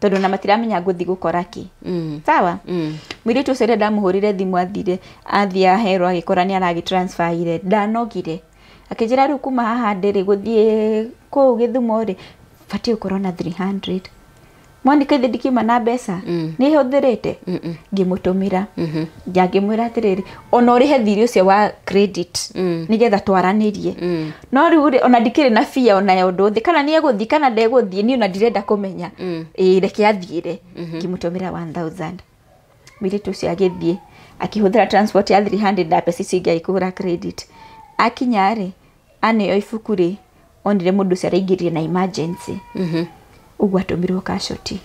tondũ na matiramenya ngũthiĩ gũkora kĩ sawa mũirĩtu ũcio ndamũhũrire thimũ athiĩ aherwo agĩkora nĩ aragĩtransferire ndanogire akĩnjĩra rĩu kuma haha ndĩrĩ gũthiĩ kũu Gĩthumo rĩ batiĩ ũkorwo na 300 Monica ithe ndikiuma na mbeca nĩ hũthĩrĩte ngĩmũtũmĩra ngĩmwĩra atĩrĩrĩ ona ũrĩhe thirĩ ũcio wa credit nĩgetha twaranĩrie no rĩu ona ndikĩrĩ na fia ona ya ũndũ thĩ kana nĩ egũthiĩ kana ndegũthiĩ niĩ ona ndirenda kũmenya reke athiĩre ngĩmũtũmĩra 1000 mũirĩtu ũcio agĩthiĩ akĩhũthĩra transport ya 300 na mbeca icio ingĩ agĩkũgũra credit akinya rĩ aneo ibuku rĩ onire mundu caraingirire na emergency uguo atumirwo casualty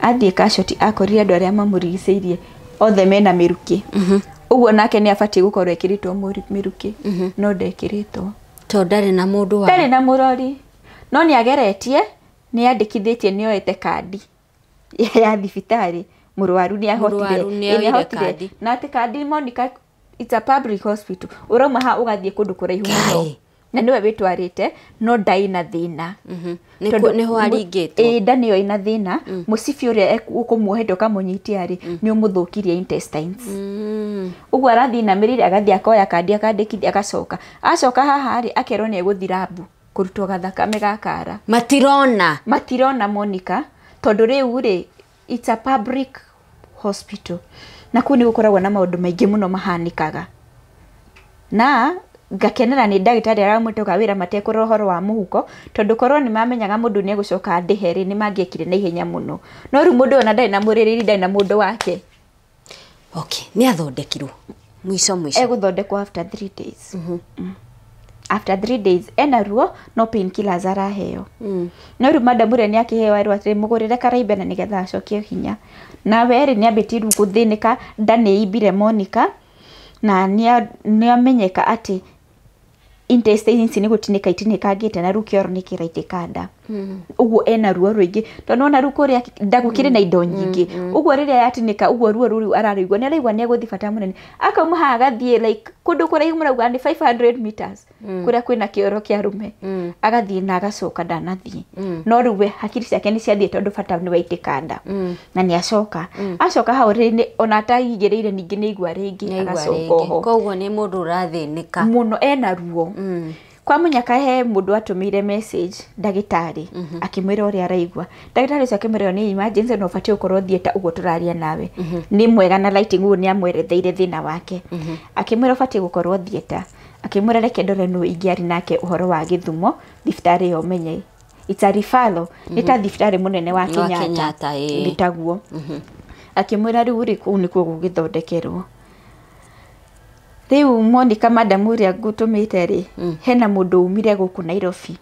athie casualty akorire andu aria mamurigiceirie othe mena miruki uguo nake ni abatie gukorwo ekiritwo miruki no ndekiritwo to ndari na mundu wa ndari na murori no ni ageretie ni andikithitie ni oete kandi ya thibitari murwaru ni ahotire na ati kandi Monica it's a public hospital uroma ha ugathie kundu kuraihu muno na niwe witwarite no ndai na thina niho aringitwo ndani yo ina thina musibi uria ukumuhendo kamunyitia ri ni umuthukirie intestines uguo arathi na mirire agathia akoya kandi akandikithia acoka haha ri akerwo ni eguthirabu kurutwo gathakame gakara matirona Monica tondu riu ri it's a public hospital na kuni gukoragwo na maundu maingi muno mahanikaga na ngakenera ni ndagitari aramwitoka wira matekura horo wa muhuko tondu korwo ni mamenyaga mundu ni egucoka andiheri ni mangiekire na ihenya muno no ru mundu ona ndai na muririri ndai na mundu wake okay ni athondekirwo mwiso eguthondekwo after 3 days after 3 days ena ruo no painkillers araheo no ru madam ure ni akiheo aru atire mugurire karaimbe na nigetha acokie hinya na were ni ambitiru kuthinika ndani ibire Monica na ni amenyeka ati intestines ni gutinika itinikangite na rukioro ni kiraitikanda uguo ena ruo ruingi tondu ona ruko ria ndagukire na indo nyingi uguo riria yatinika uguo ruo ruru ararigwa ni araigwa ni eguthibata munene akauma ha agathie like kundu kuraihu murauga ni 500 meters kuria kwina kioro kia rume agathie na agacoka ndanathie no ruwe hakiri ciake ni ciathie tondu bata ni waitikanda na ni acoka hau ri ona ataigiriire ningi ni igwa ringi agacoka ho koguo ni mundu urathinika muno ena ruo kwa munyaka he mundu atumire message ndagitari akimwira uri araigwa ndagitari ucio akimwira ni emergency no fatie ukorwo thieta uguo turaria nawe ni mwega na lighting uguo ni amweretheire thina wake akimwira fatie gukorwo thieta akimwira reke ndore no ingiari nake uhoro wa Githumo thibitari yo menye it's a referral ni ta thibitari munene wa Kenyatta bitaguo akimwira riu ri ku ni ku gugithondekerwo riu Monica madam uria gutumite ri hena mundu umire guku Nairobi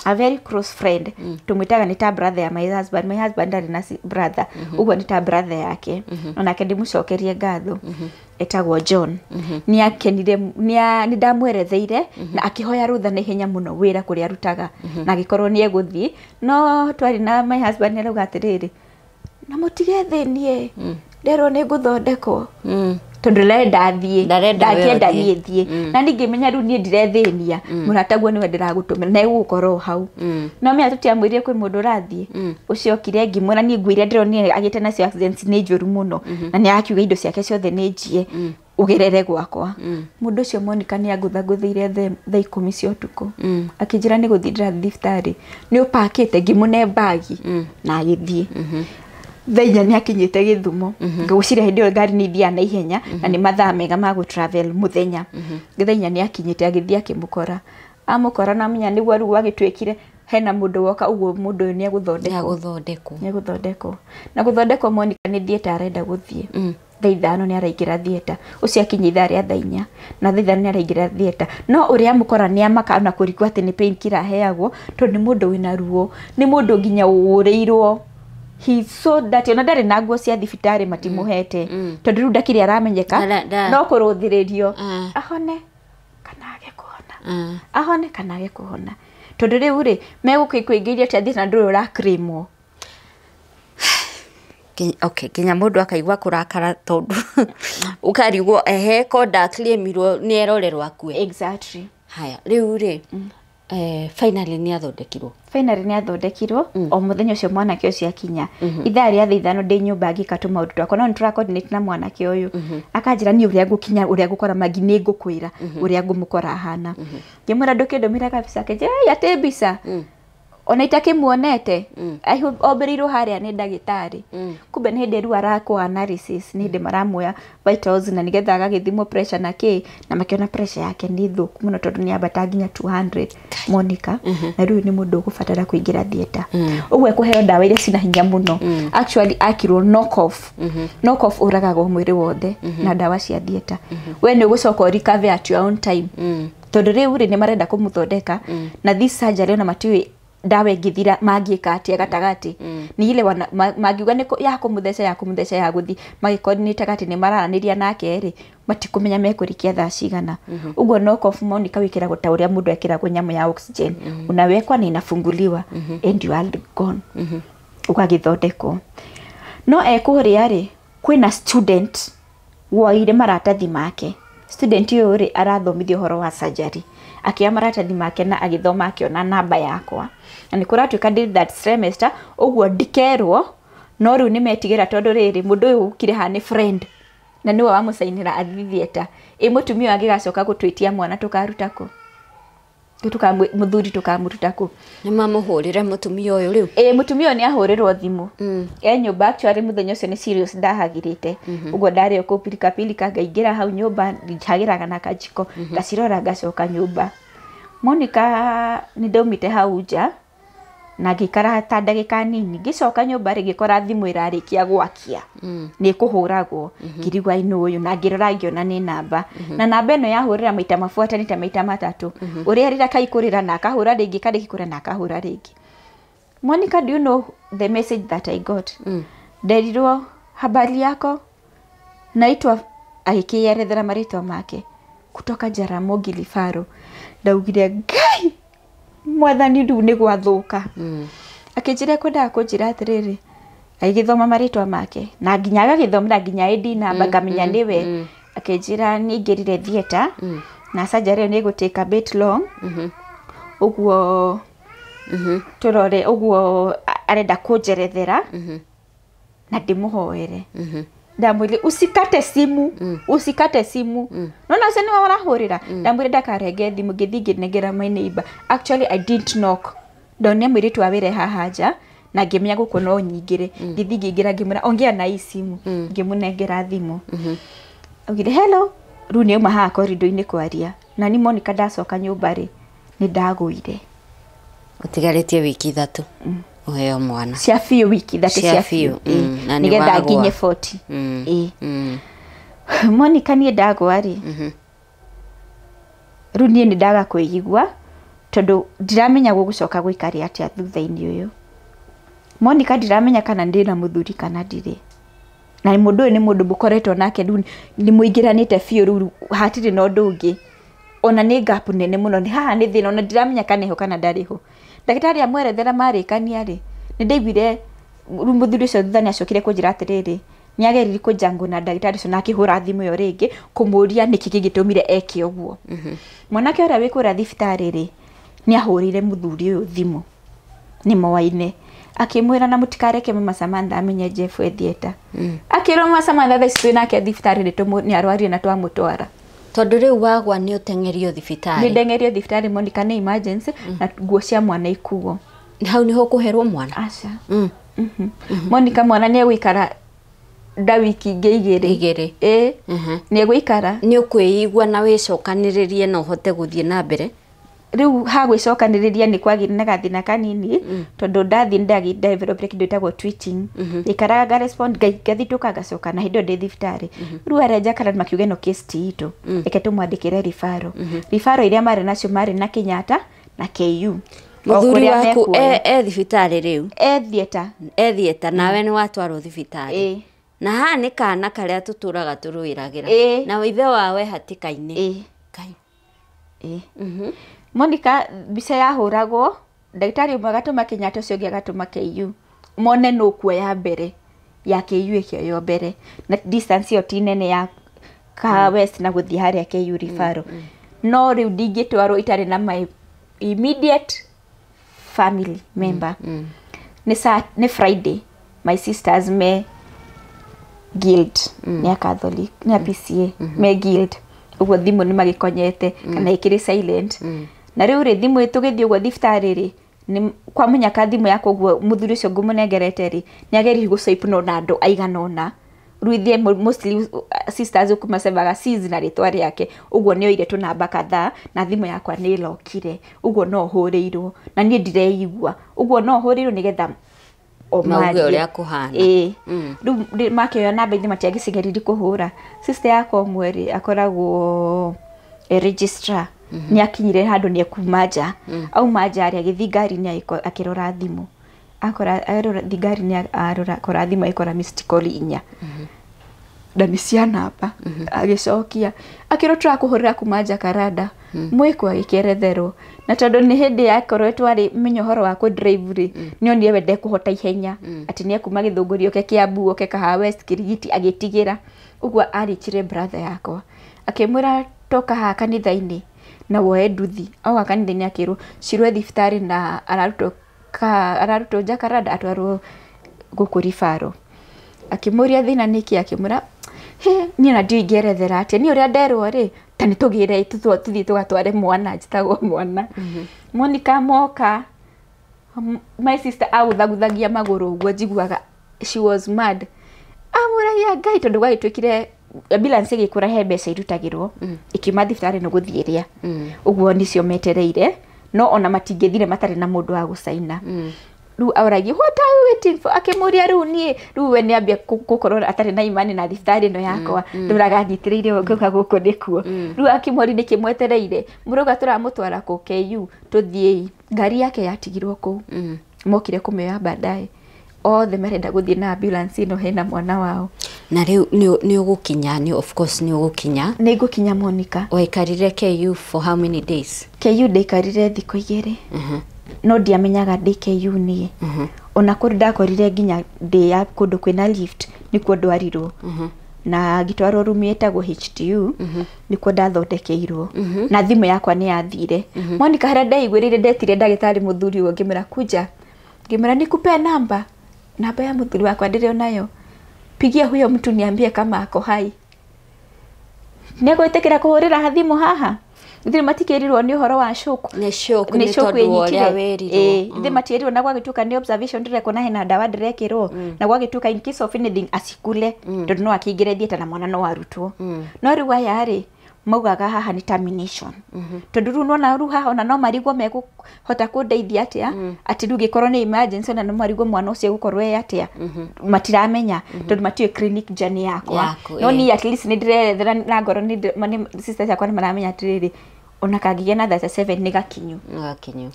a very close friend tumwitaga ni ta brother ya my husband ari na brother uguo ni ta brother yake ona kendi mucokerie ngatho etagwo John ni akenire ni ndamweretheire na akihoya rutha na ihenya muno wira kuria rutaga na gikorwo ni eguthii no twari na my husband arauga atiriri na mutige thinie ndero ni guthondekwo tondu renda thie ndakenda nie thie na ningi menya ru nie ndirethenia murataguo niwe ndiragutumira na egukorwo hau no me atutiamwirie kwi mundu rathie ucio kire ngimwira nie ngwire ndironire agite na accidents ni njuru muno na ni akiuga indo ciake ciothe ni njie ugerere gwakwa mundu ucio Monica ni aguthaguthire thaa 10 cia utuku akijira ni guthindira thibitari ni upakite ngimune bagi na agithie thainya ni akinyite Githumo ngaucira hindi yo ngari ni thia na ihenya na ni mathaa mega ma travel muthenya thainya ni akinyite agithia kimukora amukora na menya ni gwa ruwa gitwekire hena mundu woka uguo mundu ni aguthondekwo na guthondekwo Monica ni thieta arenda guthie thaithano ni araingira thieta ucio akinyitha ria thainya na thaithano ni araingira thieta no uria mukora ni amaka na kurikwa ati ni painkiller heagwo to ni mundu wina ruo ni mundu nginya ureirwo he so that ona ndari na nguo cia thibitari matimuhete tondu riu ndakiri aramenyeka no kuruthiririo ahone kana age kuhona tondu riu ri megukikuingiria ati athie na nduru rakrimo okay kinya mundu akaigwa kurakara tondu ukarigwo konda claimirwo ni erorerwo akue exactly haya riu ri finally ni athondekirwo o muthenya ucio mwanake ucio akinya ithaa ria thithano ndi nyumba ngikatuma undu twakwa no ntura coordinate na mwanake uyu akanjira ni uria ngukinya uria ngukora magi ni ngukwira uria ngumukora ahana ngimwira ndukindumira kabisa kenje ate bisa ona itakimuonete oberirwo haria ni ndagitari kumbe ni hindi ru arakwa analysis ni hindi maramuya vitals na nigetha agagithimo pressure na na makiona pressure yake ni thuku muno tondu ni abata nginya 200 Monica na riu ni mundu gubatara kuingira thieta uguo kuheo ndawa iria cina hinya muno actually akirwo knock off uragaga mwiri wothe na ndawa cia thieta we ni gucoka recover at your own time tondu riu ri ni marenda kumuthondeka na this surgery ona matiwi dawa ingithira mangika atia gatagati ni ile magiuga ni ya kumutheca ya guthi magicoordinate gati ni mararaniria nake ri matikumenya mekurikia thaa cigana uguo no kofumoni kawikira gutauria mundu ekira nyamu ya oxygen unawekwa na inafunguliwa and you are gone ukagithondekwo no ekuria ri kwina student woire maratathi make student uyu ri arathomithio horo wa surgery akia maratathi make na agithoma akiona namba yakwa na ni kuratuika did that semester uguo ndikerwo no riu nimetigira tondu riri mundu uyu ukire ha ni friend na niwe wamusainira athithieta mutumia angigacoka gutwitia mwana tukarutako muthuri tukamurutako ni mamuhurire mutumia uyu riu mutumia ni ahurirwo thimu nyumba actually muthenya ucio ni serious ndahagirite uguo ndari ko pilika ngaingira hau nyumba ndihagiraga na kajiko ngacirora ngacoka nyumba Monica ni ndaumite hau nja na ngikara ta ndagika nini ngicoka nyumba ri ngikora thimu irarikia gwakia ni kuhuragwo ngirigwa ino uyu na ngirora ngiona ni namba na namba ino yahurira maita mafuatanite maita matatu uria rira kaikurira na akahura ringi kadikikura na akahura ringi. Monica, do you know the message that I got? Nderirwo habari yako naitwa aikiyerethera maritwa make kutoka Jaramogi Lifaro ndaugire ngai mwathani ndu ni gwathuka akijira kwenda kunjira atiriri agithoma maritwa make na nginyaga githomera nginya ID namba ngamenya niwe akijira ningirire theater na surgery ni gutake a bit long uguo turore uguo arenda kunjerethera na ndimuhoere ndamwire usikate simu nona sene warahurira ndamwire ndakarege thimu ngithinginegera my neighbor actually I didn't knock ndone mwiritu awire hahaja na ngimenya guko no nyingire ngithingingira ngimura ongea na hii simu ngimunengera thimu ogire hello runi uma ha corridor ini kwaria na ni Monica ndacoka nyumba ri ni ndaguire utigaretie wiki 3 uheo mwana cia fiu wiki 3 cia fiu na nigetha nginye 40 Monica ni ndagwa ri runi ni ndaga kuigwa tondu ndiramenya gugucoka guikaria atia thutha-ini uyu Monica ndiramenya kana ndina muthuri kana ndire na mundu ni mundu bukoretwo nake ni muingiranite fiu ru hatire no ndungi ona ni gap nene muno ni haha ni thina ona ndiramenya kana ho kana ndariho ndagitari amwerethera marikania ri ni ndaiguire muthuri ucio thutha ni acokire kunjira atiriri ni ageriri kujangu na ndagitari ucio na akihura thimu yo ringi kumuria niki kigitumire eke uguo mwanake ora wikura thibitari ri ni ahurire muthuri uyu thimu ni mowaine akimwira na mutikareke mama Samantha amenye Jeff Ethieta akiroma mama Samantha thaici nake thibitari ri ni arwarie na twamutwara tondu riu wagwa ni utengerio thibitari ni ndengerio thibitari Monica ni emergency na nguo cia mwana ikuo hau niho kuherwo mwana aca Monica mwana ni gwikara ndawiki igiri ni gwikara ni ukwiigwa na wicokaniririe na uhote guthie na mbere riu ha gwicokaniriria ni kwagire na gathina kanini tondu ndathi ndagi develop kindo itagwo twitching ikaraga respond gathituka gacoka na hindo ndi thibitari riu areja kana makiuge no case tiito eketu mwandikire rifaro iria mari nacio mari na Kenyatta na KU muthuri waku thibitari riu thieta nawe ni watwarwo thibitari na ha ni kana karia tuturaga turuiragira na withe wawe hatikaine kai Monica bisa yahuragwo ndagitari umwe gatuma Kenyatta ucio ngi gatuma KU mone no kuoya mbere ya KU ikio yo mbere na distance yo tinene ya ka west na guthii haria KU rifaro no riu ndingitwarwo itari na my immediate family member ni Friday my sisters me guild ni Catholic ni PCA me guild ugo thimu ni magikonyete kana ikiri silent na riu ri thimu itugithio gwa thibitari ri ni kwa munyaka thimu yako guo muthuri ucio ngumunengerete ri ni ageri gucoipu no na andu aiganona ruithie mostly sisters ukuma sevaga season na ritwa riake uguo ni oire tu namba kadhaa na thimu yakwa ni lokire uguo no huriirwo na nie ndireigwa uguo no huriirwo nigetha omari uria kuhana riu makioya namba ithima tiagicigeriri kuhura sister yako mweri akoragwo registrar ni akinyire handu ni ekumaja au maja ari agithingari ni akirora thimu akora thingari ni arora kora thimu ikora mystical inya ndani cia namba agicokia akirotwa kuhurira kumaja karada mwiko agikeretherwo na tondu ni hindi yakorwo twari menyohoro wa ku drive ri ni nie wende kuhota ihenya ati ni akuma githungurio ke Kiambu oke Kahawa West Kirigiti agitigira ugwa arichire brother yakwa akimwira toka ha kanitha-ini na woe nduthi au kanitha-ini akiru cirwe thibitari na araruto Jakaranda atwarwo gukurifaro akimuria thina niki akimura ni na ndio ingerethera ati ni uria nderwo ri tani tugire tuthi tugatware mwana njitagwo mwana Monica moka my sister aguthaguthagia maguru uguo njiguaga she was mad amuragia Ngai tondu gwagitwikire ambulance igikura he mbeca irutagirwo ikima thibitari no guthieria uguo nicio metereire no ona matingethire matari na mundu wa gucaina ru auragi what are you waiting for akimuria ru nie ru we ni ambia gukorora atari na imani na thibitari no yakwa nduraganyitireire ngoka guko ndikuo ru akimori nikimwetereire muruga turamutwara ku KU tuthie ngari yake yatigirwo ku mokire kumeya baadaye othe merenda guthie na ambulance ino hena mwana wao na riu ni ugukinya ni of course ni ugukinya ni gukinya Monica waikarire KU for how many days KU ndaikarire thikũ igĩrĩ no ndiamenyaga ndi KU nie ona kuri ndakorire nginya ndi ya kundu kwina lift nikuo ndwarirwo na gitwaro rumi etagwo HTU nikuo ndathondekeirwo na thimu yakwa ni yathire Monica hara ndaigwirire ndetire ndagitari muthuri wo ngimera kuja ngimera nikupe namba ya muthuri wakwa ndireo nayo pigia huyo mtu niambie kama ako hai nego itekera kuhurira thimu haha ndiri matikirirwo ni uhoro wa shuku ni tondu uria werirwo ndi matirirwo na gwagituka ni observation direko na hena dawa ndirekirwo na gwagituka in case of anything asikule tondu no akingire thieta na mwana no warutwo no riwa yari maugaga haha ni termination tondu ru no ru haha ona no marigwo mekuhota kundeithia atia ati ru gikorwo ni emergency na no marigwo mwana ucio gukorwo atia matiramenya tondu matiwe clinic journey yakwa no ni at least ni ndirethera na ngoro ni sisters yakwa ni maramenya atiriri ona kagiye na 37 ni gakinyu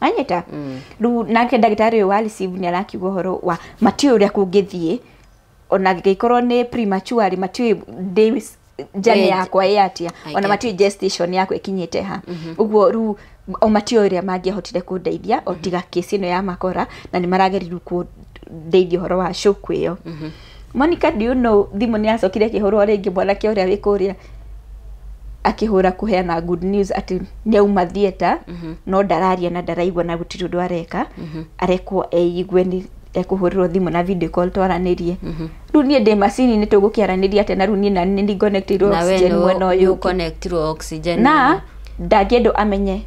anyita ru nake ndagitari wa receive ni arakiuga horo wa matiwe uria kungithie ona gikorwo ni premature matiwe days jani yakwa yatia ona mati gestation yako ikinyite ha uguo ru o mati oria mangihotire kundeithia o tiga kesi no ya makora na ni marageriru kundeithia horo wa shoku iyo Monica do you know thimu ni acokire kihoro ringi mwana kia uria wikuria akihura kuheana good news ati nyauma theater no ndararia na ndaraigwa na gutiru ndwareka arekwo eigwe ni ekuhurirwo thimu na video call twaranirie ru nie de macini ni tugukiaraniria ate na ru nie na ni connectirwo oxygen mwena uyu connectirwo oxygen na ndangendo amenye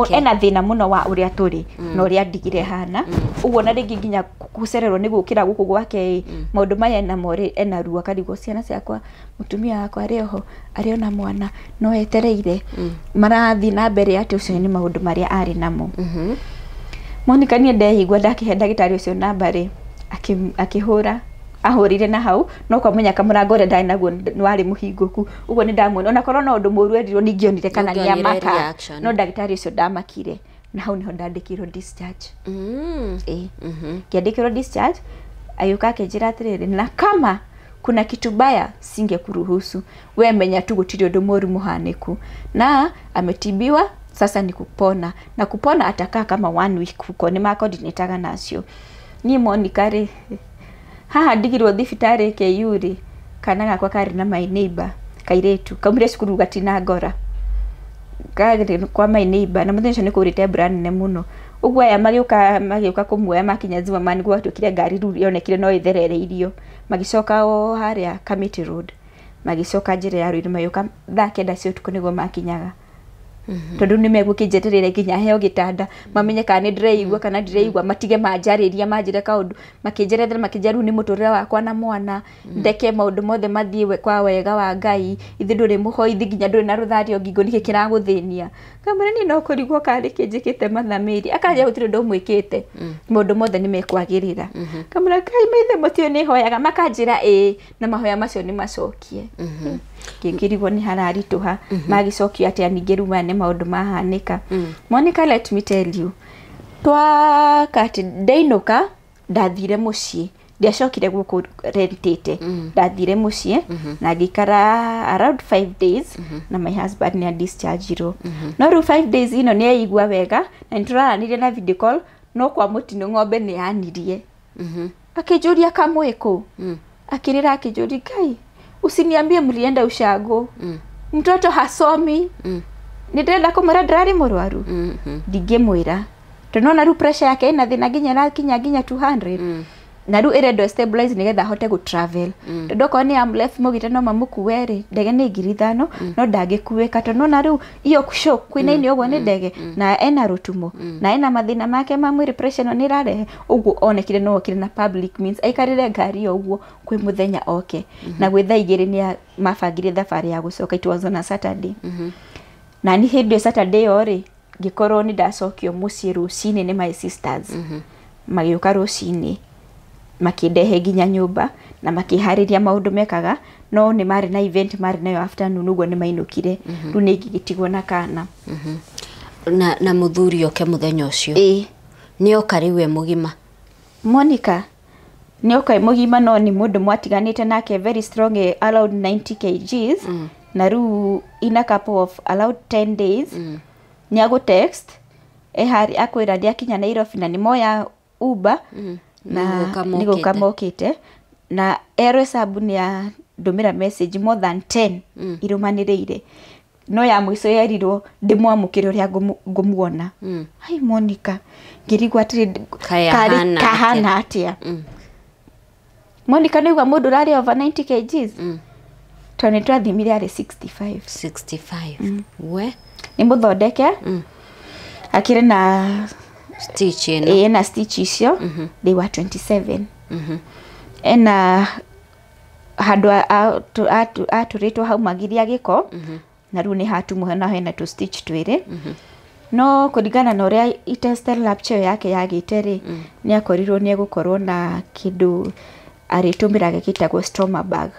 ena thina muno wa uria turi na uria ndigire hana uguo na ringi nginya gucererwo ni gukira guku gwake maundu maya na mori ena ruo akarigwo ciana ciakwa mutumia wakwa ari ona mwana no etereire marathi na mbere ati ucio ni maundu maria ari namo Monica nie ndehigwa ndakihe ndagitari ucio namba ri akihura ahurire na hau no kwa munya kamurango ore ndai naguo wari muhinguku uguo ni ndamwona ona korwo no ndu muru endirwo ningionire kana ni amaka no ndagitari ucio ndamakire na hau niho ndandikirwo discharge kiandikirwo discharge ayuka akenjira atiriri na kama kuna kitu baya singekuruhusu we menya tu gutiri undu moru muhaniku na ametibiwa sasa ni kupona na kupona atakaa kama 1 week huko ni makoordinataga nacio ni Monica ri haha ndigirwo thibitari KU kana gakwa kari na my neighbor kairetu kamire cukuru gatina ngora kagire kwa my neighbor na muthenya ni kurite brand ne muno uguo aya magiuka kumuoya makinya zima mani gwatukire ngari ru yonekire no itherereirio magicoka o haria Committee Road magicoka njira ya Ruiru mayuka thakenda cio tuko niguo makinyaga tondu ni megukinjeterere nginya heo gitanda mamenye kana ndireigwa kana ndireigwa matige manjariria manjire kaundu makinjerethera makijaru ni muturira wakwa na mwana ndeke maundu mothe mathiwe kwa wega wa Ngai ithi nduri muhoithi nginya nduri na ruthario ngingo niki kiraguthinia kamera ni no kurigwo kari kinjikite mathamiri akaja gutire ndo mwikite maundu mothe ni mekwagirira kamera Ngai maithe motio ni hoyaga makanjira na mahoya macio ni macokie ngĩkĩrigwo nĩ hararituha magicokio atĩ ningĩ ruma nĩ maũndũ mahanĩka. Monica, let me tell you, twakati ndainuka ndathire muciĩ, ndiacokire guku rentite, ndathire muciĩ na ngikara around 5 days na my husband ni dischargeirwo. No ru 5 days ino ni aigua wega na nituraranire na video call, no kwa mutino ng'ombe ni yanirie. Akijuria kamweko akirira akijuria, kai usiniambie mlienda ushago, mtoto hasomi, ndirenda kumara ndirari murwaru. Ndingĩmwĩra tonona ru pressure yake ina thina nginya kinya 200 na ru iredo stabilize nigetha hote go travel. Tondu ko ni amlef mugite no mamukuweri ndege ni 5,000 no ndangikuweka tonona ru iyo kusho kwina ini ogwo ni ndege na ena rutumo na ena mathina make ma mwiri, pressure no nirarehe ugwo onekire no okire na public means aikarire ngari ogwo kwi muthenya oke na gwitha igiri ni mabangire thabari ya gucoka. It was on a Saturday. Na ni hindi Saturday ori gikorwo ni ndacokio muciĩ ruciinĩ ni my sisters magĩũka ruciinĩ makindehe nginya nyumba na makihariria maundu mekaga, no ni mari na event mari nayo afternoon uguo ni mainukire ru ni gigitigwo na kana na muthuri oke muthenya ucio ni oka riwe mugima. Monica ni oka mugima, no ni mundu mwatiganite nake very strong, allowed 90 kgs na ru in a couple of allowed 10 days ni ago text hari akwira ndi akinya Nairobi na ni moya Uber na niko kamokite na ero sabuni ya ndumira message more than 10 irumaniriire, no ya mwiso yerirwo ndimwamukire uria ngumuona. Hai Monica ngirigwa atiri kahana atia. Monica nigwa mundu rari over 90 kgs tone twathimire ari 65 we ni muthondeke akire na stitch ino na stitch icio they were 27 ena handu aturitwo hau magiria giko na ru ni hatu muhena hena tu stitch twiri no kuringana na uria itested rupture yake yagite ni akorirwo ni egukorwo na kindu aritumiraga kitagwo stoma bag.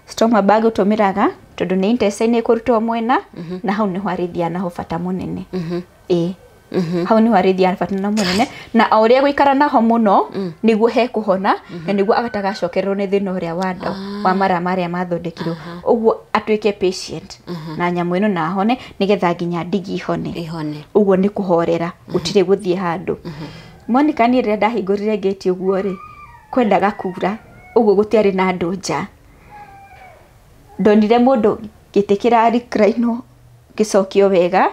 Stoma bag utumiraga tondu ni intestine kurutwo mwena na hau ni hwarithia na hofata munene hau ni hwarithia na munene na auria guikara naho muno niguo he kuhona na niguo agatagacokerwo ni thina uria wanda wa mara maria mathondekirwo uguo atuike patient na nyamu ino na hone nigetha nginya ndigi ihone uguo ni kuhorera gutire guthie handu. Monica ni renda hingurire gate uguo ri kwendaga kura uguo gutiari na andu nja, ndonire mundu gitikira recline gicokio wega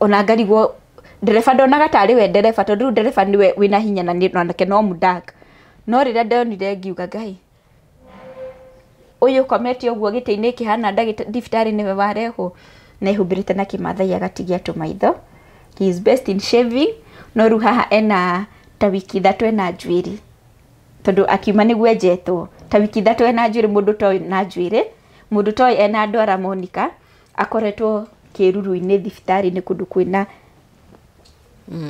ona ngarigwo ndereba ndonaga tari we ndereba tondu ndereba niwe wina hinya na nake no mudak, no rira ndonire ngiuga ngai uyu kometi uguo gitiini kihana ndagitari niwe wareho na ihumbirite na kimathai agatigia tumaitho. He is best in shaving, no ru haha ena ta wiki 3 ena njuiri tondu akiuma niguo enjetwo ta wiki 3 ena njuiri. Mundu toy na njuiri, mundu toy ena ndwara Monica akoretwo kiruru-ini thibitari ni kundu kwina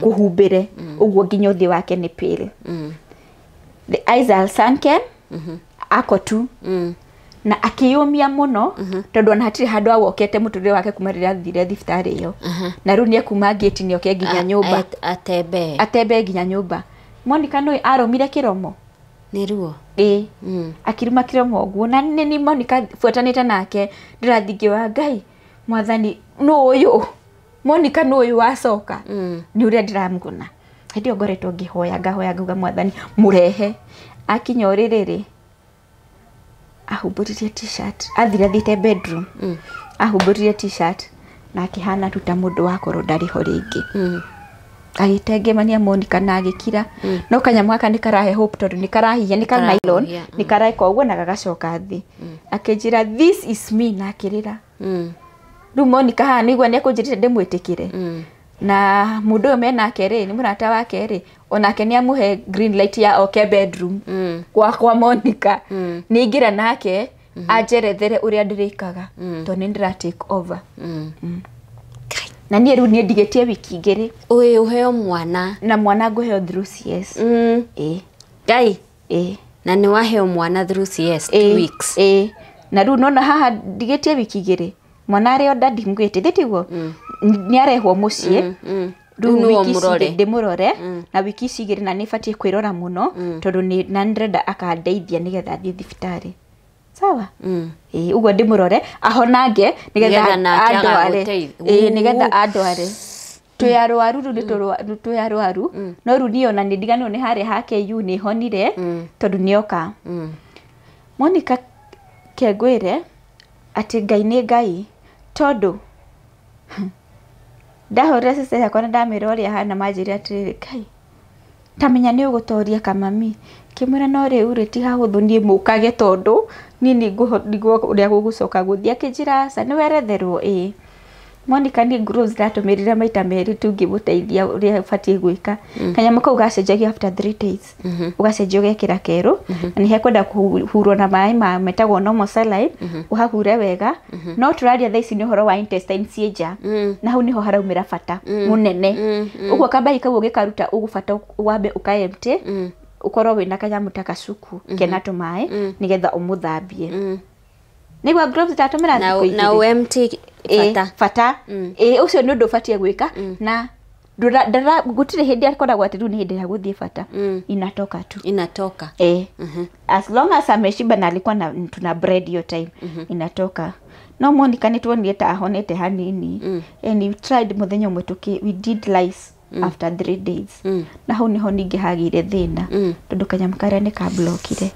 kuhumbire uguo nginya uthi wake ni pale. The eyes are sunken ako tu na akiyumia muno tondu ona hatiri handu awokete muturire wake kuma rira thire thibitari iyo na ru ni akuma gate ni oke nginya nyumba atebe nginya nyumba. Monica no aromire kiromo ni ruo akiruma kiromo uguo na ni Monica fuatanite nake ndirathingiwa ngai mwathani no uyu Monica no uyu wacoka ni uria ndiramguna. Hindi ngoretwo ngihoya nguga mwathani murehe akinya uririri ahumburirie t-shirt athira thite bedroom ahumburirie t-shirt na akihana tuta mundu wakorwo ndari ho ringi agitengemania Monica na agikira no kanyamu aka ni karahe hope tondu ni karahia ni ka nylon ni karaika uguo na gagacoka thi akinjira this is me na akirira ru Monica ha nigwa ni akunjirite ndimwitikire na mundu uyu mena keri ni murata wake ri onake ni amuhe green light ya oke bedroom kwa Monica ni ngira nake ajerethere uria ndirikaga to ni ndira take over na ni ru ni ndigetie wiki igiri uyu uheo mwana na mwana nguheo through CS gai na ni waheo mwana through CS 2 weeks na riu nona haha ndigetie wiki igiri mwana ari onda ndimwite thitiguo ni arehwo mucie riu wiki ndimurore na wiki igiri na nifatie kwirora muno tondu ni na ndrenda akandeithia nigetha thie thibitari sawa uguo ndimurore ahonange nigetha andware nigetha andware tuyarwaru no ru niona ni ndigano ni hare hake yu ni honire tondu nioka Monica Kegwire ati Ngai ni Ngai tondu ndahore sese yakwa ndamira uria hana majiri ati Kai tamenya ni ugutoria kamami kimura no riu ri ti hahuthu nie mukage tondu ni niguo uria gugucoka guthia akijira sa ni weretherwo Monica ni grooves ndatumirire maita meri tu ngimuteithia uria fatie gwika kanyama kau gacenjagia after 3 days ugacenjia ugekira keru na ni hekwenda kuhurwo na mai ma metagwo normal saline uhahure wega no turaria thaisi ni horo wa intestine cienja na hau niho haraumira fata munene uguo kabai kau ugikaruta ugufata wambe ukaempty ukorwo wina kanyamu takacuku kena tumai nigetha umuthambie nigwa gloves tatumira na empty fata ucio ni undu fatie gwika na ndara gutire hindi akoragwo ati riu ni hindi ya guthie fata inatoka as long as ameshiba na alikuwa na tuna bread your time inatoka no Monica ni tuonire ta ahonete hanini and we tried muthenya umwe we did lice after 3 days na hau niho ningi hagire thina tondu kanyamu karia ni ka blockire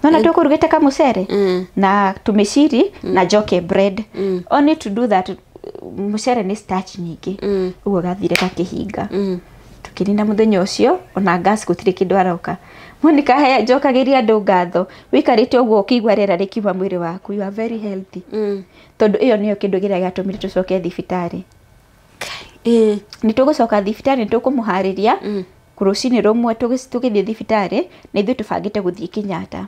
Nona tukurugete ka mucere na tumeshiri na joke bread only to do that mucere ni starch nyingi ugo gathire kakihinga tukirinda muthenya ucio ona gas gutire kindu arauka Monica he jokagiria andu ngatho wikarite uguo kigwa rera rikiuma mwiri waku you are very healthy tondu iyo niyo kindu giria gatumire tucoke thibitari ni tugucoka thibitari tukumuhariria kurucini rumwe tugithie thibitari na ithu tubangite guthie Kenyatta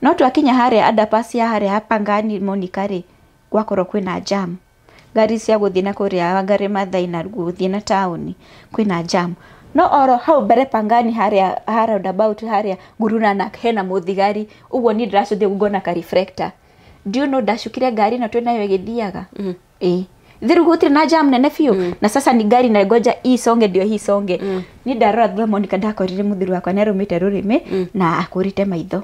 no twakinya hare underpass ya hare hapangani Monica ri gwakorwo kwina jam gari cia guthie na kuria ngari mathai na guthie na town kwina jam no oro hau mbere pangani hare roundabout hare nguruna na hena muthigari uguo ni ndiracuthie gugona ka reflector do you know ndacukire ngari na twinayo igithiaga thiru gutire na jam nene fiu na sasa ni gari na ngoja hii songe ndio hii songe ni ndarora thwa Monica ndakorire muthiru wakwa ni arumite rurimi na akurite maitho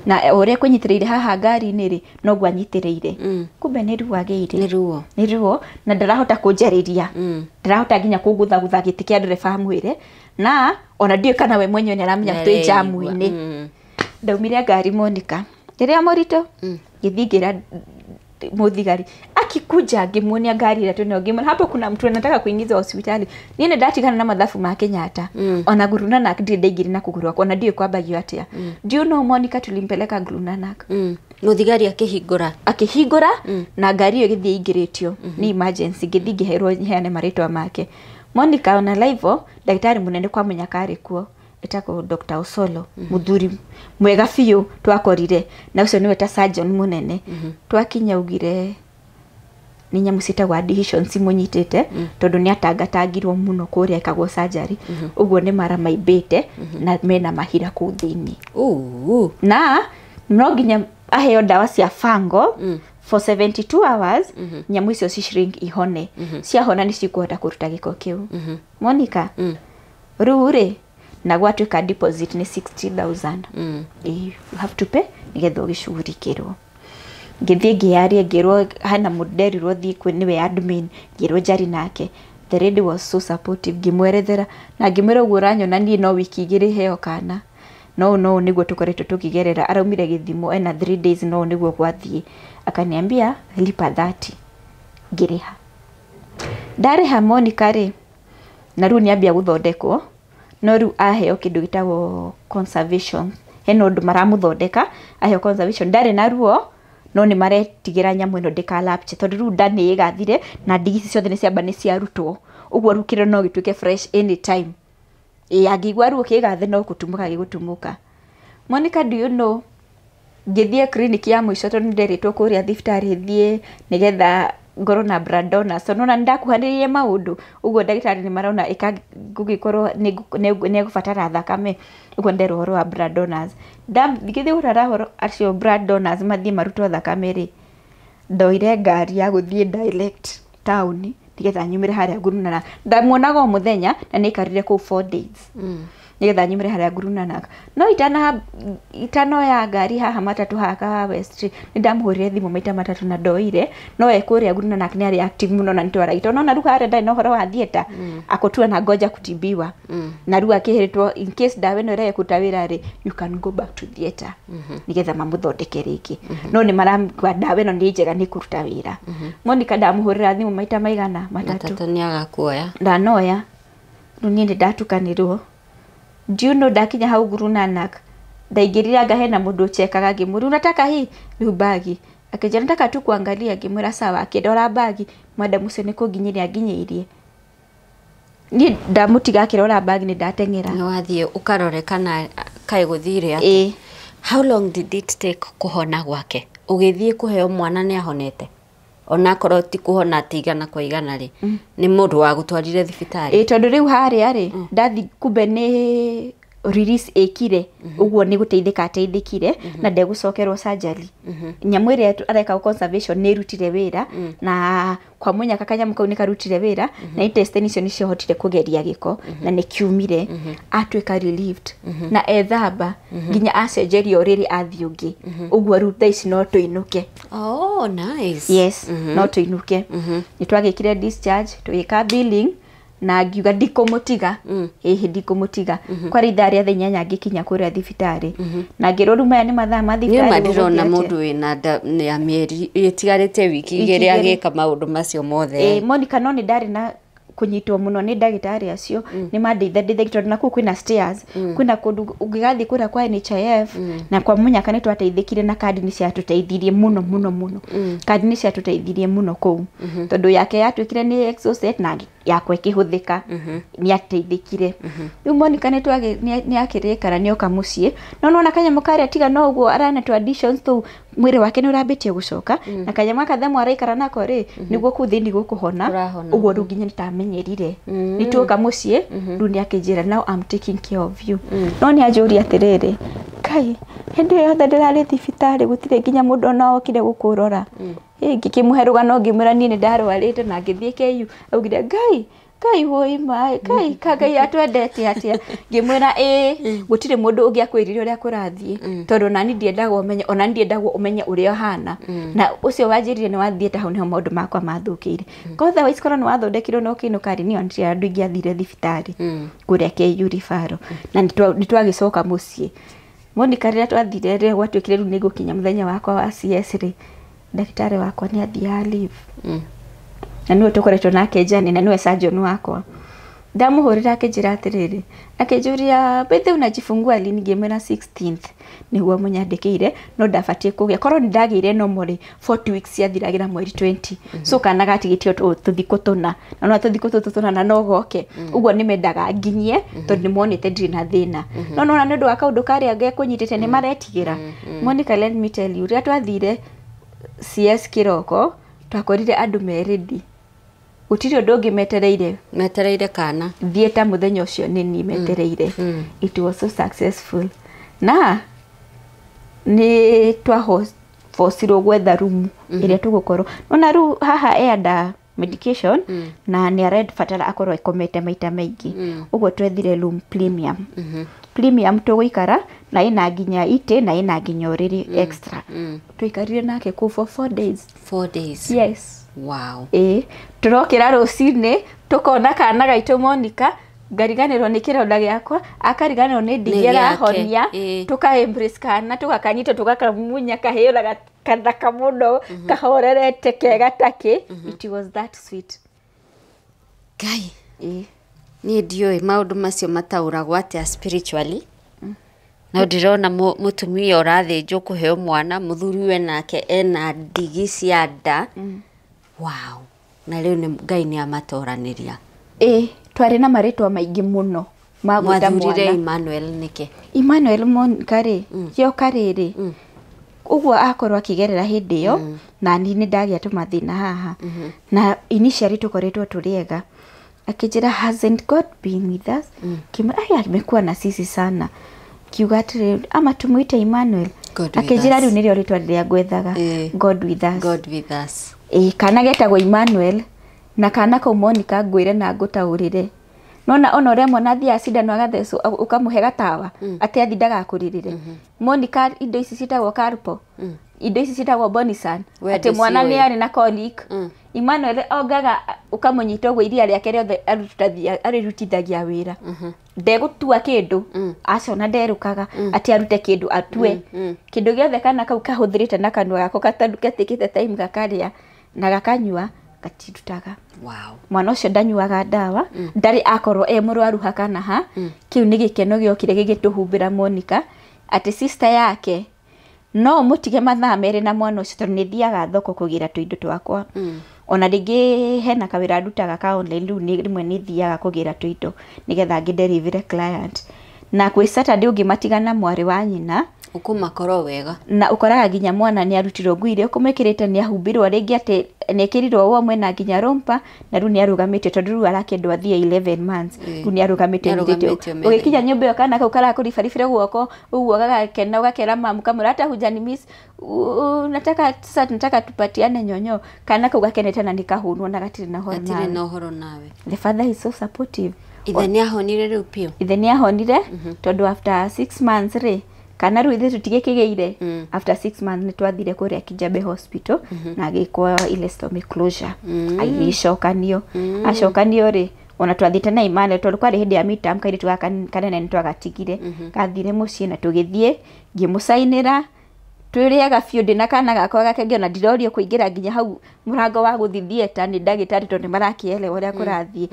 na uria kunyitireire haha ngari ni ri no gwanyitireire kumbe ni ruo ageire ni ruo na ndarahota kunjariria ndarahota nginya kugutha giti kia ndereba mwire na ona ndio kana we mwenyewe ni aramenya twi jamu-ini ndaumire ngari Monica riria morito githingira muthigari akikuja ngimuonia ngari ile tuna ngimona hapo kuna mtu anataka kuingiza hospitali nini ndatigana na mathafu ma Kenyatta ona Gurunanak ndigiri na kugurwa kwa ndio kwamba atia do you know Monica tulimpeleka Gurunanak muthigari akihigura na ngari iyo githie ingiritio ni emergency githigi herwo heane maritwa make Monica ona live daktari munene kwa munyakari kuo etako Dr. Osolo muthuri mwega fiu twakorire na ucio niwe ta surgeon munene twakinya ugire ni nyamu citagwo adhesions munyitite tondu ni atangatangirwo muno kuria ekagwo surgery uguo ni mara maibete na mena mahira ku thini na no nginya aheo dawa cia fango for 72 hours nyamu icio ci shrink ihone cia hona ni cikuhota kuruta giko kiu Monica rure na gwatuika deposit ni 60,000 you have to pay nigetha ugicugurikirwo ngithie ngiaria ngirwo hana muderi rothi kwi niwe admin ngirwo jari nake the lady was so supportive ngimwerethera na ngimwira uranyona ni no wiki igiri heo kana no niguo tukoretwo tukigerera araumire githimo ena 3 days no niguo gwathie akaniambia lipa 30 ngiriha ndareha Monica ri na riu ni ambia guthondekwo no riu aheo kindu gitagwo conservation heno undu maramuthondeka aheo conservation ndare na ruo no ni maretigira nyamu ino ndikalapche tondu riu ndani igathire na ndigisi ciothe ni ciamba ni ciarutwo uguo rukire no gituike fresh anytime agigwa ruo kigathe no gutumuka gigutumuka Monica do you know ngithie clinic ya mwisho tondu nderitwo kuria thibitari thie nigetha ngoro na blood donors so nona ndakuhanirie maundu uguo ndagitari ni marona gugikorwo ne gufatara thakame uguo ndero horo wa blood donors ngithi urara horo acio blood donors mathie marutwo thakame ri ndoire ngari ya guthie direct town nigetha nyumire haria ngurunana ndamuonaga muthenya na nikarire ku 4 days nigetha nyumire haria ngurunana no itano ya ngari haha matatu haka West nindamuhurire thimu maita matatu na ndoire no ekuria ngurunana ni ari active muno na nitwara ito no na ruka hare ndai no horo wa thieta akotua na ngoja kutibiwa na ruka akihiritwo in case dawe no reye kutawira ri you can go back to theater nigetha mamuthondeke riki no ni maramwa dawe no ni njega ni kuruta wira Monica ndamuhurira thimu maita maigana matatu ni agakuoya ndanoya runie ni ndatukanirwo Juno ndakinya hau Gurunanak ndaingirira ngahena mundu chekaga ngimuri unataka hii riu bagi akija nataka tu kuangalia ngimura sawa akidora bagi madam usene ko nginyiria nginyeirie ni ndamutiga akirora bagi ni ndatengera no wathie ukarore kana kai guthire ati how long did it take kuhona gwake ugithie kuheo mwana ni ahonete ona korwo ti kuhona tigana kwa igana ri ni mundu wa gutwarire thibitari tondu riu hari ari ndathi kumbe ni release ekire uguo ni guteithika ateithikire na ndegucokerwo surgery nyamu ire areka conservation ni rutire wira na kwa munyaka kanyamu kau ni karutire wira na intestine ni hotire kugeria giko na ni kiumire atweka relieved na ethamba nginya acenjerio riri athiungi uguo ruta ici no tuinuke oh nice yes no tuinuke ni twagikire discharge twika billing na ngiuga ndikumutiga ndikumutiga kwa ritharia thenya ngikinya kuria thibitari na ngiroru maya ni mathaa ma thibitari ni madirona mundu wina ya mieri itigarite wiki igiri agika maundu macio mothe Monica no ni ndari na kunyitwo muno ni ndagitari acio ni mandeithagia tondu naku kwina stairs kwina kundu ungigathi kura kwa NHIF na kwa munyaka ni twateithikire na kadi ni cia tuteithirie muno kadi ni cia tuteithirie muno kou tondu yake yatwikire ni exhausted na yakwe kihuthika ni ateithikire riu Monica ni akirikara ni oka mucie no nona kanyamu karia tiga no uguo arana tu additions tu mwiri wake ni urambitie gucoka na kanyamu akathemu araikara nako ri niguo kuthini gukuhona uguo runginya nitamenyerire nituoka mucie ru ni akijira now I'm taking care of you no ni ajuri atiriri kai hindi yothe ndirari thibitari gutire nginya mundu no okire gukurora ngikimuheruga no ngimura ni ndarwarite na ngithie KU augire kai hoi mai kai atwendete atia ngimwira gutire mundu ungi akwirire uria kurathie tondu nani ndiendaga umenye ona ndiendaga umenye uria hana na ucio wanjirire ni wathiete hau ni maundu makwa mathukire kothe wa iskoro ni wathondekirwo no kinukari ni onti andu ingi athire thibitari kuria KU rifaro na nitwagicoka mucie Monica rira twathire ri gwatwikire ru ni gukinya muthenya wakwa wa CS ri daktari wakwa ni athia leave na niwe tukoretwo nake jani na niwe surgeon wakwa ndamuhurira akijira atiriri akijuria bethe unajifungua lini ngimena 16th niguo munyandikire no ndafatie kugia korwo ndagire no mori 40 weeks yathiragira mweri 20 so kana gatigitio tuthiko tuna na no tuthiko tuna na no goke uguo nimendaga nginyie tondu nimonete ndiri na thina no na ndu wa kaundu kari age kunyitite ni maretigira Monica let me tell you ria twathire CS kiroko twakorire andu meredi utiri undu ungi metereire kana thieta muthenya ucio nini metereire it was so successful na ni twa forcirwo gwetha room iria tugukorwo nona ru haha enda medication na ni red fatara akorwo ikomete maita maingi uguo twethire room premium tuguikara na ina nginya ite na ina nginya uriri extra tuikarire nake ku for 4 days yes wow turokira rucine tukona kana gaitu Monica ngariganirwo ni kironda giakwa akariganirwo ni ndigira honia tuka embrace kana tukakanyita tukakamunya kahera kathaka muno kahorerete kega take it was that sweet gai ni ndioi maundu macio matauragwo atia spiritually na ndirona mutumia urathinjwo kuheo mwana muthuriwe nake ena ndigi cia nda wow na riu ni Ngai ni amatoraniria twari na maritwa maingi muno magwita mwana Emmanuel nike Emmanuel Monica ri yo kariri Uguo akorwo akigerera hindi yo na ni ndagia tumathina haha na initially tukoretwo turiega akijira hasn't God been with us kimaya amekuwa na sisi sana kiuga ama tumuite Emmanuel akijira riu nirio ritwa ria gwethaga God with us kana getagwo Emmanuel na kana ko Monica ngwire na ngutaurire nona ona remo na thia sida no agatheso ukamuhe gatawa ati athi ndagakuririre Monica indo ici citagwo Carpo indo ici citagwo Bonisan ati mwana ni ari na colic Emmanuel ongaga ukamunyita gwo iria riake riothe arutithagia wira ndegutua kindu acona nderukaga ati arute kindu atue kindu giothe kana kau kahuthirite na kanwa gako katanduke tikite time gakaria na gakanyua gatirutaga mwana ucio ndanyuaga ndawa ndari akorwo murwaru hakana ha kiu ni gikeno giokire gigituhumbira Monica ati sister yake no mutige mathaa mere na mwana ucio tondu ni thiaga thoko kugira tuindo twakwa ona ringi hena kawira ndutaga ka online riu ni rimwe ni thiaga kugira tuindo nigetha ngideliver client na kwi Saturday ungimatigana mwari wa nyina ukumakoro wega na ukoraga ginya mwana ni arutirwo ngwire ukumekirite ni ahumbirwo ringi ati nekirirwo wo mwena ginya rompa na riu ni arugamite tondu riu arakendwa thia 11 months riu ni arugamite ugikinya nyumba yo kana kau kara kuribaribire guoko uguo gagakena ugakera mamu kamurata hujani miss nataka tupatiane nyonyo kana kau gakenete na nikahunwa na gatiri na horo nawe the father is so supportive ithe ni ahonire riu pio ithe ni ahonire tondu after 6 months kana riu ithe tutigekigeire after 6 months ni twathire kuria Kijabe hospital na gikwa ile stomach closure agishokanio ashokanio ona twathite na imane tondu kwari hindi ya mitam kairi kanene ni twagatigire gathire mucii na tugithie ngimusainira twiriaga biu ndina kana gakwa gakenge ona ndirorio kuingira nginya hau murango wa guthithieta ni ndagitari tondu marakielewa uria kurathie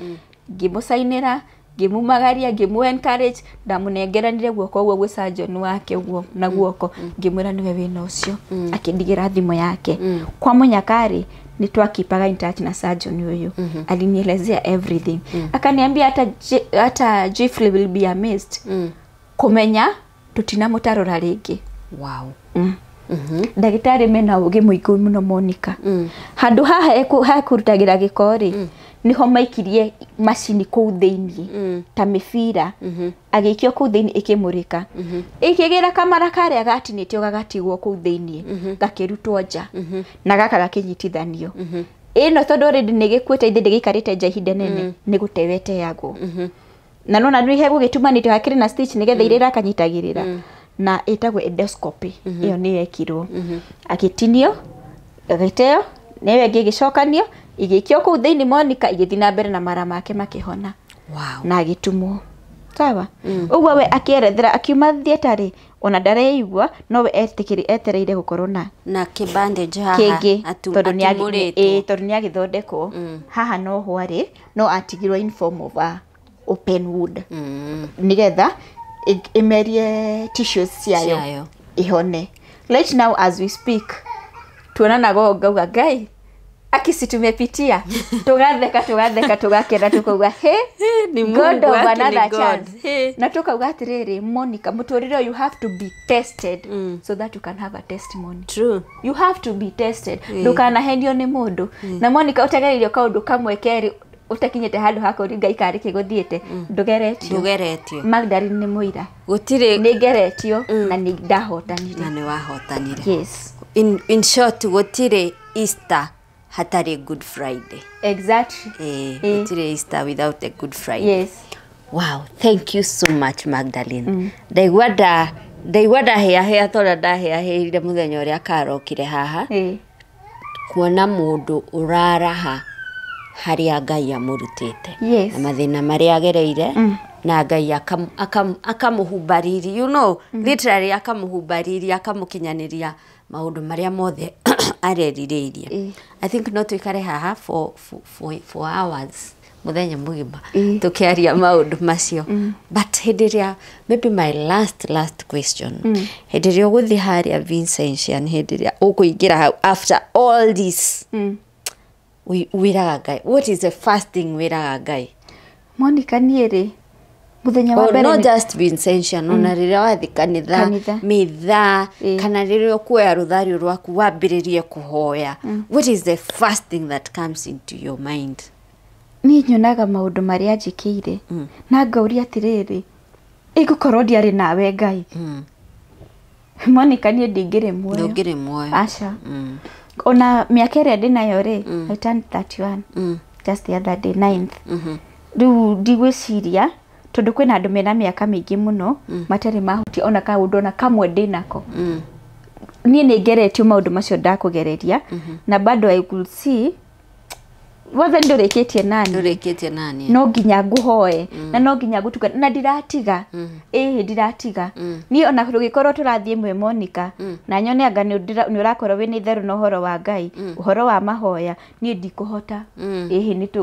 ngimusainira ngimumagaria ngimu encourage ndamunengeranire guoko gwo gwe surgeon wake guo na guoko ngimwira niwe wina ucio akindigira thimo yake kwa munyakari ni twakipaga in touch na surgeon uyu alinielezea everything akaniambia hata Jeffrey will be amazed kumenya tutina mutarora ringi ndagitari mena ugi muingi muno Monica handu haha hakurutagira gikori niho maikirie machini kuu thiini ta mifira agikio kuu thiini ikimurika ikigira kamera karia gatinitio gagatigwo kuu thiini gakirutwo nja na gaka gakinyitithanio ino tondu already nigikuite ithe ndigikarite nja ihinda nene nigutewete yago na nona ndu ihe gugitumanite hakiri na stitch nigetha irira kanyitagirira na etagwo endoscopy iyo ni yekirwo agitinio gagiteo newe gigicokanio igikio kuu thiini Monica igithina mbere na mara make makihona na agitumwo sawa uguo we akierethera akiuma thietari ona ndareigua no we etereire gukorwo na kibandage haha tondu ni agithondekwo haha no hwari no atigirwo in form of a open wood nigetha imerie tissues ciayo ihone right now as we speak tuonana gauga Ngai akisi tumepitia tugatheka tugakena tukauga ni God of another chance na tukauga atiriri Monica muturire you have to be tested so that you can have a testimony true you have to be tested ndukana hendio ni mundu na Monica utegeririo kaundu kamwe keri utakinyete handu hako Ngai kari kiguthiete ndugeretio Magdalene ni muira gutire nigeretio na ni ndahotanire na ni wahotanire yes in short gutire Easter hatari Good Friday exactly gutire Easter without a Good Friday yes wow thank you so much Magdalene ndaigua ndahea tondu ndaheire muthenya uria karokire haha kuona mundu uraraha haria Ngai amurutite na mathina maria agereire na Ngai akamuhumbariri you know literally akamuhumbariri akamukinyaniria maundu maria mothe arerireirie I think no tuikare haha for hours muthenya mugima tukiaria maundu macio but hendiria maybe my last question hendiria guthi haria Vincentian hendiria ukuingira hau after all this wiraga Ngai what is the first thing wiraga Ngai Monica niere muthenya wa mbere not just Vincentian ona riria wathi kanitha mitha kana riria ukuoya ruthario rwaku wambiririe kuhoya what is the first thing that comes into your mind? Ni nyonaga maundu maria njikire na ngauria atiriri igukorwo ndiari nawe Ngai Monica ni ndingire muoyo acha ona miaka ĩrĩa ndinayo ri I turned 31 just the other day 9th riu ndigwiciria tondu kwina andu mena miaka mingi muno matari mahuti ona kaundu ona kamwe ndinako nie ni ngeretio maundu macio ndakugereria na bado I could see wothe ndurikitie nani no nginya nguhoe na no nginya ngutuka na ndiratiga ndiratiga ni ona rugikorwo turathie mwe Monica na nyone anga ni urakorwo wini theru no horo wa Ngai uhoro wa mahoya ni ndikuhota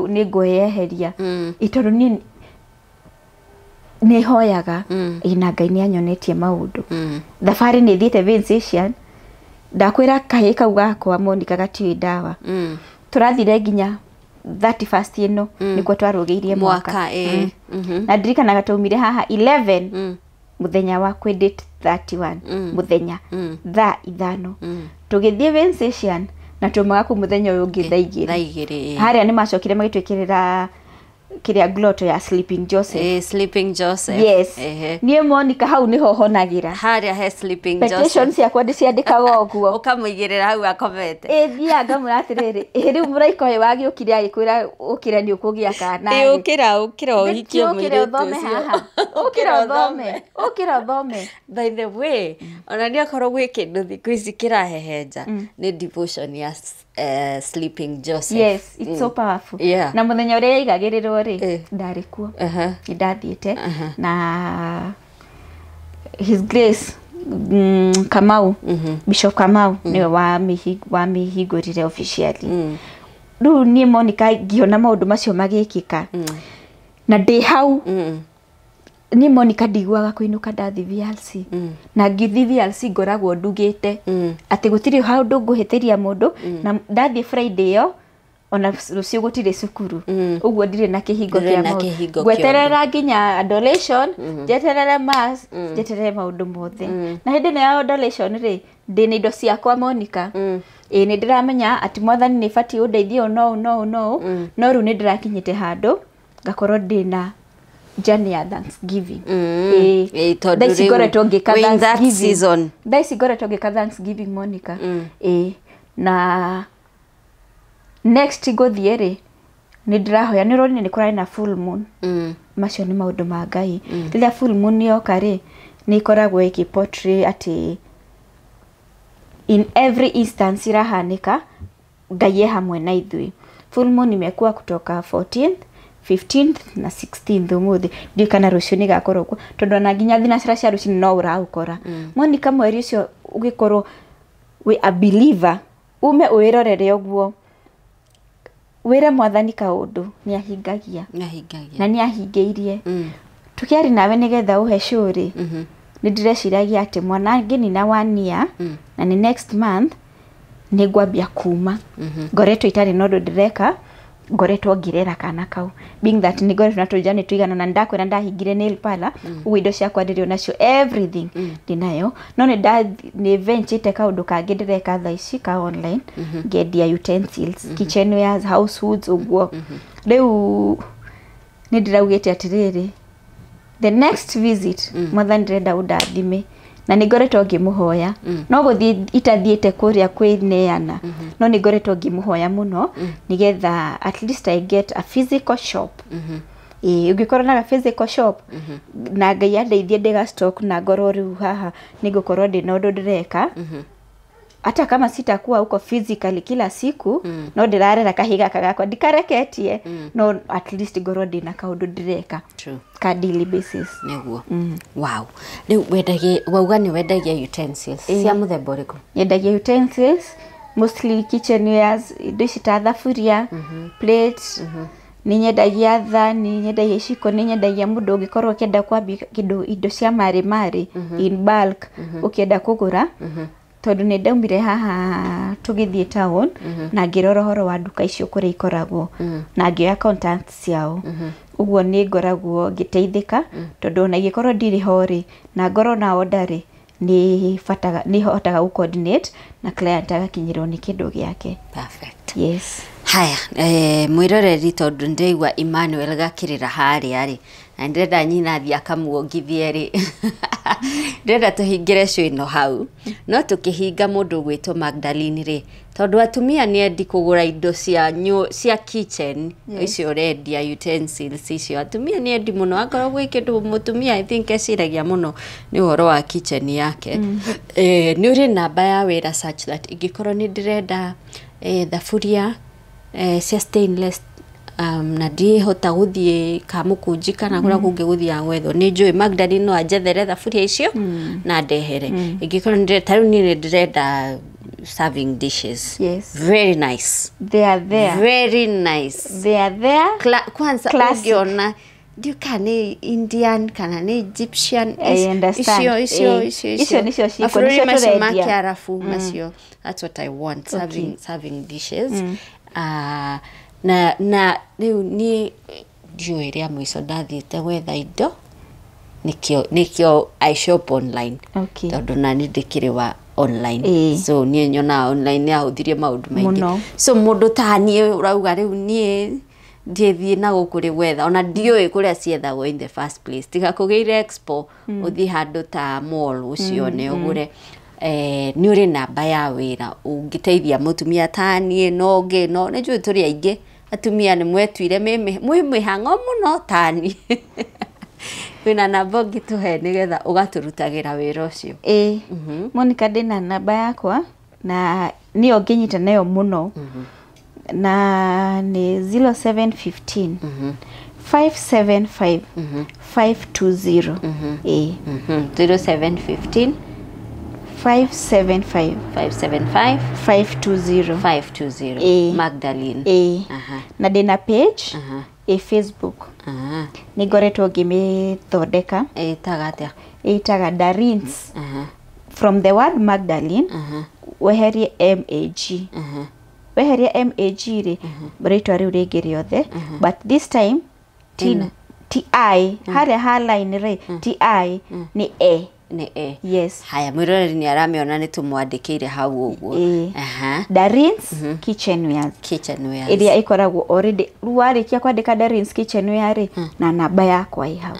ni nguyeheria itondu ni hoyaga ina Ngai ni anyonetie maundu thabari ni thiete Vincentian ndakwira kahi kau gakwa Monica gatiwi dawa turathire nginya 31st ino nikuo twarugiirie mwaka na ndirikanaga taumire haha 11 muthenya wa kwi date 31 muthenya thaa 5 tugithie Vincentian na tumaga ku muthenya uyu ngi thaa 2 haria ni macokire magitwikirira kiria gloto ya Sleeping Joseph yes nie Monica hau niho honagira haria he Sleeping Joseph petitions yakwa ndiciandikaga oguo ukamwigirira hau akomete thiaga muratiriri riu muraiko we wagi ukire agikwira ukire ni ukugia kana ukira uhikio mwiri ukira thome by the way ona ni akorwo gwi kindu thiku ici kirahehenja ni devotion ya Sleeping Joseph yes it's so powerful na muthenya uria igagirirwo ri ndari kuo ndathiete na His Grace Kamau Bishop Kamau ni wa mihingurire officially riu ni Monica ngiona maundu macio magikika na ndi hau ni Monica ndigwaga kuinuka ndathi VLC na ngithi VLC ngoragwo ndugite ati gutiri handu nguhitiria mundu na ndathi Friday yo ona rucio gutire cukuru uguo ndire na kihingo kia maundu gweterera nginya adoration jeterere mass jeterere maundu mothe na hindi na adoration ri ndina indo ciakwa Monica ni ndiramenya ati mwathani ni fati undeithio no ru ni ndirakinyite handu ngakorwo ndina journey ya Thanksgiving daisi gore tonge ka Thanksgiving daisi gore tonge ka Thanksgiving Monica na next gothiere ni ndirahoya ni roni ni kurari na full moon macio ni maundu ma Ngai rĩrĩa full moon yoka ri ni koragwo ikiportray ati in every instance irahanika Ngai hamwe na ithui full moon imekuwa kutoka 14th 15th na 16th umuthi ndio kana rucio ni gakorwo tondu na nginya thina cia rucio no uraukora Monica mweri ucio ugikorwo we a believer ume uirorere oguo wira mwathani kaundu ni ahingagia na ni ahingeirie tukiari nawe nigetha uhe shuri ni ndireciiragia ati mwana ngini na 1 year na ni next month ni ngwambia kuma ngoretwo itari nondo ndireka ngoretwo ngirera kana kau being that ni ngoretwo na tujani tuigana na ndakwira ndahingire nail parlor uindo ciakwa ndirio nacio everything ndinayo no ni venture kaundu kangi ndireka thaa ici ka online ngendia utensils kitchenwares households uguo riu ni ndiraugite atiriri the next visit mother ndirenda undathime na nigoretwo ngimuhoya no guthii itathiite kuria kwineana no nigoretwo ngimuhoya muno nigetha at least I get a physical shop ugikorwo na physical shop na Ngai andeithie ndiga stock na ngoro riu haha nigukorwo ndi no ndireka hata kama sitakuwa huko physically kila siku no ndirarera kahiga kagakwa ndikareketie no at least ngoro ndi na kaundu ndireka ka daily basis neguo wow riu wendagie wauga ni wendagia utensils cia muthemba uriku yendagia utensils mostly kitchenwares indo cita thaburia plates ni nyendagia thani nyendagia iciko ni nyendagia mundu ungikorwo kenda kwambia kindu indo cia mari in bulk ukienda kugura tondu ni ndaumire haha tugithie town na ngirora horo wa nduka icio kuria ikoragwo na ngioya contacts ciao uguo ni ngoragwo ngiteithika tondu na igikorwo ndiri hori na ngoro na odari ni hotaga u coordinate na client agakinyirwo ni kindu giake. Perfect. Yes. Haya, mwiroreri tondu ndeigua Emmanuel gakirira hari ari na ndenda nyina thia kamuongithie ri ndenda tuhingire show ino hau no tukihinga mundu gwitwo Magdalene ri tondu atumia ni endi kugura indo cia kitchen icio rendia utensils icio atumia ni endi muno akorwo gwi kindu mutumia I think eciragia muno ni uhoro wa kitchen yake. Ni uri namba ya wira such that ingikorwo ni ndirenda thaburia cia stainless na ndihota guthie kamukunji kana kura kungi guthia gwetho ni njui Magdalene no anjethere thaburia icio na ndehere ingikorwo ndire ni ndirenda serving dishes. Yes. Very nice. They are there. Very nice. They are there. Kwanza ungiona ndio kani Indian kana ni Egyptian. I understand. Isio nisio shiko nisio turendia arafu masio. That's what I want. Serving dishes. Na ni ndio iria mwiso ndathiite gwetha indo nikio I shop online. Okay. Tondu na ni ndikiri wa online. So ni nyona online ya huthirie maundu maingi. So mundu tani urauga riu ni ndithie na gukuri wetha ona ndioi kuria ciethagwo in the first place. Tiga kugeire expo uthi handu ta mall ucione ugure ni uri namba ya wira ungiteithia mutumia tani no nge no ni njui turi aingi atumia ni mwetwire mwi hango muno tani wina namba ngituhe nigetha ugaturutagira wira ucio. Monica ndina namba yakwa na niyo nginyita nayo muno na ni 0715 575 520 0715 575 520 Magdalene. Na ndina page Facebook. Ni ngoretwo ngimithondeka itaga Darins from the word Magdalene weherie MAG weherie MAG ri rĩtwa rĩu rĩngĩ rĩothe but this time TI haria ha line ri TI ni A. Yes. Haya mwiroreri ni aramiona ni tumwandikire hau uguo. Darins kitchenwares. Iria ikoragwo already ruarikia kwandika Darins kitchenware na namba yakwa i hau.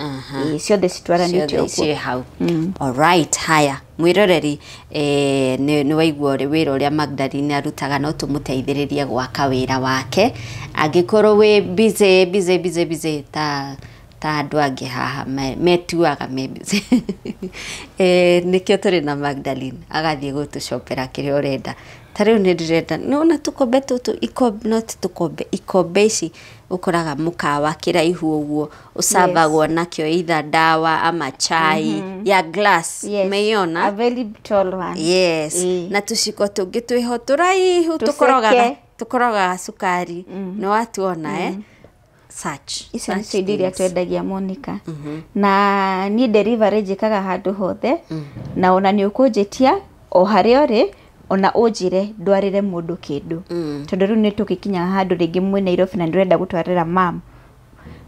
Ciothe citwaranĩtio uguo. Alright, haya mwiroreri ni waigua wira uria Magdalene arutaga no tumuteithiririe gwaka wira wake angikorwo we busy ta andu angi haha metuaga mebize nikio turi na Magdalene agathie gutucopera kiria urenda tariu ni ndirenda nona tukombe tutu ikombe ici ukoraga mukawa kiraihu uguo usabagwo nakio either dawa ama chai ya glass meiona a very tall one. Yes. Na tuciko tungi twiho turaihu tukoroga sukari no watuona search iria twendagia Monica na ni delivery njikaga handu hothe na ona ni ukunjitia o haria uri ona unjire ndwarire mundu kindu tondu riu ni tukikinya handu ringi mwe Nairobi na ndurenda gutwarira mam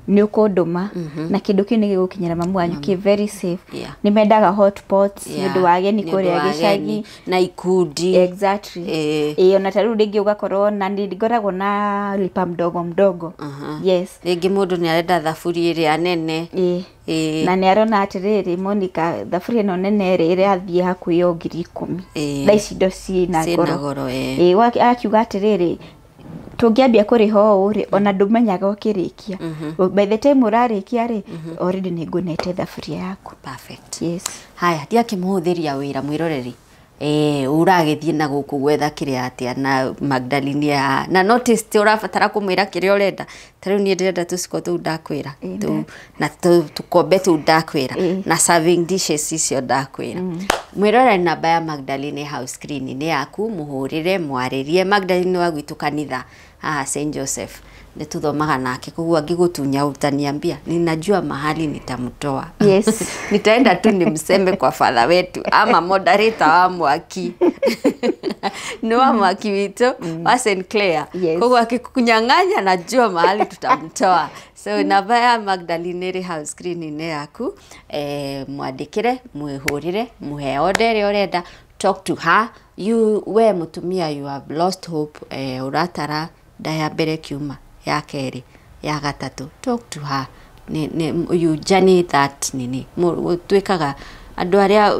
ni ukunduma na kindu kiu ni gigukinyira mamu wanyu ki very safe. Ni mendaga hot pots ndu wage ni kuria gicagi na ikundi. Exactly. Ona tariu ringi ugakorwo na ni ngoragwo na lipa mdogo. Yes. Ringi mundu ni arenda thaburia iria nene. Na ni arona atiriri Monica thaburia no nene iri athie hakuhi 10,000. Thaici ndo cina goro. Akiuga atiriri tungiambia kuriho uri ona ndumenyaga ukirikia by the time urarikia ri already ni ngunete thaburia yaku. Perfect. Yes. Haya dia kimuhuthiria wira mwiroreri uragithie na guku gwetha kiria atia na Magdalene na notice ti urabatara kumwira kiria urenda tariu ni ndirenda tuciko tu ndakwira na tukombe tu ndakwira na serving dishes icio ndakwira mwiroreri namba ya Magdalene house screen ni yaku muhurire mwaririe Magdalene wa gwitu kanitha St Joseph nituthomaga nake koguo angigutunya utaniambia ninajua mahali nitamtoa. Yes. Nitaenda tu nimseme kwa father wetu ama moderator wa Mwaki. Ni wa Mwaki wito wa St. Clair. Yes. Koguo akikunyang'anya najua mahali tutamtoa. So nabaya Magdalene house screen yaku mwandikire mwihurire muhe order urenda talk to her. You we mutumia you have lost hope uratara daya mbere kiuma ya keri ya gatatu talk to her you journey that nini twikaga andu aria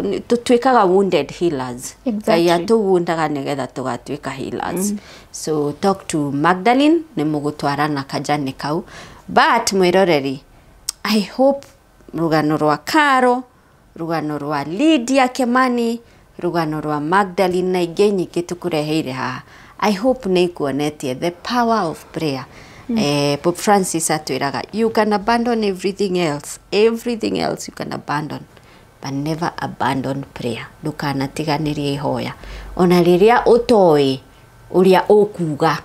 twikaga wounded healers ya tuwundaga nigetha tugatwika healers so talk to Magdalene ni mugutwarana kajani kau but mwiroreri I hope rugano rwa Karo rugano rwa Lydia Kimani rugano rwa Magdalene na ingĩ nyingĩ tukureheire haha I hope nĩ kuonetie the power of prayer. Pope Francis atwiraga you can abandon everything else you can abandon but never abandon prayer. Ndũkanatiganĩrie ihoya ona rĩrĩa ũtoĩ ũrĩa ũkuga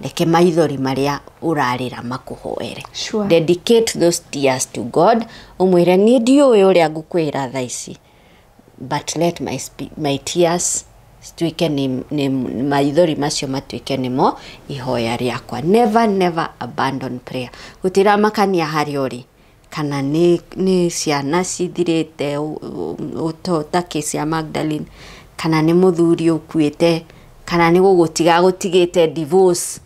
reke maithori marĩa ũrarĩra makuhoere. Sure. Dedicate those tears to God umwĩre niĩ ndiũĩ ũrĩa ngũkwĩra thaa ici but let my tears tuike ni maithori macio matuike nimo ihoya riakwa. Never abandon prayer. Gutira makania hari ori kana ni ciana cithirite utota kesi ya Magdalene kana ni muthuri ukuite kana ni gutigite divorce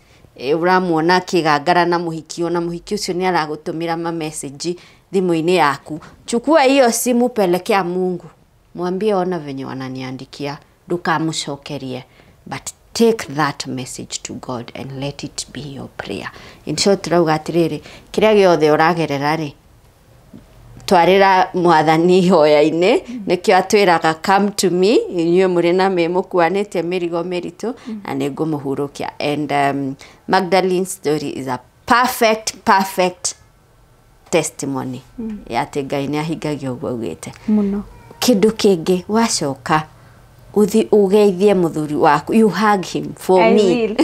uramuona kigangara na muhiki ona muhiki ucio ni aragutumira ma message thimu-ini yaku. Chukua hiyo simu pelekea Mungu mwambie ona venye wananiandikia ndukamucokerie but take that message to God and let it be your prayer. In short rauga atiriri kiria giothe uragerera ri twarira mwathani hoya-ini nikio atwiraga come to me inyue muri na memukuanite mirigo meritu na ningumuhurukia and Magdalene's story is a perfect testimony ya ati Ngai ni ahingagia uguo ugite muno. Kindu kingi wacoka uthi ugeithie muthuri waku you hug him for I me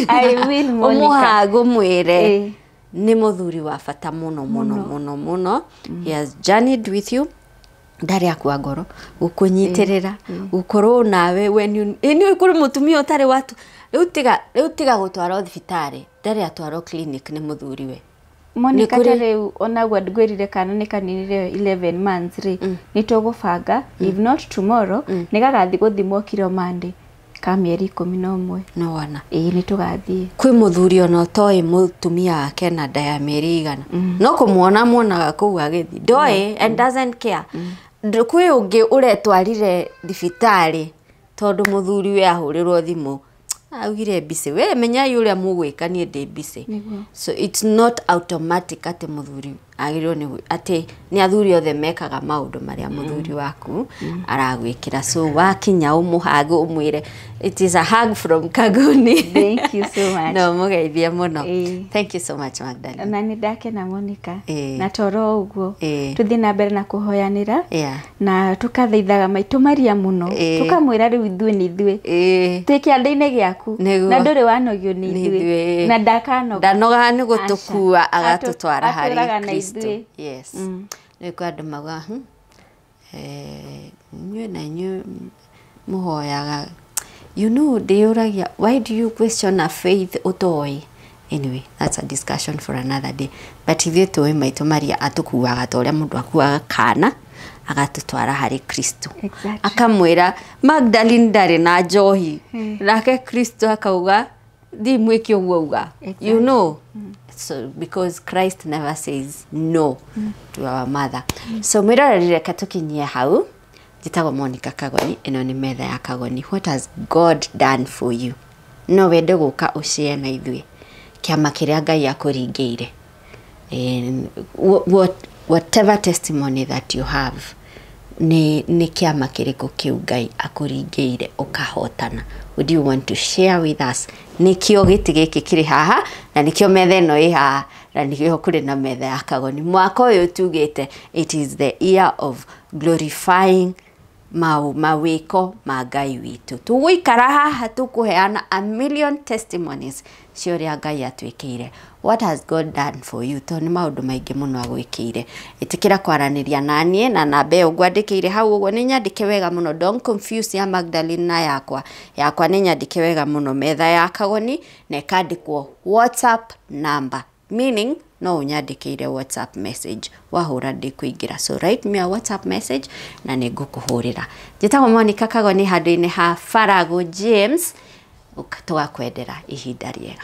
will Monica. Umuhagu mwire ni muthuri wa bata muno he has journeyed with you ndari akwa ngoro gukunyitirira gukorwo nawe when you ni kuri mutumia utari watu riu tiga gutwara thibitari ndari atwaro clinic ni muthuri we Monica tare onagwa ndgwirire kana ni kaninire 11 months ri nitugubanga if not tomorrow nigagathi guthimwo kiro Monday ka mieri 11 no wana nitugathie kwi muthuri ona utoi mutumia wake na daya mieri igana no kumuonaga kuu agithi ndoi and doesn't care kwi ungi uretwarire thibitari tondu muthuri we ahurirwo thimu augire bise we menya yuria mugwika ni ndi bise so it's not automatic ate muthuri agirwo ni ate ni athuri othe mekaga maundu maria muthuri waku aragwikira so wakinya umuhagu umwire it is a hug from Kagoni. Thank you so much. No mugeithie muno. Thank you so much Magdalene. Na ni ndake na Monica na toro uguo tuthi na mbere na kuhoyanira na tukathaithaga maitu maria muno tukamwira riu ithuĩ ni ithuĩ twikianda-inĩ giaku na nduri wanogio ni ithuĩ na ndanoga ni gutukua agatutwara hari Kristo. Yes. Ni kwa andu maga nyue na nyue muhoyaga you know deuragia why do you question a faith utoi. Anyway, that's a discussion for another day. But ithuĩ tuĩ maitu maria atukuaga ta ũrĩa mũndũ akuaga kana agatutwara hari Kristo. Akamwĩra Magdalene ndarĩ na njohi nake Kristo akauga thi mwĩke ũguo uga. You know so because Christ never says no to our mother. So mwĩrorerire katukinyie hau jitagwo Monica Kagoni ino ni metha ya Kagoni. What has God done for you? No wende guka ucie na ithuĩ kiama kiria Ngai akuringeire. Whatever testimony that you have ni kiama kiriko kiu Ngai akuringeire ukahotana. Would you want to share with us? Nikio giti giki kiri haha na nikio metha ino i haha na nikio kuri na metha ya Kagoni. Mwaka uyu tugite it is the year of glorifying mawiko ma Ngai witu. Tuguikara haha tukuheana a million testimonies cia Ngai atwikire. What has God done for you? To ni maundu maingi muno agwikire. Itikira kwaraniria nanie na namba iyo ngwandikire hau uguo ni nyandike wega muno. Don't confuse ya Magdalene na yakwa ni nyandike wega muno. Metha ya Kagoni na ikandikwo WhatsApp number, meaning no unyandikire WhatsApp message wahura ndikuingira. So write me a WhatsApp message na nigukuhurira. Njitagwo Monica Kagoni handu-ini ha Farago James, tugakwendera ihinda riega.